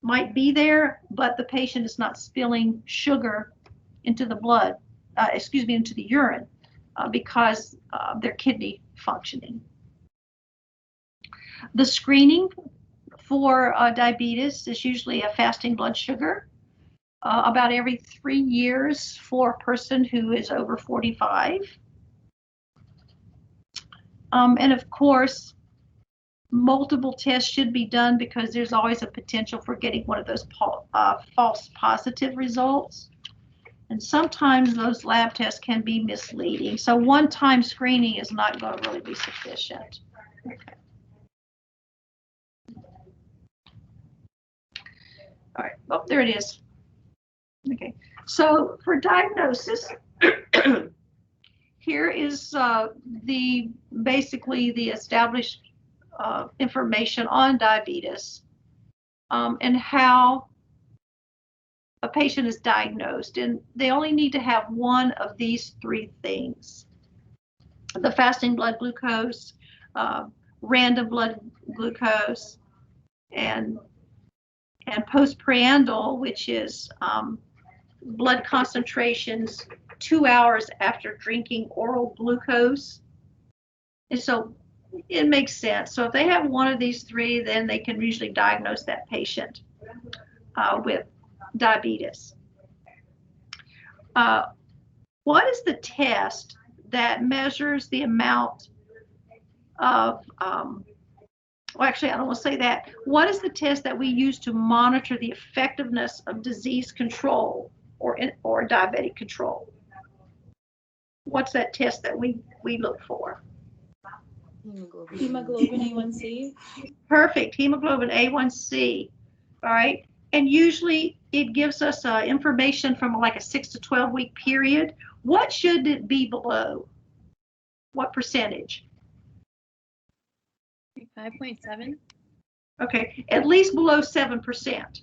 might be there, but the patient is not spilling sugar into the blood, into the urine because of their kidney functioning. The screening for diabetes is usually a fasting blood sugar about every 3 years for a person who is over 45. And of course, multiple tests should be done because there's always a potential for getting one of those false positive results. And sometimes those lab tests can be misleading. So one-time screening is not going to really be sufficient. Okay. All right, oh, there it is. Okay, so for diagnosis, here is basically the established information on diabetes and how a patient is diagnosed. And they only need to have one of these three things: the fasting blood glucose, random blood glucose, and postprandial, which is blood concentrations 2 hours after drinking oral glucose. And so it makes sense. So if they have one of these three, then they can usually diagnose that patient with diabetes. What is the test that measures the amount of, well, actually, I don't want to say that. What is the test that we use to monitor the effectiveness of disease control or diabetic control? What's that test that we look for? Hemoglobin A1C. Perfect, hemoglobin A1C. All right, and usually it gives us information from like a 6 to 12 week period. What should it be below? What percentage? 5.7. Okay, at least below 7%.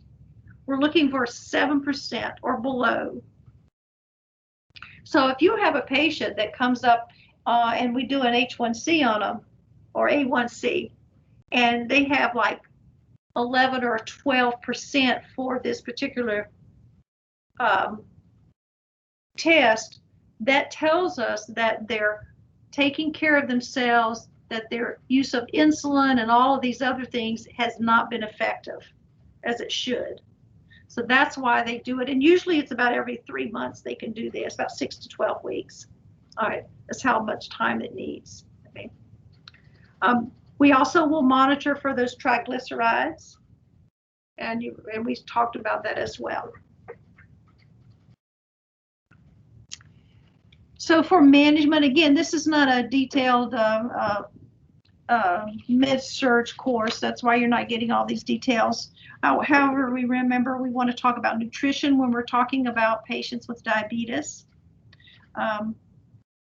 We're looking for 7% or below. So if you have a patient that comes up and we do an H1C on them, or A1C, and they have like 11 or 12% for this particular test, that tells us that they're taking care of themselves, that their use of insulin and all of these other things has not been effective as it should. So that's why they do it. And usually it's about every 3 months they can do this, about 6 to 12 weeks. All right, that's how much time it needs. Okay. We also will monitor for those triglycerides. And we talked about that as well. So for management, again, this is not a detailed med-surg course. That's why you're not getting all these details. However, we remember we want to talk about nutrition when we're talking about patients with diabetes.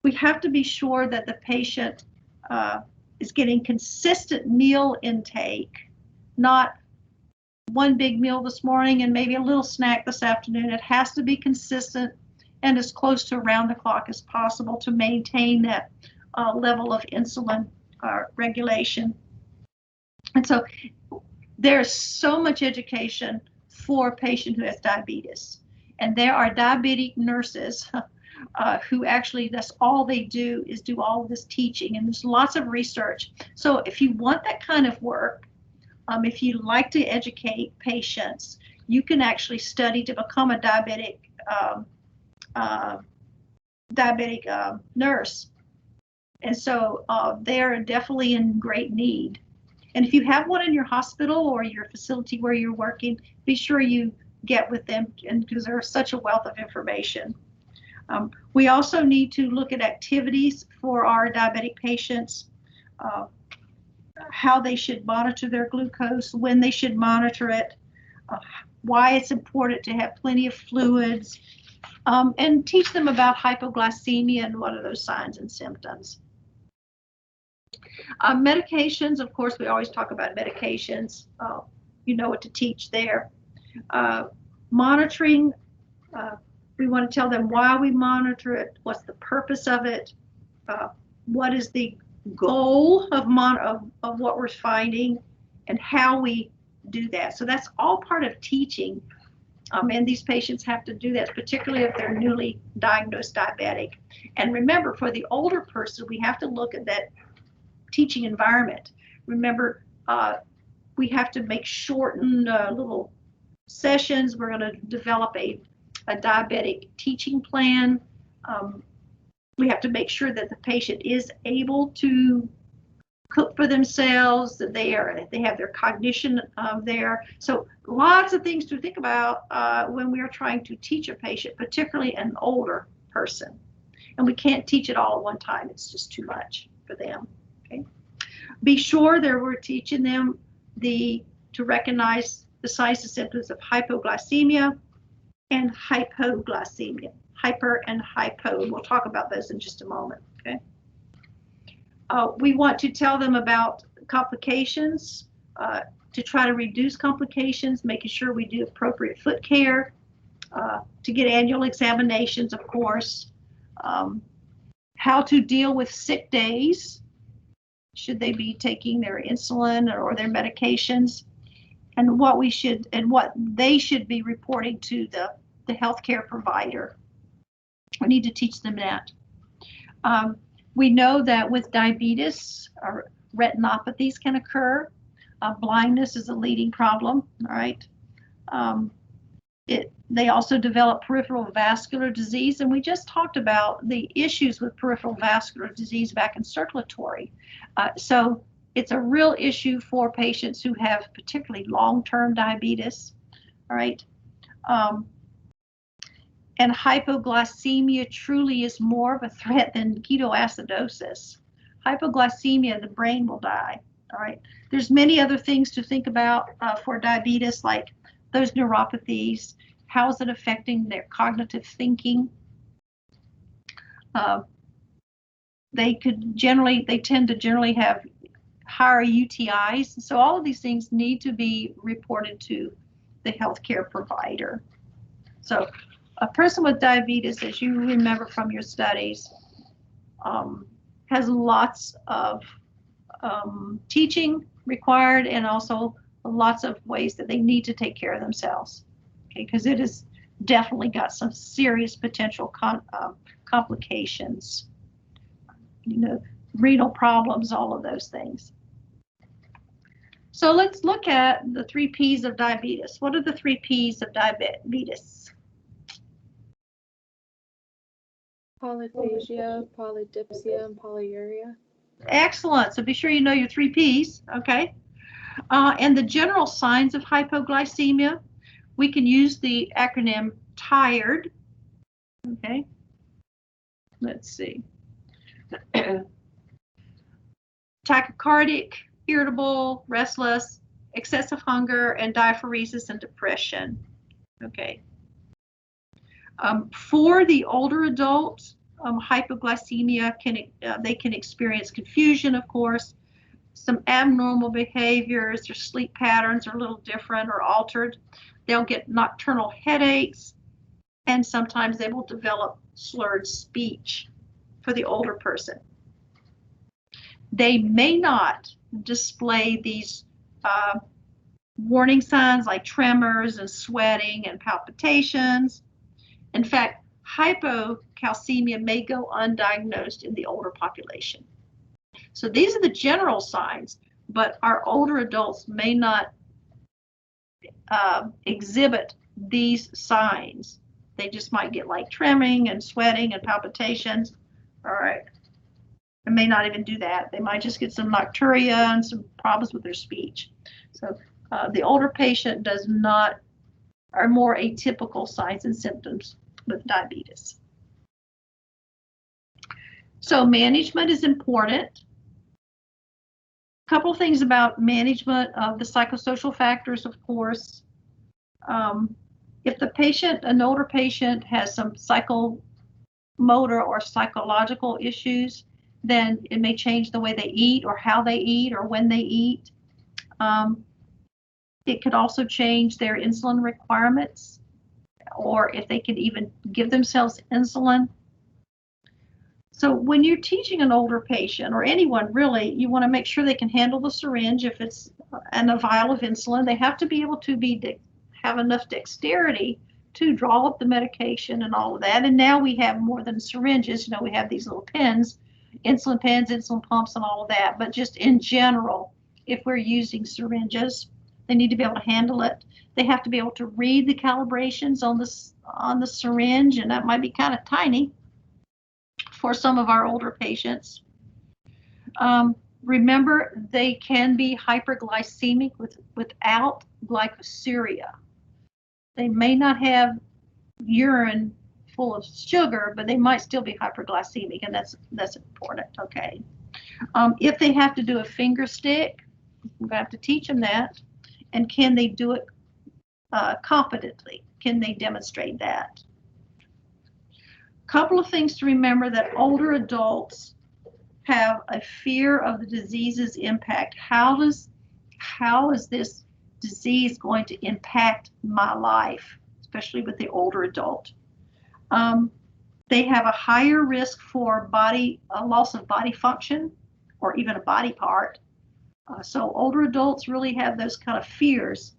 We have to be sure that the patient is getting consistent meal intake, not one big meal this morning and maybe a little snack this afternoon. It has to be consistent and as close to around the clock as possible to maintain that level of insulin regulation. And so there's so much education for a patient who has diabetes. And there are diabetic nurses who actually, that's all they do is do all of this teaching. And there's lots of research. So if you want that kind of work, if you like to educate patients, you can actually study to become a diabetic nurse. And so they're definitely in great need. And if you have one in your hospital or your facility where you're working, be sure you get with them, and because there's such a wealth of information. We also need to look at activities for our diabetic patients, how they should monitor their glucose, when they should monitor it, why it's important to have plenty of fluids, and teach them about hypoglycemia and what are those signs and symptoms. Medications, of course, we always talk about medications. You know what to teach there. Monitoring, we want to tell them why we monitor it, what's the purpose of it, what is the goal of what we're finding, and how we do that. So that's all part of teaching. And these patients have to do that, particularly if they're newly diagnosed diabetic. And remember, for the older person, we have to look at that teaching environment. Remember, we have to make shortened little sessions. We're going to develop a diabetic teaching plan. We have to make sure that the patient is able to cook for themselves, that they have their cognition there. So lots of things to think about when we are trying to teach a patient, particularly an older person. And we can't teach it all at one time. It's just too much for them. Okay. Be sure that we're teaching them to recognize the signs and symptoms of hypoglycemia and hypoglycemia. Hyper and hypo. We'll talk about those in just a moment. Okay. We want to tell them about complications, to try to reduce complications, making sure we do appropriate foot care, to get annual examinations, of course, how to deal with sick days, should they be taking their insulin or their medications, and what they should be reporting to the healthcare provider. We need to teach them that. We know that with diabetes, retinopathies can occur. Blindness is a leading problem, all right? They also develop peripheral vascular disease, and we just talked about the issues with peripheral vascular disease back in circulatory. So it's a real issue for patients who have particularly long-term diabetes, all right? And hypoglycemia truly is more of a threat than ketoacidosis. Hypoglycemia, the brain will die, all right? There's many other things to think about for diabetes, like those neuropathies. How is it affecting their cognitive thinking? They tend to generally have higher UTIs. So all of these things need to be reported to the healthcare provider. So a person with diabetes, as you remember from your studies, has lots of teaching required, and also lots of ways that they need to take care of themselves. Okay, because it has definitely got some serious potential complications, renal problems, all of those things. So let's look at the 3 P's of diabetes. What are the 3 P's of diabetes? Polyphagia, polydipsia, and polyuria. Excellent. So be sure you know your 3 P's, okay? And the general signs of hypoglycemia, we can use the acronym TIRED, okay? Let's see. Tachycardic, irritable, restless, excessive hunger, and diaphoresis and depression, okay? For the older adults, hypoglycemia they can experience confusion, of course, some abnormal behaviors. Their sleep patterns are a little different or altered. They'll get nocturnal headaches, and sometimes they will develop slurred speech for the older person. They may not display these warning signs like tremors and sweating and palpitations. In fact, hypocalcemia may go undiagnosed in the older population. So these are the general signs, but our older adults may not exhibit these signs. They just might get like trembling and sweating and palpitations. All right. They may not even do that. They might just get some nocturia and some problems with their speech. So the older patient are more atypical signs and symptoms with diabetes. So management is important. A couple things about management of the psychosocial factors, of course. If the patient, an older patient, has some psychomotor or psychological issues, then it may change the way they eat or how they eat or when they eat. It could also change their insulin requirements, or if they can even give themselves insulin. So when you're teaching an older patient, or anyone really, you want to make sure they can handle the syringe if it's and a vial of insulin. They have to be able to have enough dexterity to draw up the medication and all of that. And now we have more than syringes. We have these little pens, insulin pumps, and all of that. But just in general, if we're using syringes, they need to be able to handle it. They have to be able to read the calibrations on the syringe, and that might be kind of tiny for some of our older patients. Remember, they can be hyperglycemic without glycosuria. They may not have urine full of sugar, but they might still be hyperglycemic, and that's important. Okay. If they have to do a finger stick, we have to teach them that, and can they do it competently? Can they demonstrate that? Couple of things to remember: that older adults have a fear of the disease's impact. How is this disease going to impact my life, especially with the older adult? They have a higher risk for loss of body function or even a body part. So older adults really have those kind of fears.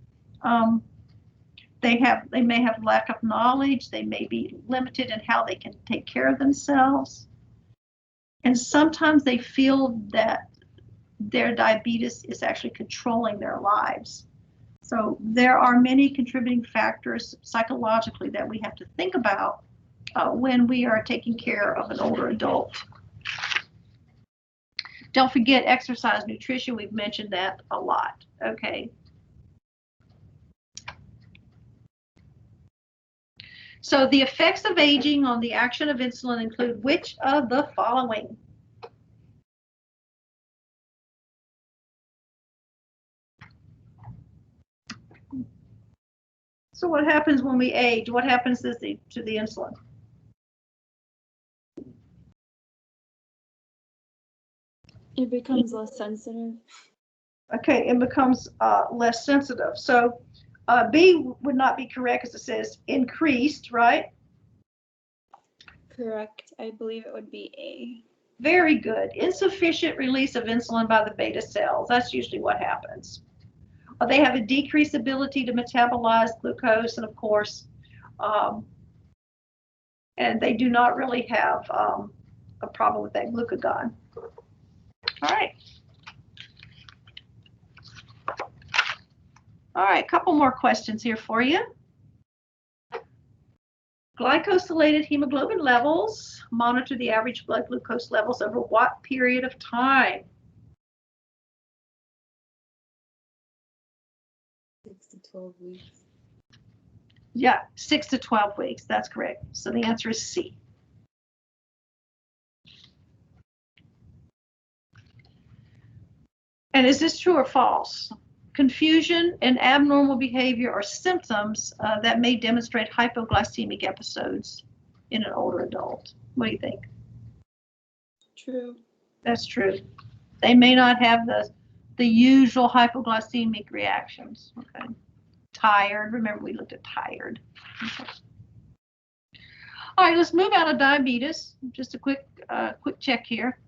They may have lack of knowledge. They may be limited in how they can take care of themselves. And sometimes they feel that their diabetes is actually controlling their lives. So there are many contributing factors psychologically that we have to think about when we are taking care of an older adult. Don't forget exercise, nutrition. We've mentioned that a lot. Okay. So the effects of aging on the action of insulin include which of the following? So what happens when we age? What happens to the insulin? It becomes less sensitive. Okay, it becomes less sensitive. So B would not be correct because it says increased, right? Correct. I believe it would be A. Very good. Insufficient release of insulin by the beta cells. That's usually what happens. They have a decreased ability to metabolize glucose, and of course, and they do not really have a problem with that glucagon. All right. All right, a couple more questions here for you. Glycosylated hemoglobin levels monitor the average blood glucose levels over what period of time? 6 to 12 weeks. Yeah, 6 to 12 weeks. That's correct. So the answer is C. And is this true or false? Confusion and abnormal behavior are symptoms that may demonstrate hypoglycemic episodes in an older adult. What do you think? True. That's true. They may not have the usual hypoglycemic reactions. Okay. Tired. Remember, we looked at tired. Okay. All right, let's move out of diabetes. Just a quick check here.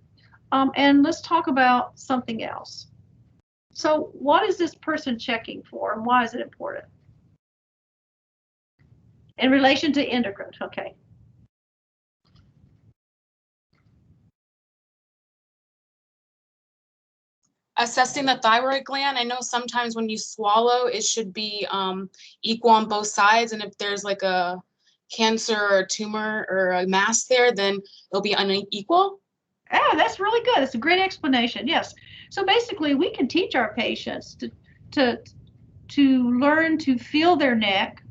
And let's talk about something else. So what is this person checking for, and why is it important? In relation to endocrine, okay. Assessing the thyroid gland. I know sometimes when you swallow, it should be equal on both sides. And if there's like a cancer or a tumor or a mass there, then it'll be unequal. Oh, that's really good. It's a great explanation. Yes. So basically, we can teach our patients to learn to feel their neck,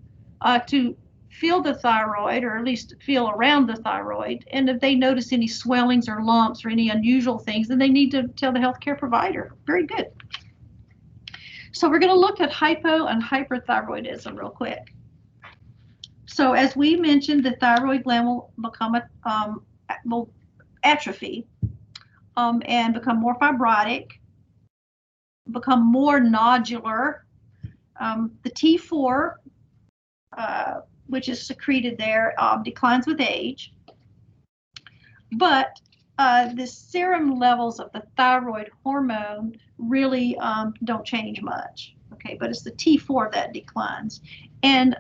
to feel the thyroid, or at least feel around the thyroid. And if they notice any swellings or lumps or any unusual things, then they need to tell the healthcare provider. Very good. So we're going to look at hypo and hyperthyroidism real quick. So as we mentioned, the thyroid gland will become will atrophy and become more fibrotic, become more nodular. The T4, which is secreted there, declines with age. But the serum levels of the thyroid hormone really don't change much. Okay, but it's the T4 that declines. And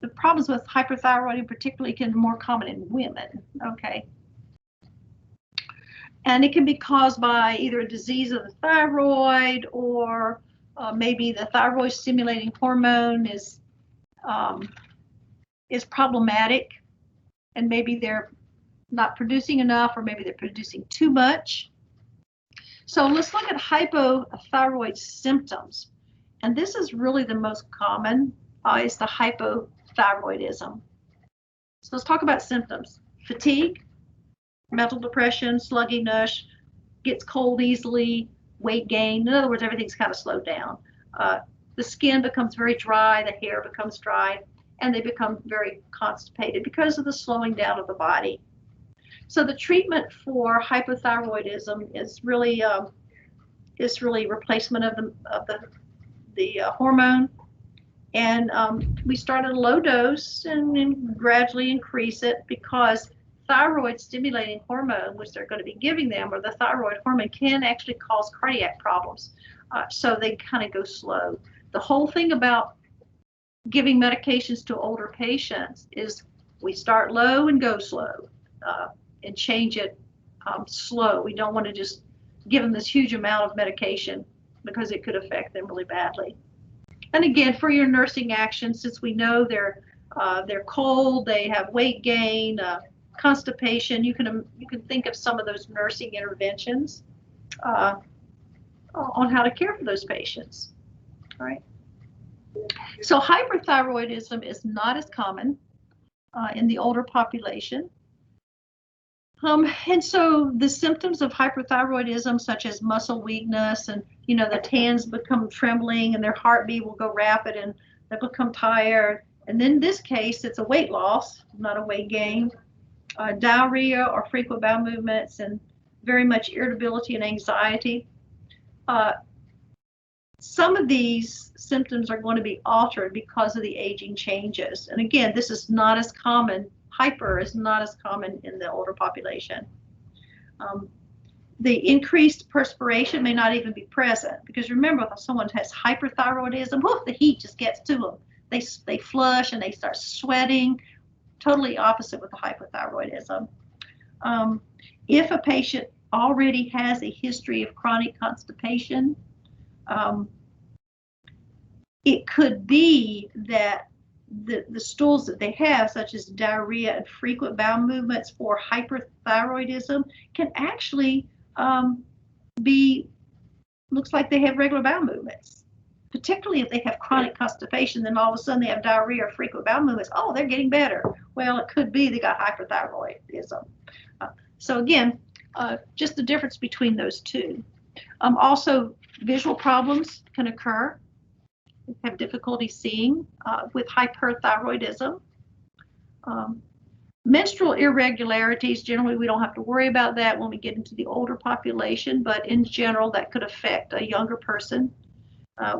the problems with hyperthyroidism particularly can be more common in women. Okay. And it can be caused by either a disease of the thyroid, or maybe the thyroid stimulating hormone is problematic, and maybe they're not producing enough, or maybe they're producing too much. So let's look at hypothyroid symptoms. And this is really the most common, is the hypothyroidism. So let's talk about symptoms. Fatigue, mental depression, sluggishness, gets cold easily, weight gain. In other words, everything's kind of slowed down. The skin becomes very dry, the hair becomes dry, and they become very constipated because of the slowing down of the body. So the treatment for hypothyroidism is really replacement of the hormone. And we start at a low dose and gradually increase it, because thyroid stimulating hormone, which they're going to be giving them, or the thyroid hormone, can actually cause cardiac problems. So they kind of go slow. The whole thing about giving medications to older patients is we start low and go slow, and change it slow. We don't want to just give them this huge amount of medication, because it could affect them really badly. And again, for your nursing actions, since we know they're cold, they have weight gain, constipation, you can think of some of those nursing interventions on how to care for those patients. All right. So hyperthyroidism is not as common in the older population. And so the symptoms of hyperthyroidism, such as muscle weakness, and the hands become trembling, and their heartbeat will go rapid, and they become tired. And then in this case, it's a weight loss, not a weight gain. Diarrhea or frequent bowel movements, and very much irritability and anxiety. Some of these symptoms are going to be altered because of the aging changes. And again, this is not as common. Hyper is not as common in the older population. The increased perspiration may not even be present, because remember, if someone has hyperthyroidism, the heat just gets to them. They flush and they start sweating. Totally opposite with the hypothyroidism. If a patient already has a history of chronic constipation, it could be that the stools that they have, such as diarrhea and frequent bowel movements for hyperthyroidism, can actually looks like they have regular bowel movements. Particularly if they have chronic constipation, then all of a sudden they have diarrhea or frequent bowel movements. Oh, they're getting better. Well, it could be they got hyperthyroidism. So again, just the difference between those two. Also, visual problems can occur. Have difficulty seeing with hyperthyroidism. Menstrual irregularities, generally we don't have to worry about that when we get into the older population, but in general that could affect a younger person.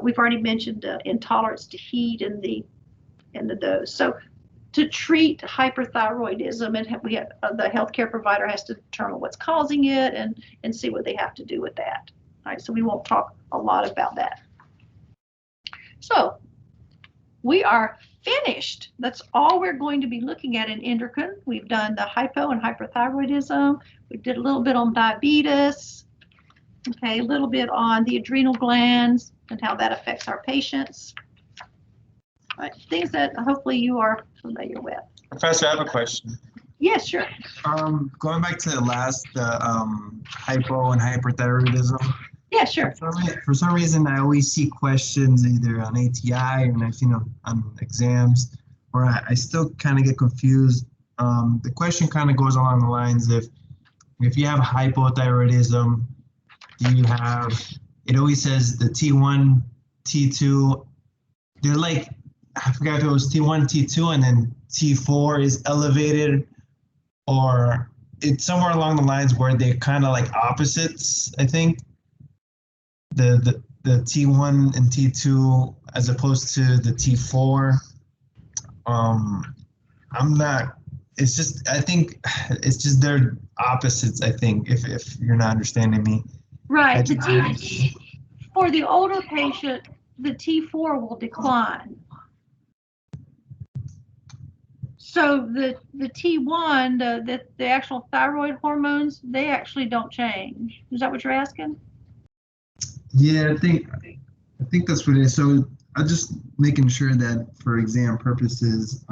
We've already mentioned intolerance to heat and the dose. So to treat hyperthyroidism, and the healthcare provider has to determine what's causing it and see what they have to do with that. All right, so we won't talk a lot about that. So we are finished. That's all we're going to be looking at in endocrine. We've done the hypo and hyperthyroidism. We did a little bit on diabetes. Okay, a little bit on the adrenal glands and how that affects our patients. All right, things that hopefully you are familiar with. Professor, I have a question. Yes, sure. Going back to the last, hypo and hyperthyroidism. Yeah, sure. For some reason, I always see questions either on ATI or I've seen on exams, or I still kind of get confused. The question kind of goes along the lines of, if you have hypothyroidism, do you have, it always says the T1, T2, they're like, I forgot if it was T1, T2, and then T4 is elevated, or it's somewhere along the lines where they're kind of like opposites, I think. The T1 and T2 as opposed to the T4. I'm not, it's just, I think it's just they're opposites, I think, if you're not understanding me. Right. For the older patient, the T4 will decline. So the T1, the actual thyroid hormones, they actually don't change. Is that what you're asking? Yeah, I think that's what it is. So I'm just making sure that for exam purposes,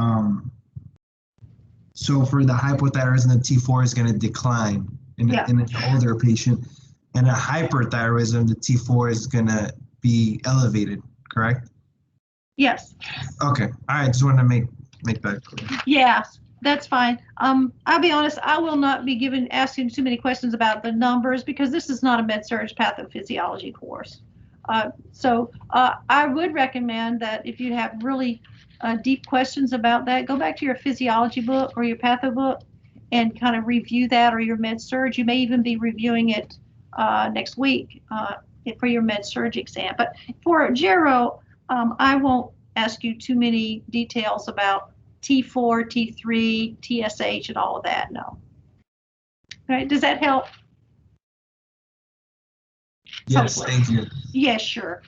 So for the hypothyroidism, the T4 is going to decline in, Yeah. in an older patient, and a hyperthyroidism, the T4 is going to be elevated, correct? Yes. Okay. All right. Just want to make that clear. Yeah, that's fine. I'll be honest, I will not be asking too many questions about the numbers because this is not a med-surg pathophysiology course. So I would recommend that if you have really deep questions about that, go back to your physiology book or your patho book and kind of review that, or your med-surg. You may even be reviewing it next week for your med-surg exam. But for Gero, I won't ask you too many details about T4, T3, TSH, and all of that. No. All right. Does that help? Yes. Hopefully. Thank you. Yes, sure.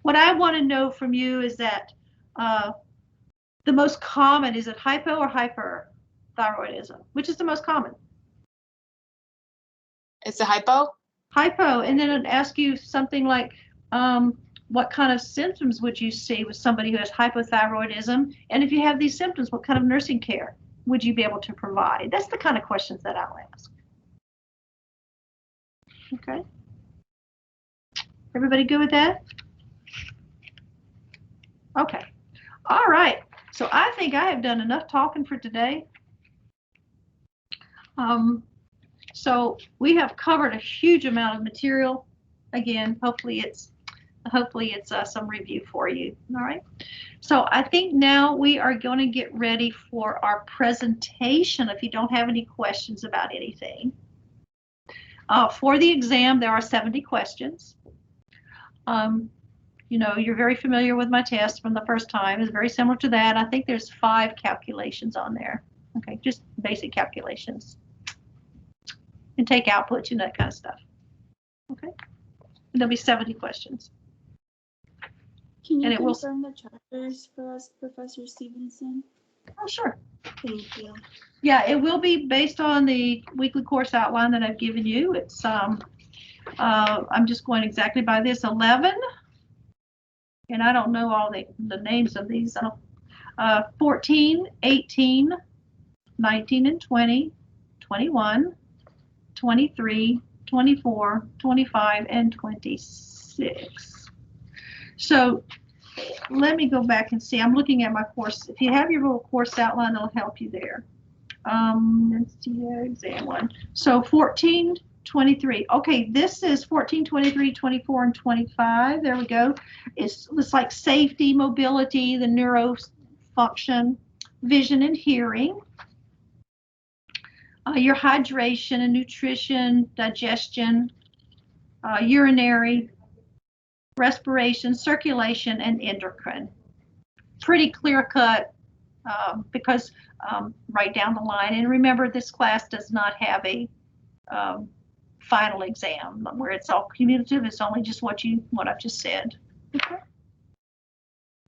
What I want to know from you is that the most common, is it hypo or hyperthyroidism? Which is the most common? It's a hypo? Hypo. And then I'd ask you something like, what kind of symptoms would you see with somebody who has hypothyroidism? And if you have these symptoms, what kind of nursing care would you be able to provide? That's the kind of questions that I'll ask. Okay. Everybody good with that? Okay. All right. So I think I have done enough talking for today. So we have covered a huge amount of material. Again, hopefully it's some review for you. All right. So I think now we are going to get ready for our presentation. If you don't have any questions about anything, for the exam, there are 70 questions. You know, you're very familiar with my test from the first time. It's very similar to that. I think there's 5 calculations on there. Okay, just basic calculations. And take outputs and that kind of stuff. Okay, and there'll be 70 questions. Can you And it will- confirm the chapters for us, Professor Stevenson? Oh, sure. Thank you. Yeah, it will be based on the weekly course outline that I've given you. It's I'm just going exactly by this 11, and I don't know all the names of these. 14, 18, 19 and 20, 21, 23, 24, 25, and 26. So let me go back and see. I'm looking at my course. If you have your little course outline, it'll help you there. Let's see, exam 1. So 14, 23. Okay, this is 14, 23, 24, and 25. There we go. It's like safety, mobility, the neuro function, vision, and hearing. Your hydration and nutrition, digestion, urinary, respiration, circulation, and endocrine. Pretty clear cut because right down the line. And remember, this class does not have a final exam where it's all cumulative. It's only just what I've just said. Okay.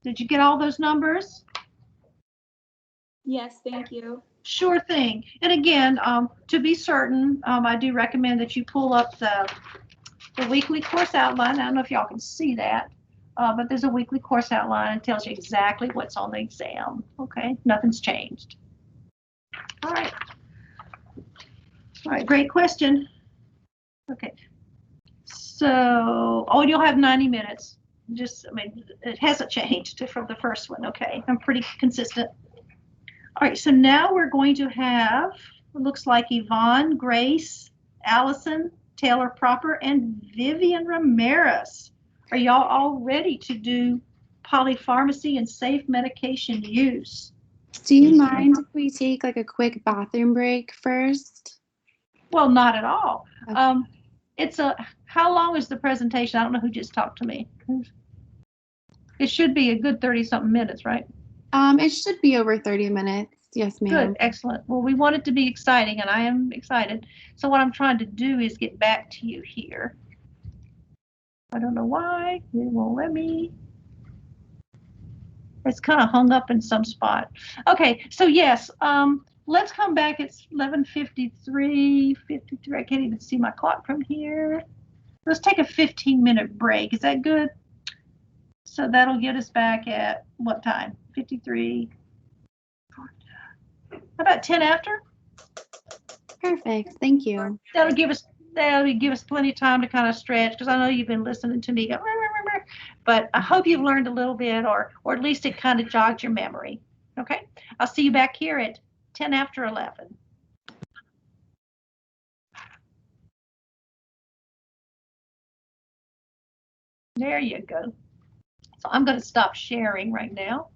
Did you get all those numbers? Yes, thank you. Sure thing. And again, to be certain, I do recommend that you pull up the weekly course outline. I don't know if y'all can see that, but there's a weekly course outline and tells you exactly what's on the exam. Okay, nothing's changed. All right. All right, great question. Okay. So, you'll have 90 minutes. I mean, it hasn't changed from the first one. Okay, I'm pretty consistent. All right, so now we're going to have, it looks like Yvonne, Grace, Allison, Taylor Proper, and Vivian Ramirez. Are y'all all ready to do polypharmacy and safe medication use? Do you mind if we take like a quick bathroom break first? Well, not at all. Okay. How long is the presentation? I don't know who just talked to me. It should be a good 30-something minutes, right? It should be over 30 minutes. Yes, ma'am. Good, excellent. Well, we want it to be exciting, and I am excited. So what I'm trying to do is get back to you here. I don't know why it won't let me. It's kind of hung up in some spot. Okay, so yes, let's come back. It's 11:53, 53. I can't even see my clock from here. Let's take a 15-minute break. Is that good? So that'll get us back at what time? 53. How about 10 after? Perfect. Thank you. That'll give us plenty of time to kind of stretch because I know you've been listening to me go, "Rah, rah, rah, rah." But I hope you've learned a little bit or at least it kind of jogged your memory. Okay, I'll see you back here at 10 after 11. There you go. So I'm going to stop sharing right now.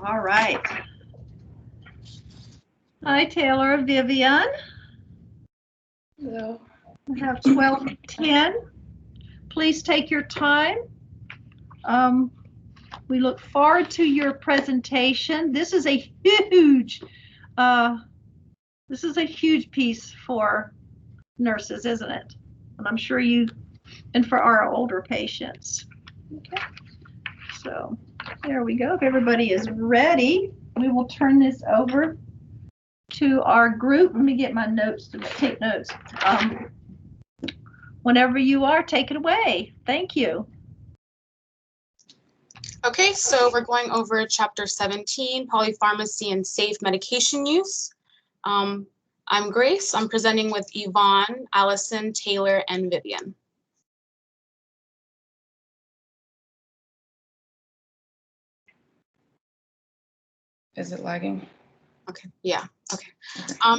All right. Hi, Taylor, Vivian. Hello. We have 12:10. Please take your time. We look forward to your presentation. This is a huge piece for nurses, isn't it? And I'm sure and for our older patients. Okay. So there we go. If everybody is ready, we will turn this over to our group. Let me get my notes to take notes. Whenever you are, take it away. Thank you. Okay, so we're going over chapter 17, polypharmacy and safe medication use. I'm Grace. I'm presenting with Yvonne, Allison, Taylor, and Vivian. Is it lagging? Okay, yeah, okay.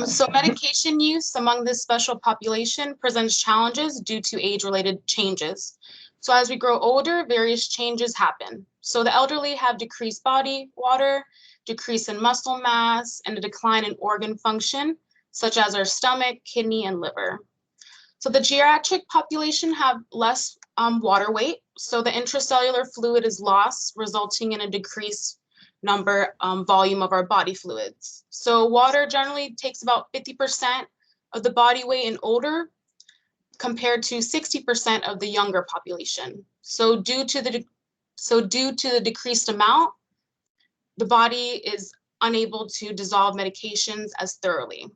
So medication use among this special population presents challenges due to age-related changes. So as we grow older, various changes happen. So the elderly have decreased body water, decrease in muscle mass, and a decline in organ function, such as our stomach, kidney, and liver. So the geriatric population have less water weight, so the intracellular fluid is lost, resulting in a decreased volume of our body fluids. So water generally takes about 50% of the body weight in older, compared to 60% of the younger population. So due to the decreased amount, the body is unable to dissolve medications as thoroughly.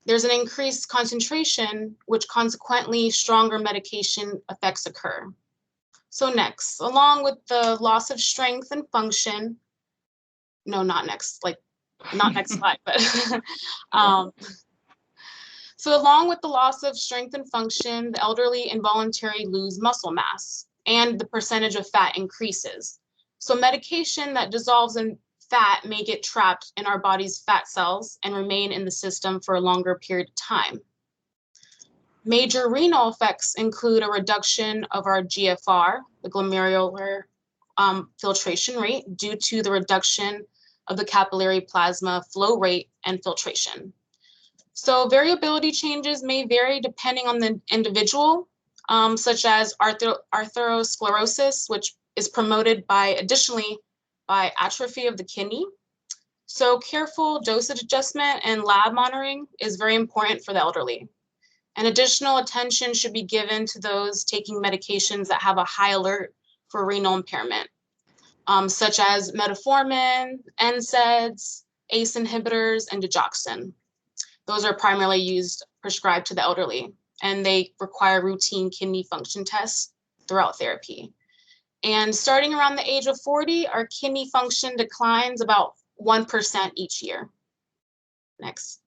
There's an increased concentration, which consequently stronger medication effects occur. So next, along with the loss of strength and function, no, not next, like not next slide, but so along with the loss of strength and function, the elderly involuntarily lose muscle mass and the percentage of fat increases. So medication that dissolves in fat may get trapped in our body's fat cells and remain in the system for a longer period of time. Major renal effects include a reduction of our GFR, the glomerular filtration rate, due to the reduction of the capillary plasma flow rate and filtration. So variability changes may vary depending on the individual, such as atherosclerosis, which is promoted additionally by atrophy of the kidney. So careful dosage adjustment and lab monitoring is very important for the elderly. And additional attention should be given to those taking medications that have a high alert for renal impairment, such as metformin, NSAIDs, ACE inhibitors, and digoxin. Those are primarily prescribed to the elderly, and they require routine kidney function tests throughout therapy. And starting around the age of 40, our kidney function declines about 1% each year. Next.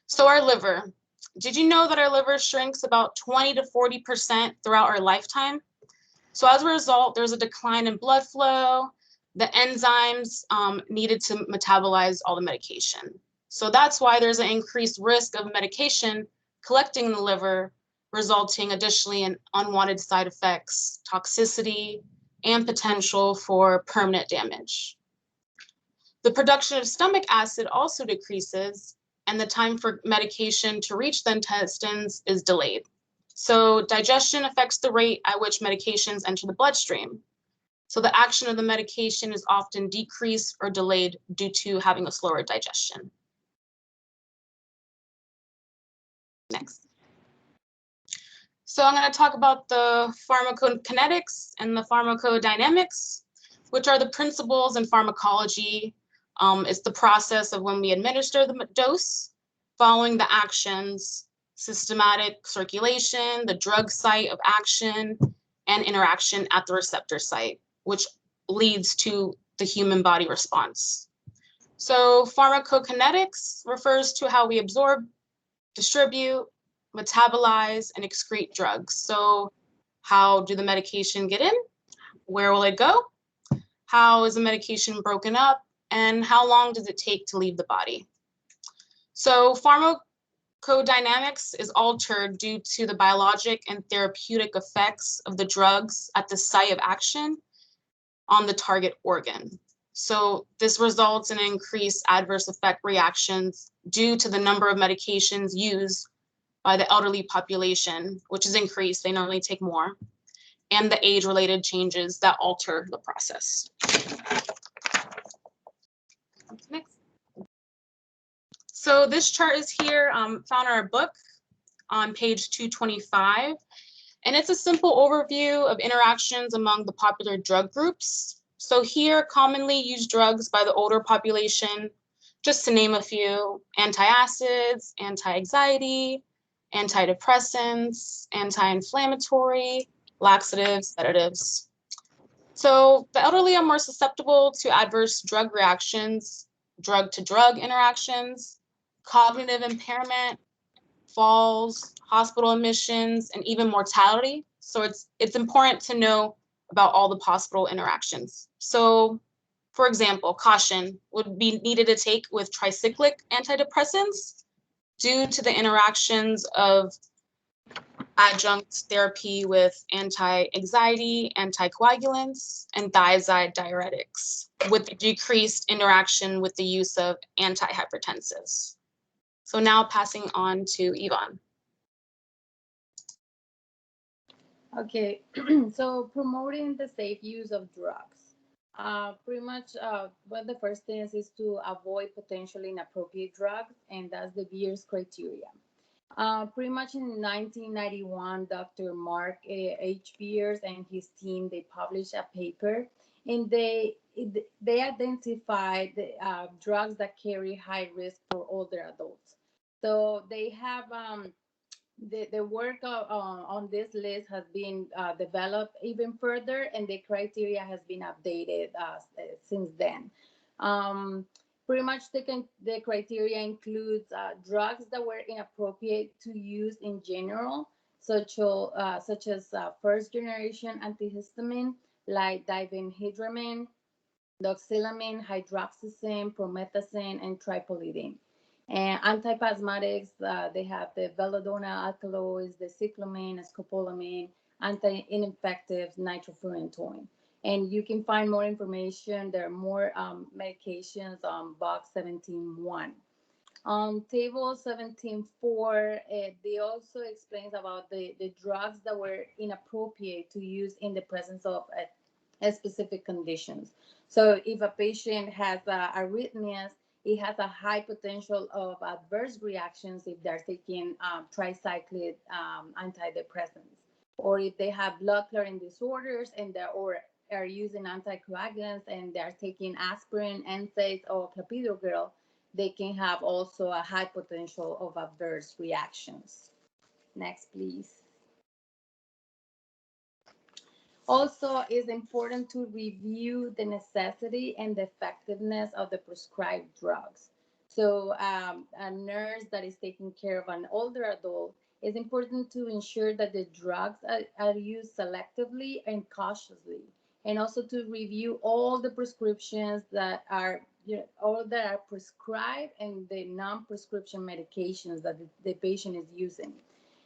So our liver. Did you know that our liver shrinks about 20 to 40% throughout our lifetime? So as a result, there's a decline in blood flow, the enzymes needed to metabolize all the medication. So that's why there's an increased risk of medication collecting in the liver, resulting additionally in unwanted side effects, toxicity, and potential for permanent damage. The production of stomach acid also decreases, and the time for medication to reach the intestines is delayed. So digestion affects the rate at which medications enter the bloodstream. So the action of the medication is often decreased or delayed due to having a slower digestion. Next. So I'm going to talk about the pharmacokinetics and the pharmacodynamics, which are the principles in pharmacology. It's the process of when we administer the dose, following the actions, systematic circulation, the drug site of action, and interaction at the receptor site, which leads to the human body response. So pharmacokinetics refers to how we absorb, distribute, metabolize, and excrete drugs. So how do the medication get in? Where will it go? How is the medication broken up? And how long does it take to leave the body? So pharmacodynamics is altered due to the biologic and therapeutic effects of the drugs at the site of action on the target organ. So this results in increased adverse effect reactions due to the number of medications used by the elderly population, which is increased, they normally take more, and the age-related changes that alter the process. Next. So this chart is here, found in our book on page 225, and it's a simple overview of interactions among the popular drug groups. So here, commonly used drugs by the older population, just to name a few: antacids, anti-anxiety, antidepressants, anti-inflammatory, laxatives, sedatives. So the elderly are more susceptible to adverse drug reactions, drug-to-drug interactions, cognitive impairment, falls, hospital admissions, and even mortality. So it's important to know about all the possible interactions. So, for example, caution would be needed to take with tricyclic antidepressants due to the interactions of adjunct therapy with anti-anxiety, anticoagulants, and thiazide diuretics, with decreased interaction with the use of antihypertensives. So now passing on to Yvonne. Okay, so promoting the safe use of drugs. Pretty much one of the first things is to avoid potentially inappropriate drugs, and that's the Beers criteria. Pretty much in 1991, Dr. Mark H. Beers and his team, they published a paper, and they identified the, drugs that carry high risk for older adults. So they have the work on this list has been developed even further, and the criteria has been updated since then. Um, Pretty much the criteria includes drugs that were inappropriate to use in general, such as first generation antihistamine like diphenhydramine, doxylamine, hydroxyzine, promethazine, and tripolidine. And antispasmodics, they have the belladonna alkaloids, the cyclamine, scopolamine, anti-infectives, nitrofurantoin. And you can find more information. There are more medications on box 17.1. On table 17.4, they also explains about the drugs that were inappropriate to use in the presence of specific conditions. So if a patient has arrhythmias, it has a high potential of adverse reactions if they're taking tricyclic antidepressants, or if they have blood clotting disorders and or are using anticoagulants and they're taking aspirin, NSAIDs, or clopidogrel, they can have also a high potential of adverse reactions. Next, please. Also, it's important to review the necessity and the effectiveness of the prescribed drugs. So, a nurse that is taking care of an older adult, it's important to ensure that the drugs are used selectively and cautiously, and also to review all the prescriptions that are, all that are prescribed and the non-prescription medications that the patient is using,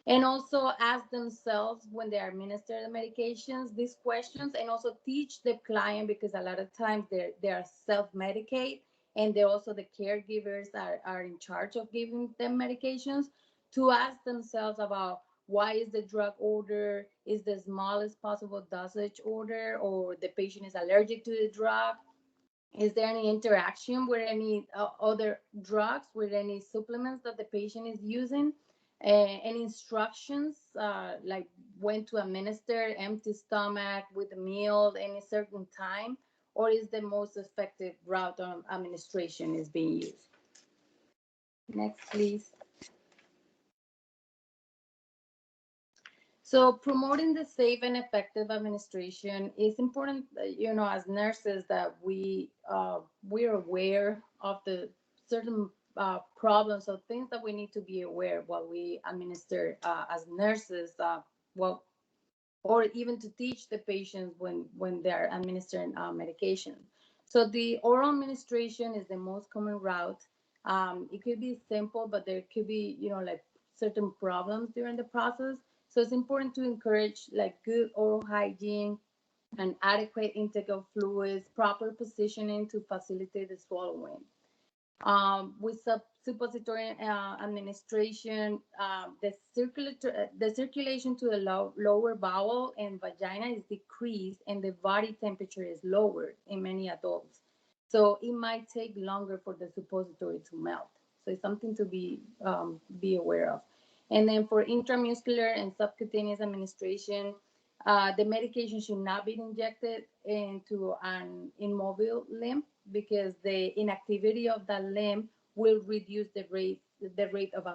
and also ask themselves when they administer the medications these questions, and also teach the client, because a lot of times they are self-medicate, and they also the caregivers are in charge of giving them medications, to ask themselves about why is the drug order, is the smallest possible dosage order, or the patient is allergic to the drug, is there any interaction with any other drugs, with any supplements that the patient is using? Any instructions, like when to administer, empty stomach, with a meal, any certain time, or is the most effective route of administration is being used? Next, please. So promoting the safe and effective administration is important, as nurses, that we're aware of the certain problems or things that we need to be aware while we administer as nurses, well, or even to teach the patients when they're administering medication. So the oral administration is the most common route. It could be simple, but there could be, like certain problems during the process. So it's important to encourage like good oral hygiene, an adequate intake of fluids, proper positioning to facilitate the swallowing. With suppository administration, the circulation to the lower bowel and vagina is decreased, and the body temperature is lowered in many adults. So it might take longer for the suppository to melt. So it's something to be aware of. And then for intramuscular and subcutaneous administration, the medication should not be injected into an immobile limb, because the inactivity of that limb will reduce the rate of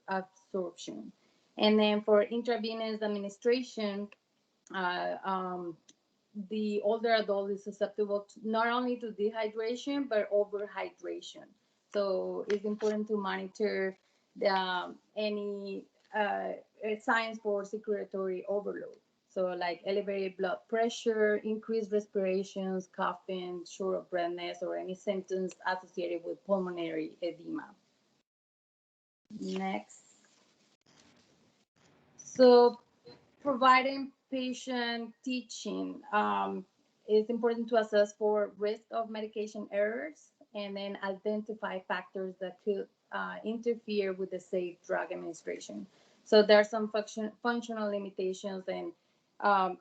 absorption. And then for intravenous administration, the older adult is susceptible not only to dehydration but overhydration. So it's important to monitor any signs for circulatory overload. So like elevated blood pressure, increased respirations, coughing, short of breathness, or any symptoms associated with pulmonary edema. Next. So providing patient teaching, it's important to assess for risk of medication errors and then identify factors that could interfere with the safe drug administration. So there are some functional limitations, and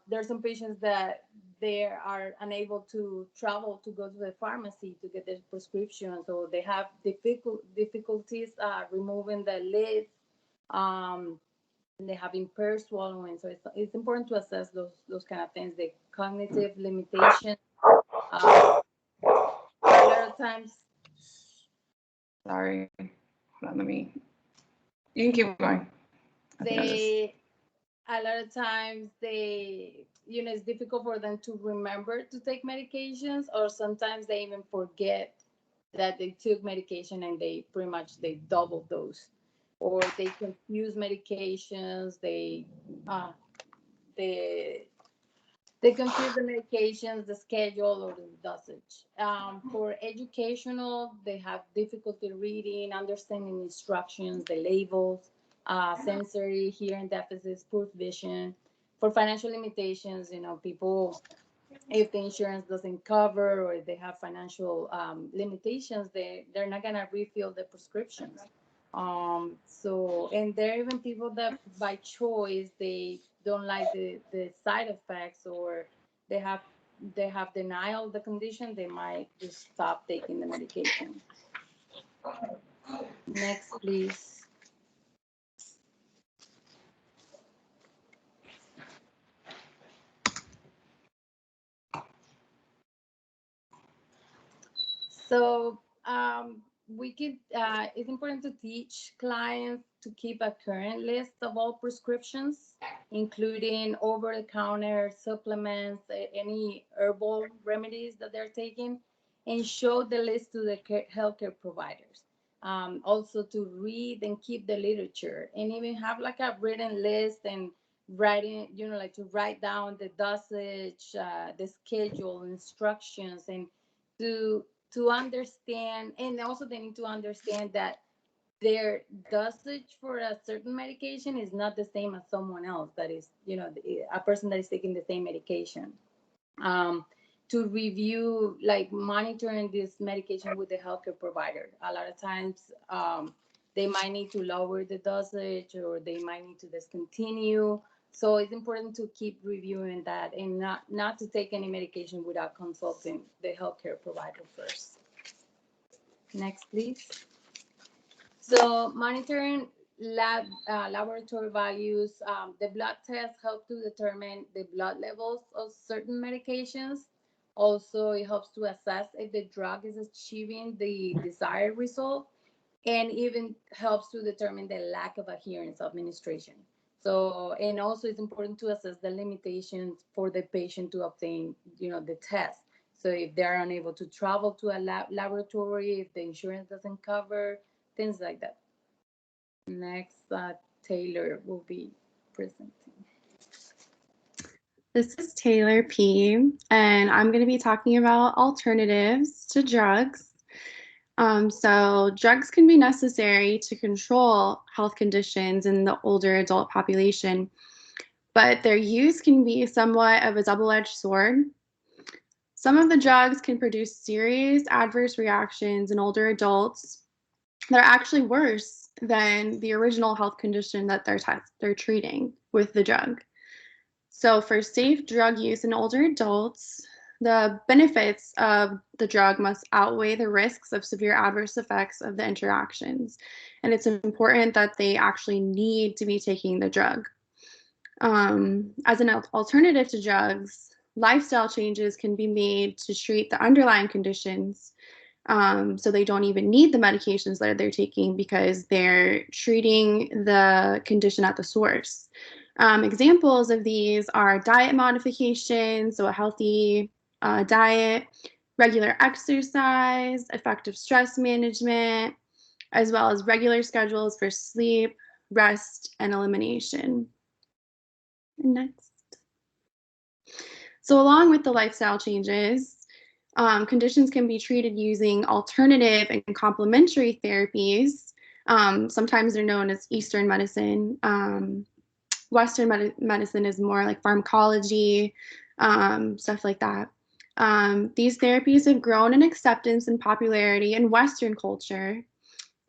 there are some patients that they are unable to travel to go to the pharmacy to get their prescription, so they have difficulties removing the lids. And they have impaired swallowing. So it's important to assess those kind of things, the cognitive limitations. A lot of times, sorry, hold on, you can keep going. A lot of times it's difficult for them to remember to take medications, or sometimes they even forget that they took medication and they double dose, or they confuse medications. They confuse the medications, the schedule, or the dosage. For educational, they have difficulty reading, understanding instructions, the labels, sensory, hearing deficits, poor vision. For financial limitations, people, if the insurance doesn't cover or if they have financial limitations, they're not gonna refill the prescriptions. And there are even people that by choice they don't like the side effects, or they have denial of the condition, they might just stop taking the medication. Next, please. So it's important to teach clients to keep a current list of all prescriptions, including over-the-counter supplements, any herbal remedies that they're taking, and show the list to the healthcare providers. Also to read and keep the literature, and even have like a written list and writing, like to write down the dosage, the schedule, instructions, and to understand, and also they need to understand that their dosage for a certain medication is not the same as someone else that is, a person that is taking the same medication. To review, like monitoring this medication with the healthcare provider. A lot of times they might need to lower the dosage, or they might need to discontinue. So it's important to keep reviewing that, and not to take any medication without consulting the healthcare provider first. Next, please. So monitoring laboratory values, the blood tests help to determine the blood levels of certain medications. Also, it helps to assess if the drug is achieving the desired result, and even helps to determine the lack of adherence of administration. So, and also it's important to assess the limitations for the patient to obtain, the test. So if they're unable to travel to a laboratory, if the insurance doesn't cover, things like that. Next, Taylor will be presenting. This is Taylor P., and I'm going to be talking about alternatives to drugs. So drugs can be necessary to control health conditions in the older adult population, but their use can be somewhat of a double-edged sword. Some of the drugs can produce serious adverse reactions in older adults that are actually worse than the original health condition that they're treating with the drug. So for safe drug use in older adults, the benefits of the drug must outweigh the risks of severe adverse effects of the interactions. And it's important that they actually need to be taking the drug. As an alternative to drugs, lifestyle changes can be made to treat the underlying conditions, so they don't even need the medications that they're taking because they're treating the condition at the source. Examples of these are diet modifications, so a healthy diet, regular exercise, effective stress management, as well as regular schedules for sleep, rest, and elimination. Next. So along with the lifestyle changes, conditions can be treated using alternative and complementary therapies. Sometimes they're known as Eastern medicine. Western medicine is more like pharmacology, stuff like that. These therapies have grown in acceptance and popularity in Western culture,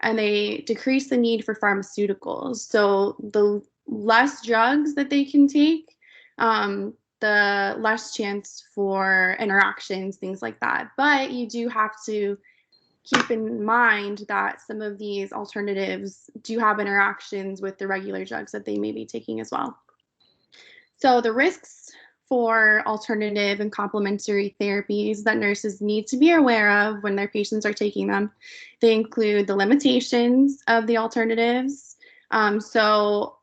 and they decrease the need for pharmaceuticals. So the less drugs that they can take, the less chance for interactions, things like that. But you do have to keep in mind that some of these alternatives do have interactions with the regular drugs that they may be taking as well. So the risks for alternative and complementary therapies that nurses need to be aware of when their patients are taking them, they include the limitations of the alternatives. So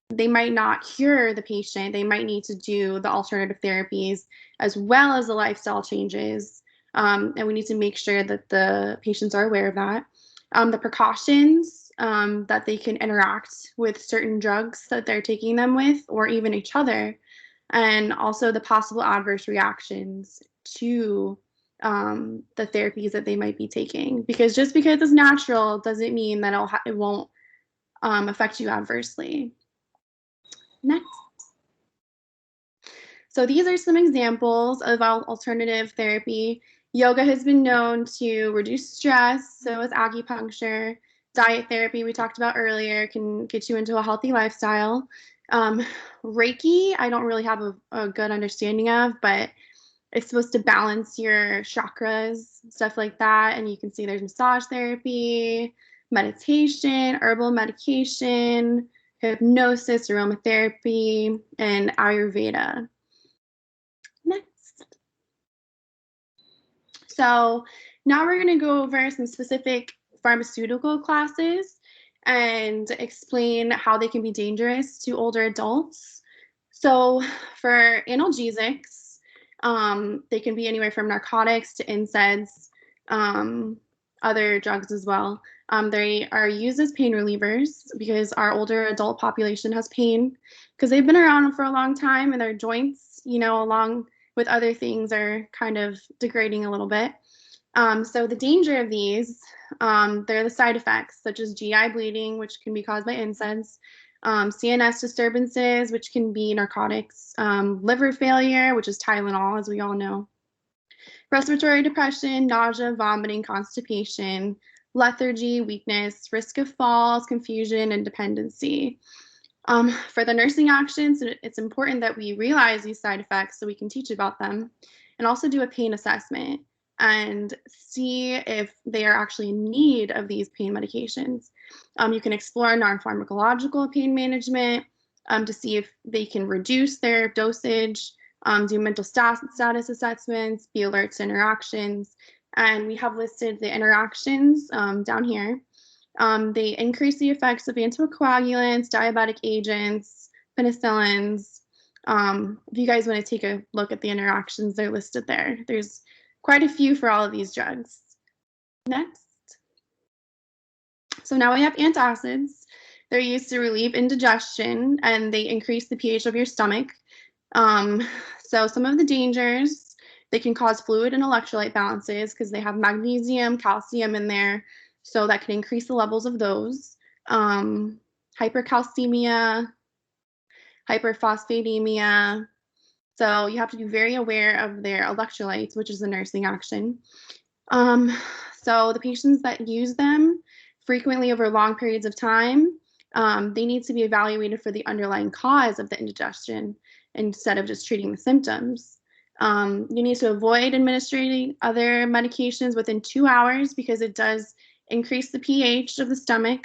they might not cure the patient. They might need to do the alternative therapies as well as the lifestyle changes. And we need to make sure that the patients are aware of that. The precautions that they can interact with certain drugs that they're taking them with, or even each other, and also the possible adverse reactions to the therapies that they might be taking. Because just because it's natural doesn't mean that it won't affect you adversely. Next. So these are some examples of alternative therapy. Yoga has been known to reduce stress, so is acupuncture. Diet therapy we talked about earlier can get you into a healthy lifestyle. Reiki, I don't really have a good understanding of, but it's supposed to balance your chakras, stuff like that. And you can see there's massage therapy, meditation, herbal medication, hypnosis, aromatherapy, and Ayurveda. Next. So now we're going to go over some specific pharmaceutical classes and explain how they can be dangerous to older adults. So for analgesics, they can be anywhere from narcotics to NSAIDs, other drugs as well. They are used as pain relievers because our older adult population has pain because they've been around for a long time and their joints, along with other things are kind of degrading a little bit. So the danger of these, they're the side effects such as GI bleeding, which can be caused by NSAIDs, CNS disturbances, which can be narcotics, liver failure, which is Tylenol, as we all know, respiratory depression, nausea, vomiting, constipation, lethargy, weakness, risk of falls, confusion, and dependency. For the nursing actions, it's important that we realize these side effects so we can teach about them and also do a pain assessment and see if they are actually in need of these pain medications. You can explore non-pharmacological pain management to see if they can reduce their dosage, do mental status assessments, be alert to interactions, and we have listed the interactions down here. They increase the effects of anticoagulants, diabetic agents, penicillins. If you guys want to take a look at the interactions, they're listed there. There's quite a few for all of these drugs. Next. So now we have antacids. They're used to relieve indigestion and they increase the pH of your stomach. So some of the dangers, they can cause fluid and electrolyte balances because they have magnesium, calcium in there. So that can increase the levels of those. Hypercalcemia, hyperphosphatemia. So you have to be very aware of their electrolytes, which is a nursing action. So the patients that use them frequently over long periods of time, they need to be evaluated for the underlying cause of the indigestion instead of just treating the symptoms. You need to avoid administering other medications within 2 hours because it does increase the pH of the stomach,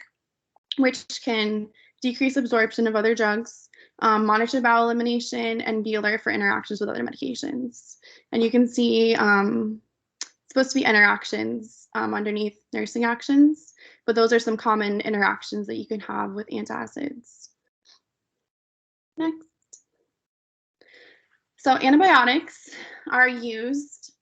which can decrease absorption of other drugs. Monitor bowel elimination and be alert for interactions with other medications. And you can see it's supposed to be interactions underneath nursing actions, but those are some common interactions that you can have with antacids. Next. So antibiotics are used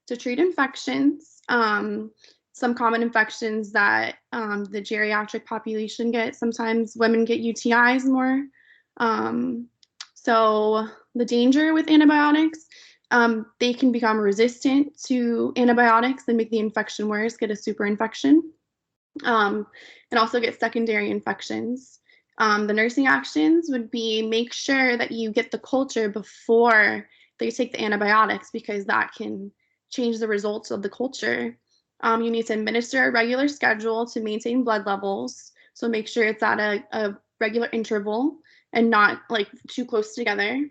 to treat infections. Some common infections that the geriatric population gets. Sometimes women get UTIs more. So the danger with antibiotics, they can become resistant to antibiotics and make the infection worse, get a super infection, and also get secondary infections. The nursing actions would be make sure that you get the culture before they take the antibiotics because that can change the results of the culture. You need to administer a regular schedule to maintain blood levels. So make sure it's at a regular interval and not like too close together.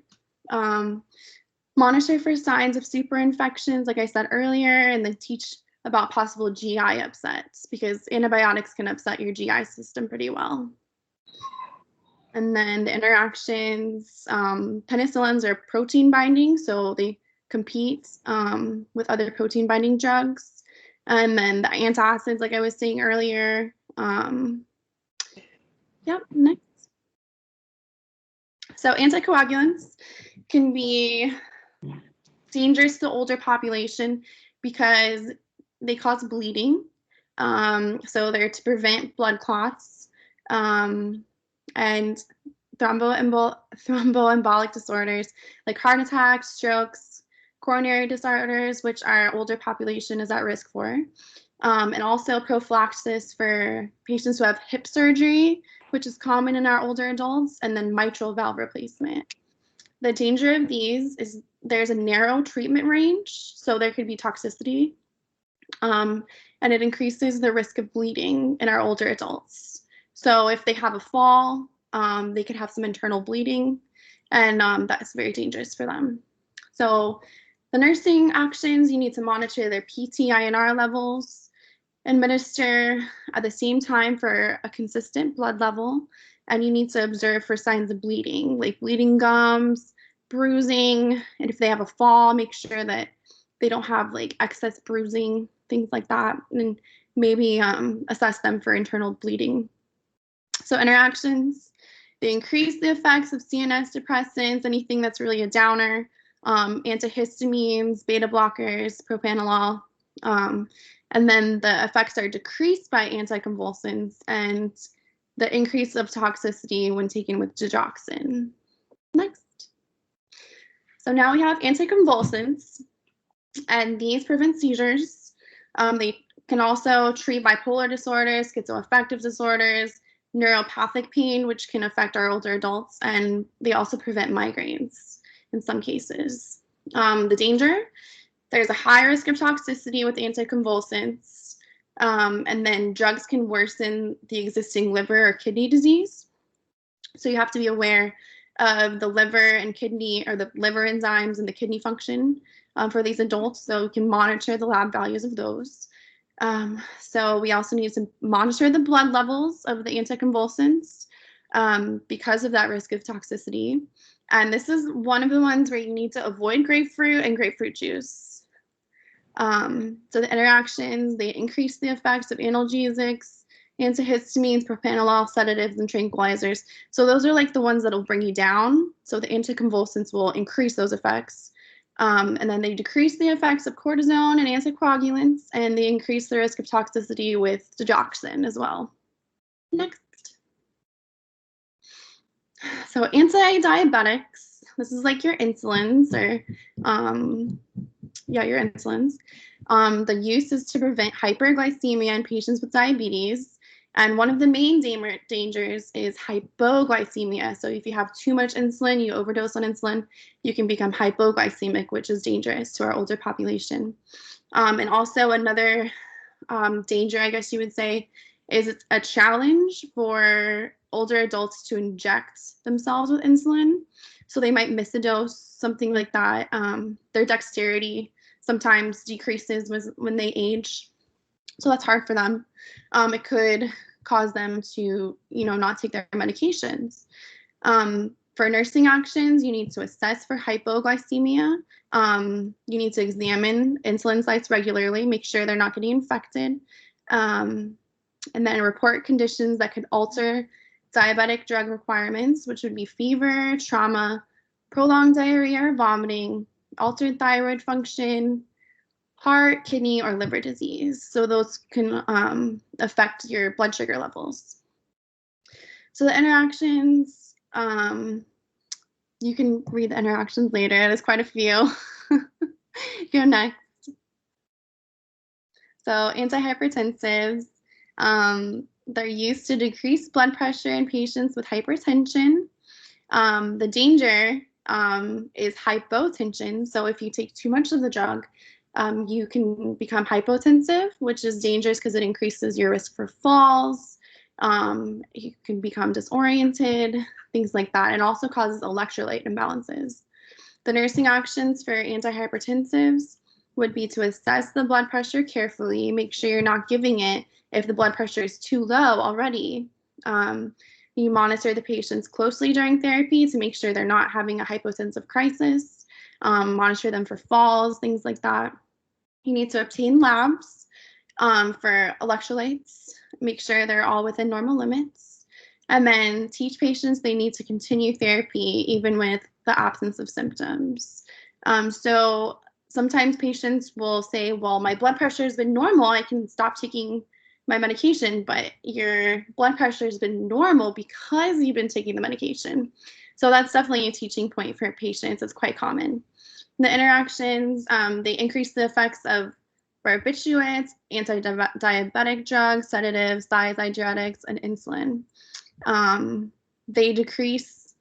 Monitor for signs of super infections, like I said earlier, and then teach about possible GI upsets because antibiotics can upset your GI system pretty well. And then the interactions, penicillins are protein binding, so they compete with other protein binding drugs. And then the antacids, like I was saying earlier. Next. So anticoagulants can be dangerous to the older population because they cause bleeding. So they're to prevent blood clots and thromboembolic disorders like heart attacks, strokes, coronary disorders, which our older population is at risk for. And also prophylaxis for patients who have hip surgery, which is common in our older adults, and then mitral valve replacement. The danger of these is there's a narrow treatment range, so there could be toxicity, and it increases the risk of bleeding in our older adults. So if they have a fall, they could have some internal bleeding, and that's very dangerous for them. So the nursing actions, you need to monitor their PT-INR levels, administer at the same time for a consistent blood level, and you need to observe for signs of bleeding, like bleeding gums, bruising, and if they have a fall, make sure that they don't have like excess bruising, things like that, and maybe assess them for internal bleeding. So interactions, they increase the effects of CNS depressants, anything that's really a downer, antihistamines, beta blockers, propranolol, and then the effects are decreased by anticonvulsants and the increase of toxicity when taken with digoxin. Next. So now we have anticonvulsants, and these prevent seizures. They can also treat bipolar disorders, schizoaffective disorders, neuropathic pain, which can affect our older adults, and they also prevent migraines in some cases. The danger, there's a high risk of toxicity with anticonvulsants, and then drugs can worsen the existing liver or kidney disease. So you have to be aware of the liver and kidney, or the liver enzymes and the kidney function for these adults, so we can monitor the lab values of those. So we also need to monitor the blood levels of the anticonvulsants because of that risk of toxicity. And this is one of the ones where you need to avoid grapefruit and grapefruit juice. So the interactions, they increase the effects of analgesics, antihistamines, propranolol, sedatives, and tranquilizers. So those are like the ones that'll bring you down. So the anticonvulsants will increase those effects. And then they decrease the effects of cortisone and anticoagulants, and they increase the risk of toxicity with digoxin as well. Next. So anti-diabetics, this is like your insulins, or your insulins. The use is to prevent hyperglycemia in patients with diabetes, And one of the main dangers is hypoglycemia. So if you have too much insulin, you overdose on insulin, you can become hypoglycemic, which is dangerous to our older population. And also another danger, I guess you would say, is it's a challenge for older adults to inject themselves with insulin. So they might miss a dose, something like that. Their dexterity sometimes decreases when they age. So that's hard for them. It could cause them to, not take their medications. For nursing actions, you need to assess for hypoglycemia. You need to examine insulin sites regularly, make sure they're not getting infected. And then report conditions that could alter diabetic drug requirements, which would be fever, trauma, prolonged diarrhea or vomiting, altered thyroid function, heart, kidney, or liver disease. So those can affect your blood sugar levels. So the interactions, you can read the interactions later. There's quite a few. Go next. So antihypertensives, they're used to decrease blood pressure in patients with hypertension. The danger is hypotension. So if you take too much of the drug, you can become hypotensive, which is dangerous because it increases your risk for falls. You can become disoriented, things like that. It also causes electrolyte imbalances. The nursing actions for antihypertensives would be to assess the blood pressure carefully, make sure you're not giving it if the blood pressure is too low already. You monitor the patients closely during therapy to make sure they're not having a hypotensive crisis, monitor them for falls, things like that. You need to obtain labs for electrolytes, make sure they're all within normal limits, and then teach patients they need to continue therapy even with the absence of symptoms. So sometimes patients will say, well, my blood pressure has been normal, I can stop taking my medication, but your blood pressure has been normal because you've been taking the medication. So that's definitely a teaching point for patients. It's quite common. The interactions, they increase the effects of barbiturates, anti-diabetic drugs, sedatives, thiazide and insulin. They decrease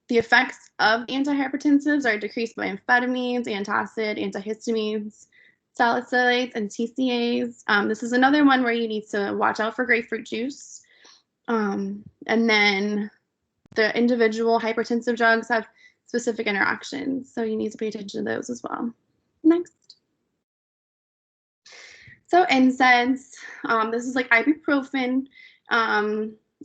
the effects of antihypertensives are decreased by amphetamines, antacid, antihistamines, salicylates, and TCAs. This is another one where you need to watch out for grapefruit juice. And then the individual hypertensive drugs have specific interactions, so you need to pay attention to those as well. Next. So NSAIDs, this is like ibuprofen.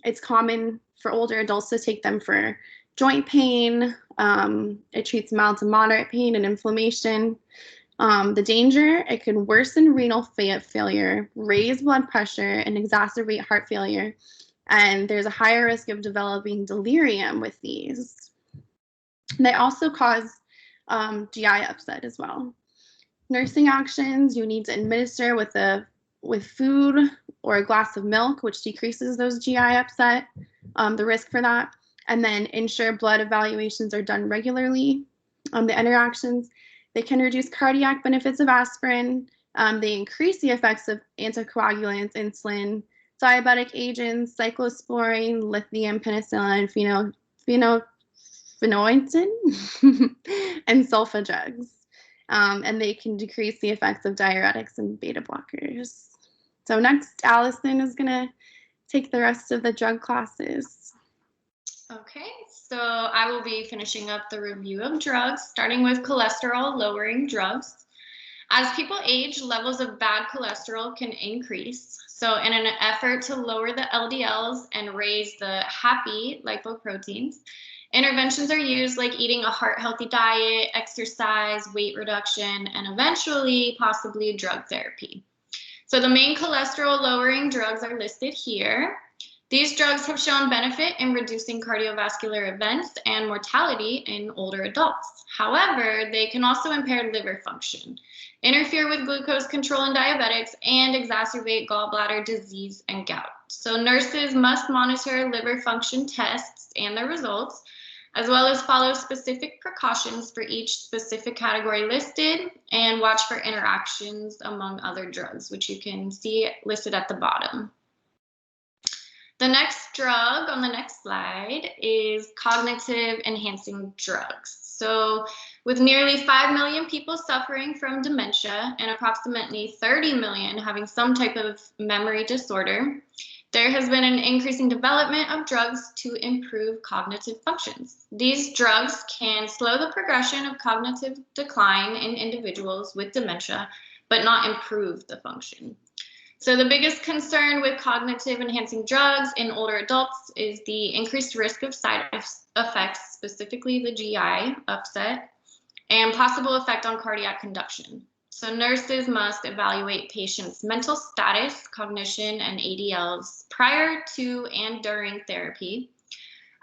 It's common for older adults to take them for joint pain. It treats mild to moderate pain and inflammation. The danger, it can worsen renal failure, raise blood pressure, and exacerbate heart failure. And there's a higher risk of developing delirium with these. And they also cause GI upset as well. Nursing actions, you need to administer with food or a glass of milk, which decreases those GI upset, the risk for that. And then ensure blood evaluations are done regularly. The interactions, they can reduce cardiac benefits of aspirin. They increase the effects of anticoagulants, insulin, diabetic agents, cyclosporine, lithium, penicillin, phenytoin, and sulfa drugs. And they can decrease the effects of diuretics and beta blockers. So next, Allison is going to take the rest of the drug classes. Okay, so I will be finishing up the review of drugs, starting with cholesterol-lowering drugs. As people age, levels of bad cholesterol can increase. So in an effort to lower the LDLs and raise the happy lipoproteins, interventions are used like eating a heart-healthy diet, exercise, weight reduction, and eventually possibly drug therapy. So the main cholesterol-lowering drugs are listed here. These drugs have shown benefit in reducing cardiovascular events and mortality in older adults. However, they can also impair liver function, interfere with glucose control in diabetics, and exacerbate gallbladder disease and gout. So nurses must monitor liver function tests and their results, as well as follow specific precautions for each specific category listed and watch for interactions among other drugs, which you can see listed at the bottom. The next drug on the next slide is cognitive enhancing drugs. So with nearly 5 million people suffering from dementia and approximately 30 million having some type of memory disorder, there has been an increasing development of drugs to improve cognitive functions. These drugs can slow the progression of cognitive decline in individuals with dementia, but not improve the function. So the biggest concern with cognitive enhancing drugs in older adults is the increased risk of side effects, specifically the GI upset, and possible effect on cardiac conduction. So nurses must evaluate patients' mental status, cognition, and ADLs prior to and during therapy,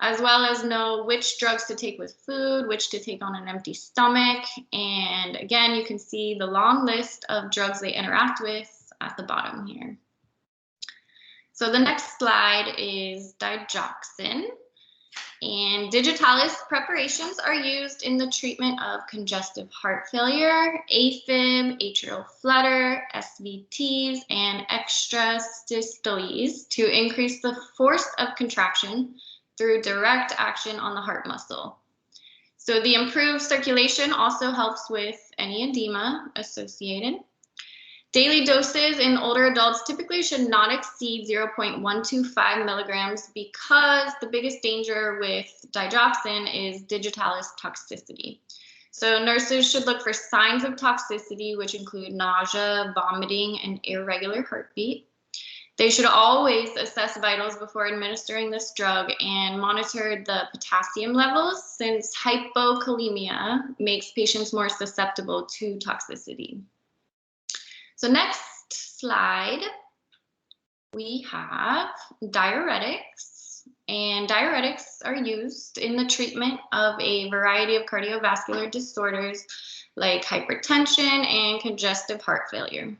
as well as know which drugs to take with food, which to take on an empty stomach. And again, you can see the long list of drugs they interact with at the bottom here. So the next slide is digoxin. And digitalis preparations are used in the treatment of congestive heart failure, AFib, atrial flutter, SVTs, and extrasystoles to increase the force of contraction through direct action on the heart muscle. So the improved circulation also helps with any edema associated. Daily doses in older adults typically should not exceed 0.125 milligrams because the biggest danger with digoxin is digitalis toxicity. So nurses should look for signs of toxicity, which include nausea, vomiting, and irregular heartbeat. They should always assess vitals before administering this drug and monitor the potassium levels, since hypokalemia makes patients more susceptible to toxicity. So next slide, we have diuretics, and diuretics are used in the treatment of a variety of cardiovascular disorders like hypertension and congestive heart failure.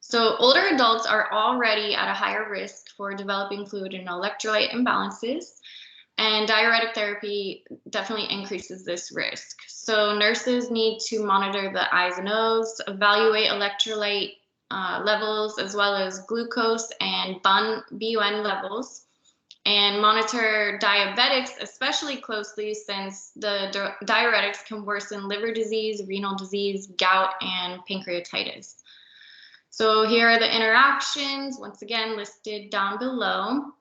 So older adults are already at a higher risk for developing fluid and electrolyte imbalances, and diuretic therapy definitely increases this risk. So nurses need to monitor the I's and O's, evaluate electrolyte levels, as well as glucose and BUN levels, and monitor diabetics especially closely, since the diuretics can worsen liver disease, renal disease, gout, and pancreatitis. So here are the interactions, once again listed down below.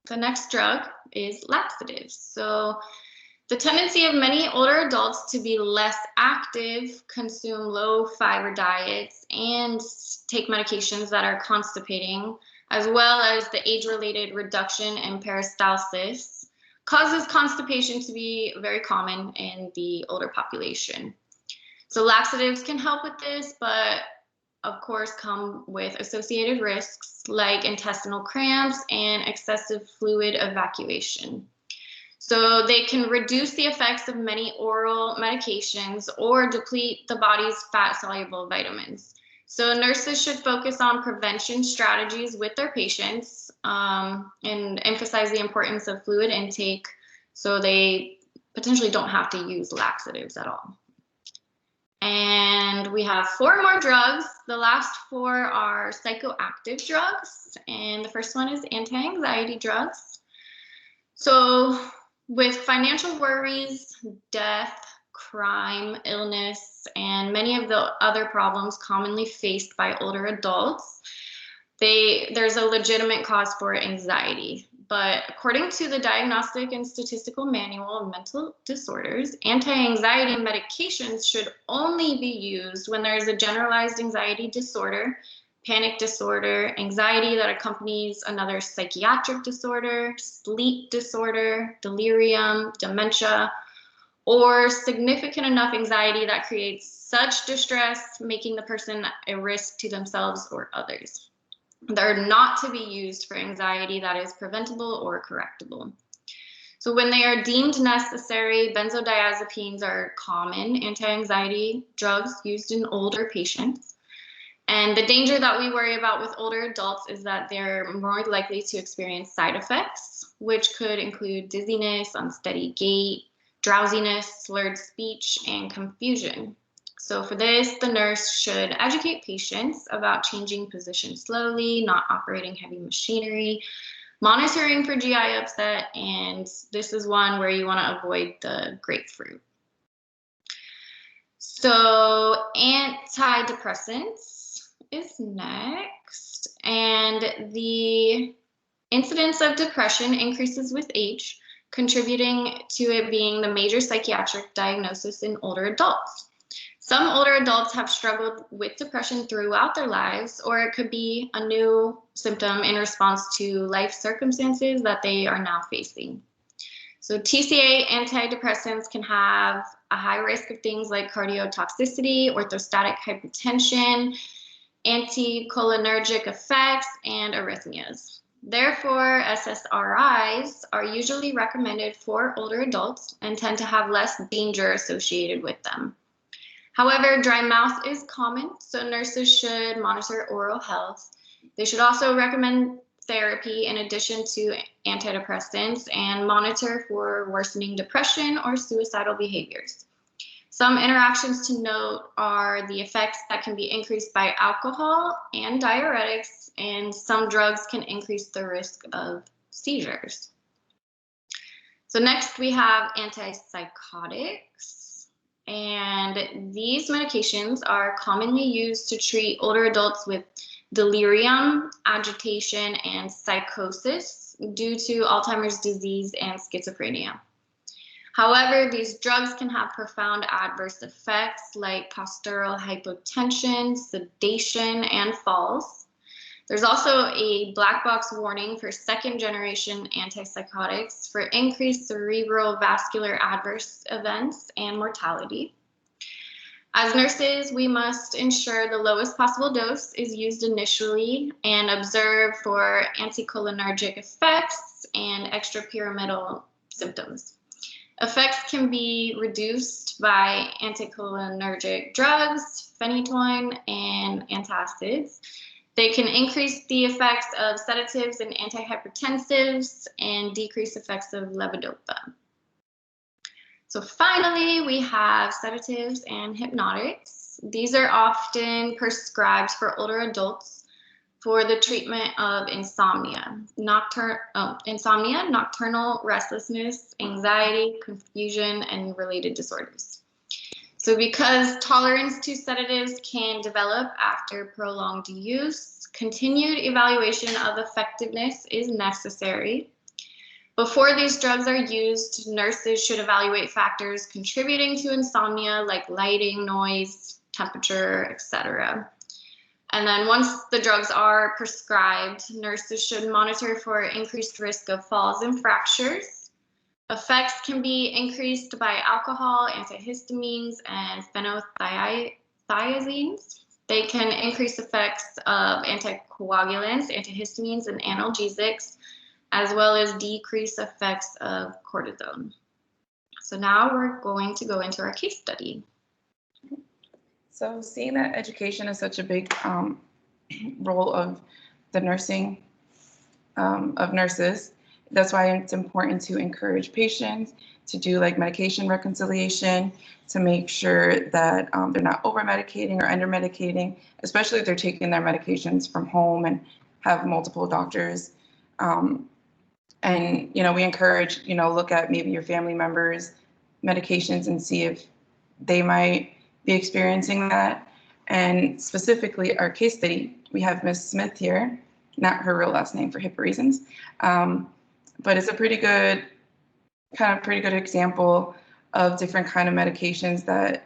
The next drug is laxatives. So the tendency of many older adults to be less active, consume low fiber diets, and take medications that are constipating, as well as the age-related reduction in peristalsis, causes constipation to be very common in the older population. So laxatives can help with this, but of course come with associated risks like intestinal cramps and excessive fluid evacuation. So they can reduce the effects of many oral medications or deplete the body's fat-soluble vitamins. So nurses should focus on prevention strategies with their patients and emphasize the importance of fluid intake so they potentially don't have to use laxatives at all. And we have 4 more drugs. The last 4 are psychoactive drugs, and the first one is anti-anxiety drugs. So with financial worries, death, crime, illness, and many of the other problems commonly faced by older adults, there's a legitimate cause for anxiety. But according to the Diagnostic and Statistical Manual of Mental Disorders, anti-anxiety medications should only be used when there is a generalized anxiety disorder, panic disorder, anxiety that accompanies another psychiatric disorder, sleep disorder, delirium, dementia, or significant enough anxiety that creates such distress, making the person a risk to themselves or others. They're not to be used for anxiety that is preventable or correctable. So when they are deemed necessary, benzodiazepines are common anti-anxiety drugs used in older patients. And the danger that we worry about with older adults is that they're more likely to experience side effects, which could include dizziness, unsteady gait, drowsiness, slurred speech, and confusion. So for this, the nurse should educate patients about changing position slowly, not operating heavy machinery, monitoring for GI upset, and this is one where you want to avoid the grapefruit. So antidepressants is next, and the incidence of depression increases with age, contributing to it being the major psychiatric diagnosis in older adults. Some older adults have struggled with depression throughout their lives, or it could be a new symptom in response to life circumstances that they are now facing. So TCA antidepressants can have a high risk of things like cardiotoxicity, orthostatic hypotension, anticholinergic effects, and arrhythmias. Therefore, SSRIs are usually recommended for older adults and tend to have less danger associated with them. However, dry mouth is common, so nurses should monitor oral health. They should also recommend therapy in addition to antidepressants and monitor for worsening depression or suicidal behaviors. Some interactions to note are the effects that can be increased by alcohol and diuretics, and some drugs can increase the risk of seizures. So next we have antipsychotics. And these medications are commonly used to treat older adults with delirium, agitation, and psychosis due to Alzheimer's disease and schizophrenia. However, these drugs can have profound adverse effects like postural hypotension, sedation, and falls. There's also a black box warning for second-generation antipsychotics for increased cerebral vascular adverse events and mortality. As nurses, we must ensure the lowest possible dose is used initially and observe for anticholinergic effects and extrapyramidal symptoms. Effects can be reduced by anticholinergic drugs, phenytoin, and antacids. They can increase the effects of sedatives and antihypertensives and decrease effects of levodopa. So finally, we have sedatives and hypnotics. These are often prescribed for older adults for the treatment of insomnia, nocturnal restlessness, anxiety, confusion, and related disorders. So because tolerance to sedatives can develop after prolonged use, continued evaluation of effectiveness is necessary. Before these drugs are used, nurses should evaluate factors contributing to insomnia like lighting, noise, temperature, etc. And then once the drugs are prescribed, nurses should monitor for increased risk of falls and fractures. Effects can be increased by alcohol, antihistamines, and phenothiazines. They can increase effects of anticoagulants, antihistamines, and analgesics, as well as decrease effects of cortisone. So now we're going to go into our case study. So seeing that education is such a big role of the nursing, of nurses, that's why it's important to encourage patients to do like medication reconciliation, to make sure that they're not over-medicating or under-medicating, especially if they're taking their medications from home and have multiple doctors. And, we encourage, look at maybe your family members' medications and see if they might be experiencing that. And specifically our case study, we have Miss Smith here, not her real last name for HIPAA reasons. But it's a pretty good example of different kind of medications that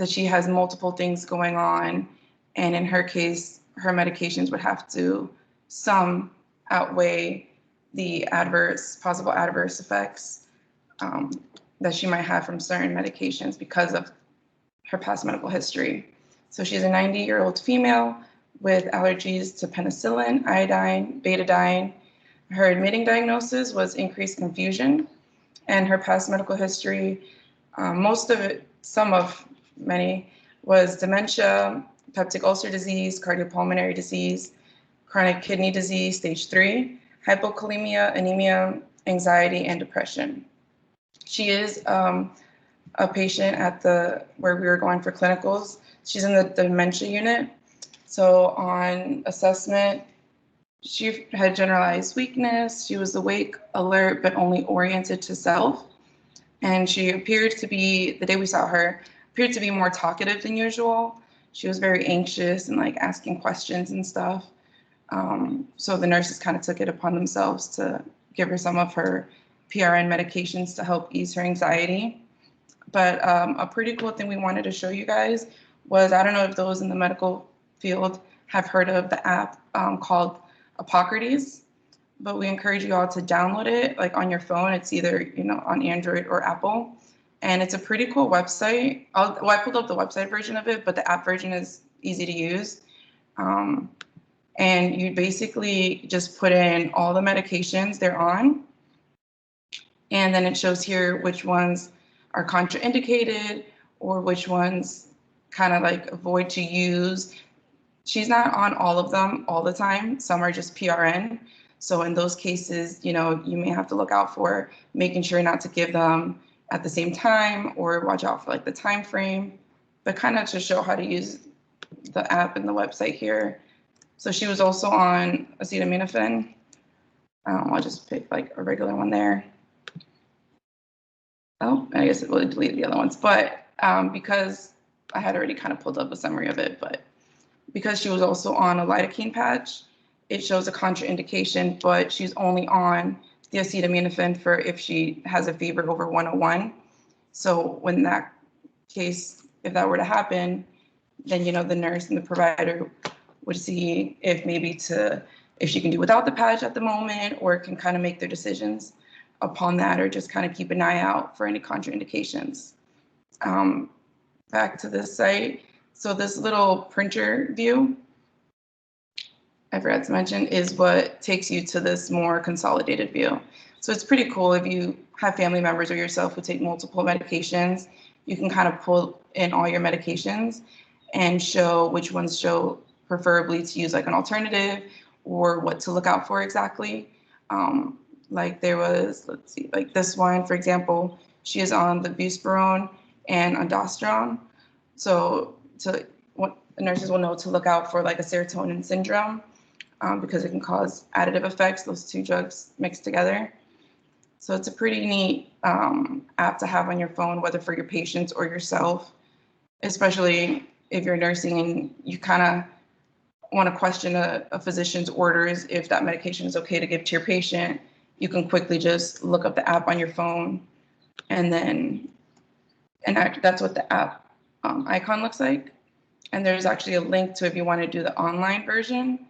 she has multiple things going on. And in her case, her medications would have to some outweigh the possible adverse effects that she might have from certain medications because of her past medical history. So she's a 90-year-old female with allergies to penicillin, iodine, betadine. Her admitting diagnosis was increased confusion, and her past medical history, many was dementia, peptic ulcer disease, cardiopulmonary disease, chronic kidney disease, stage 3, hypokalemia, anemia, anxiety, and depression. She is a patient at where we were going for clinicals. She's in the dementia unit. So on assessment, she had generalized weakness. She was awake, alert, but only oriented to self. And she appeared to be, the day we saw her, appeared to be more talkative than usual. She was very anxious and like asking questions and stuff. So the nurses kind of took it upon themselves to give her some of her PRN medications to help ease her anxiety. But a pretty cool thing we wanted to show you guys was, I don't know if those in the medical field have heard of the app called Hippocrates, but we encourage you all to download it like on your phone. It's either, you know, on Android or Apple. And it's a pretty cool website. I pulled up the website version of it, but the app version is easy to use. And you basically just put in all the medications they're on. And then it shows here which ones are contraindicated or which ones kind of like avoid to use. She's not on all of them all the time. Some are just PRN. So in those cases, you know, you may have to look out for making sure not to give them at the same time or watch out for like the time frame, but kind of to show how to use the app and the website here. So she was also on acetaminophen. I'll just pick like a regular one there. Oh, I guess it will delete the other ones, but because I had already kind of pulled up a summary of it, but because she was also on a lidocaine patch, it shows a contraindication, but she's only on the acetaminophen for if she has a fever over 101. So when that case, if that were to happen, then, you know, the nurse and the provider would see if if she can do without the patch at the moment, or can kind of make their decisions upon that, or just kind of keep an eye out for any contraindications. Back to this site. So this little printer view, I forgot to mention, is what takes you to this more consolidated view. So it's pretty cool if you have family members or yourself who take multiple medications, you can kind of pull in all your medications and show which ones show preferably to use like an alternative or what to look out for exactly. Like there was, let's see, like this one, for example, she is on the buspirone and ondansetron. So what the nurses will know to look out for like a serotonin syndrome because it can cause additive effects, those two drugs mixed together. So it's a pretty neat app to have on your phone, whether for your patients or yourself, especially if you're nursing and you kind of want to question a physician's orders, if that medication is okay to give to your patient, you can quickly just look up the app on your phone and that's what the app icon looks like. And there's actually a link to if you want to do the online version.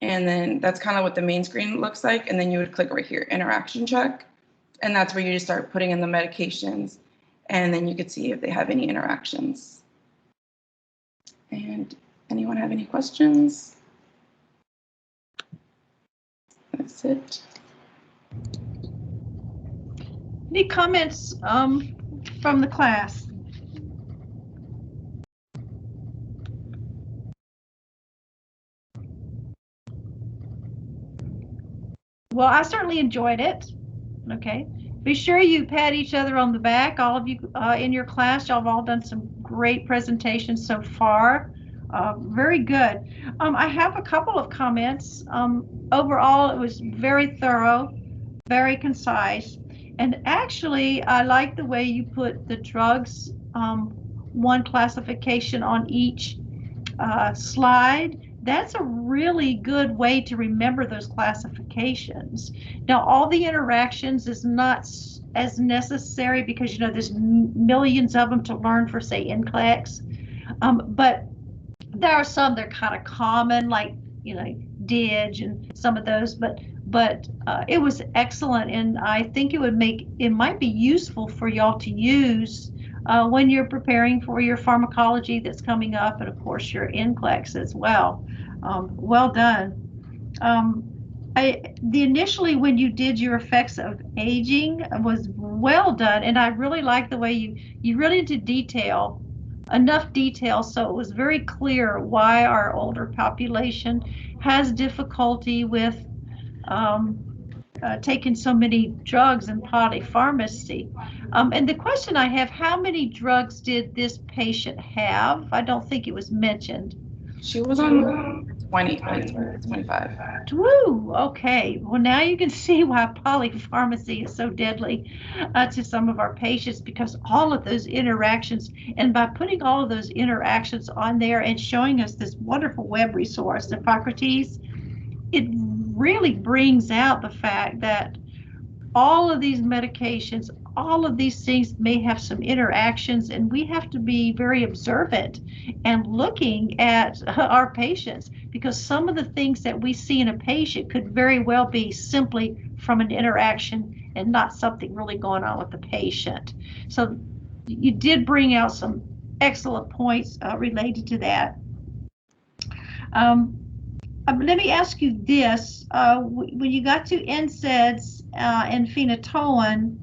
And then that's kind of what the main screen looks like. And then you would click right here, interaction check. And that's where you just start putting in the medications. And then you could see if they have any interactions. And anyone have any questions? That's it. Any comments from the class? Well, I certainly enjoyed it. Okay. Be sure you pat each other on the back. All of you in your class, y'all have all done some great presentations so far. Very good. I have a couple of comments. Overall, it was very thorough, very concise. And actually, I like the way you put the drugs, one classification on each slide. That's a really good way to remember those classifications. Now, all the interactions is not as necessary because, you know, there's millions of them to learn for, say, NCLEX. But there are some that are kind of common, like, you know, DIG and some of those, but it was excellent. And I think it might be useful for y'all to use when you're preparing for your pharmacology that's coming up, and of course your NCLEX as well. Well done. Initially when you did your effects of aging was well done, and I really like the way you really did enough detail so it was very clear why our older population has difficulty with taken so many drugs in polypharmacy. And the question I have, how many drugs did this patient have? I don't think it was mentioned. She was on 20, like 25. Woo, okay. Well, now you can see why polypharmacy is so deadly to some of our patients, because all of those interactions, and by putting all of those interactions on there and showing us this wonderful web resource, Hippocrates, it really brings out the fact that all of these medications, all of these things may have some interactions, and we have to be very observant and looking at our patients, because some of the things that we see in a patient could very well be simply from an interaction and not something really going on with the patient. So you did bring out some excellent points related to that. Let me ask you this. When you got to NSAIDs and phenytoin,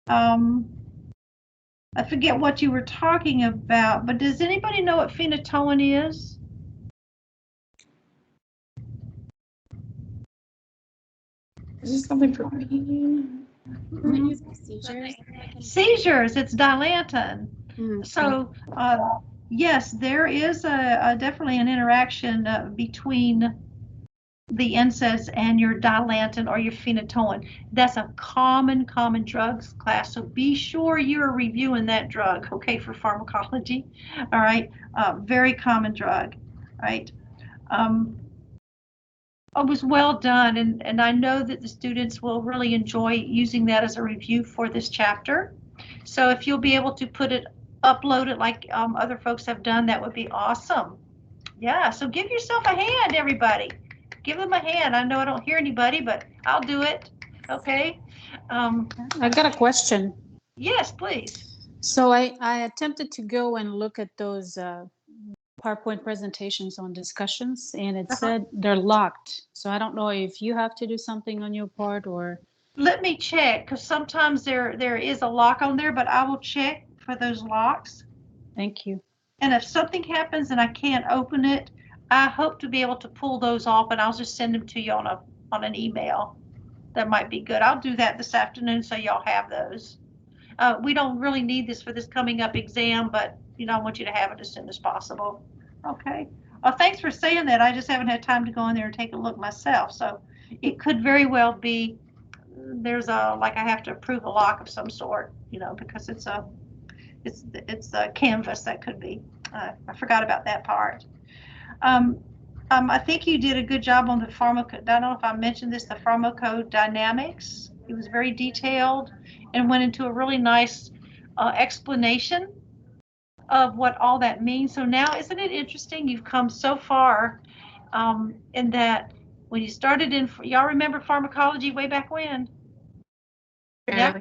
I forget what you were talking about, but does anybody know what phenytoin is? Is this something for pain? Seizures. Seizures, it's Dilantin. Mhm. So yes, there is definitely an interaction between the NSAIDs and your Dilantin or your phenytoin. That's a common drugs class. So be sure you're reviewing that drug, okay, for pharmacology. All right, very common drug, right? It was well done, and I know that the students will really enjoy using that as a review for this chapter. So if you'll be able to upload it like other folks have done, that would be awesome. Yeah, so give yourself a hand, everybody. Give them a hand. I know I don't hear anybody, but I'll do it. Okay. I got a question. Yes, please. So I attempted to go and look at those PowerPoint presentations on discussions, and it said they're locked. So I don't know if you have to do something on your part or. Let me check, because sometimes there is a lock on there, but I will check for those locks. Thank you. And if something happens and I can't open it, I hope to be able to pull those off, and I'll just send them to you on an email. That might be good. I'll do that this afternoon so y'all have those. We don't really need this for this coming up exam, but I want you to have it as soon as possible. Okay. Well, thanks for saying that. I just haven't had time to go in there and take a look myself. So it could very well be there's I have to approve a lock of some sort, because it's a canvas. That could be. I forgot about that part. I think you did a good job on the I don't know if I mentioned this, the pharmacodynamics. It was very detailed and went into a really nice explanation of what all that means. So now, isn't it interesting? You've come so far in that when you started y'all remember pharmacology way back when? Yeah.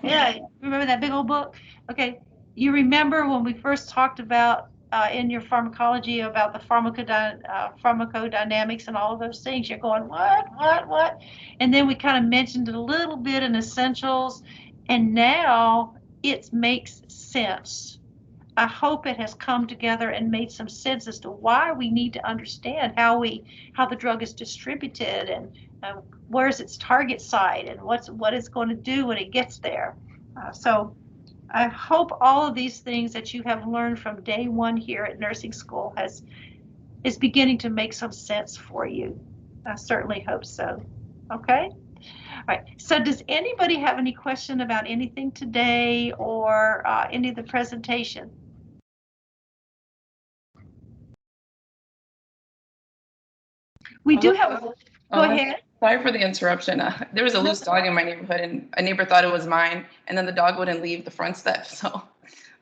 Yeah. Remember that big old book? Okay. You remember when we first talked about in your pharmacology about the pharmacodynamics and all of those things? You're going, what? And then we kind of mentioned it a little bit in essentials, and now it makes sense. I hope it has come together and made some sense as to why we need to understand how the drug is distributed and where's its target site and what it's going to do when it gets there. So I hope all of these things that you have learned from day one here at nursing school is beginning to make some sense for you. I certainly hope so. Okay. All right. So does anybody have any question about anything today or any of the presentation? We do have. Go ahead. Sorry for the interruption. There was a loose dog in my neighborhood, and a neighbor thought it was mine, and then the dog wouldn't leave the front steps. So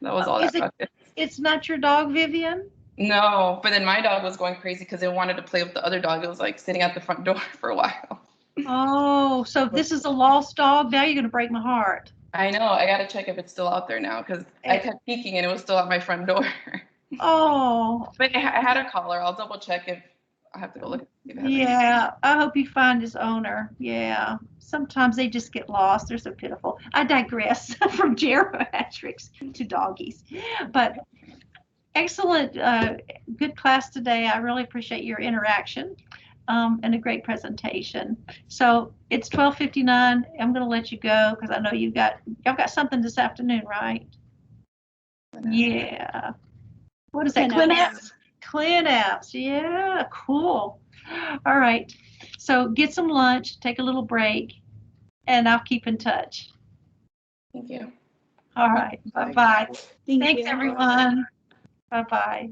that was all that. It's not your dog, Vivian? No, but then my dog was going crazy because it wanted to play with the other dog. It was like sitting at the front door for a while. Oh, so if this is a lost dog, now you're going to break my heart. I know. I got to check if it's still out there now because I kept peeking and it was still at my front door. Oh. But I had a collar. I'll double check if I have to go look. Yeah, I hope you find his owner. Yeah, sometimes they just get lost. They're so pitiful. I digress from geriatrics to doggies. But excellent, good class today. I really appreciate your interaction. and a great presentation. So it's 12:59. I'm going to let you go because I know y'all got something this afternoon, right? Yeah. What is that? Clin-Apps. Clin-Apps. Yeah, cool. All right. So get some lunch, take a little break, and I'll keep in touch. Thank you. All right. Bye-bye. Thank Thanks, you. everyone. Bye-bye.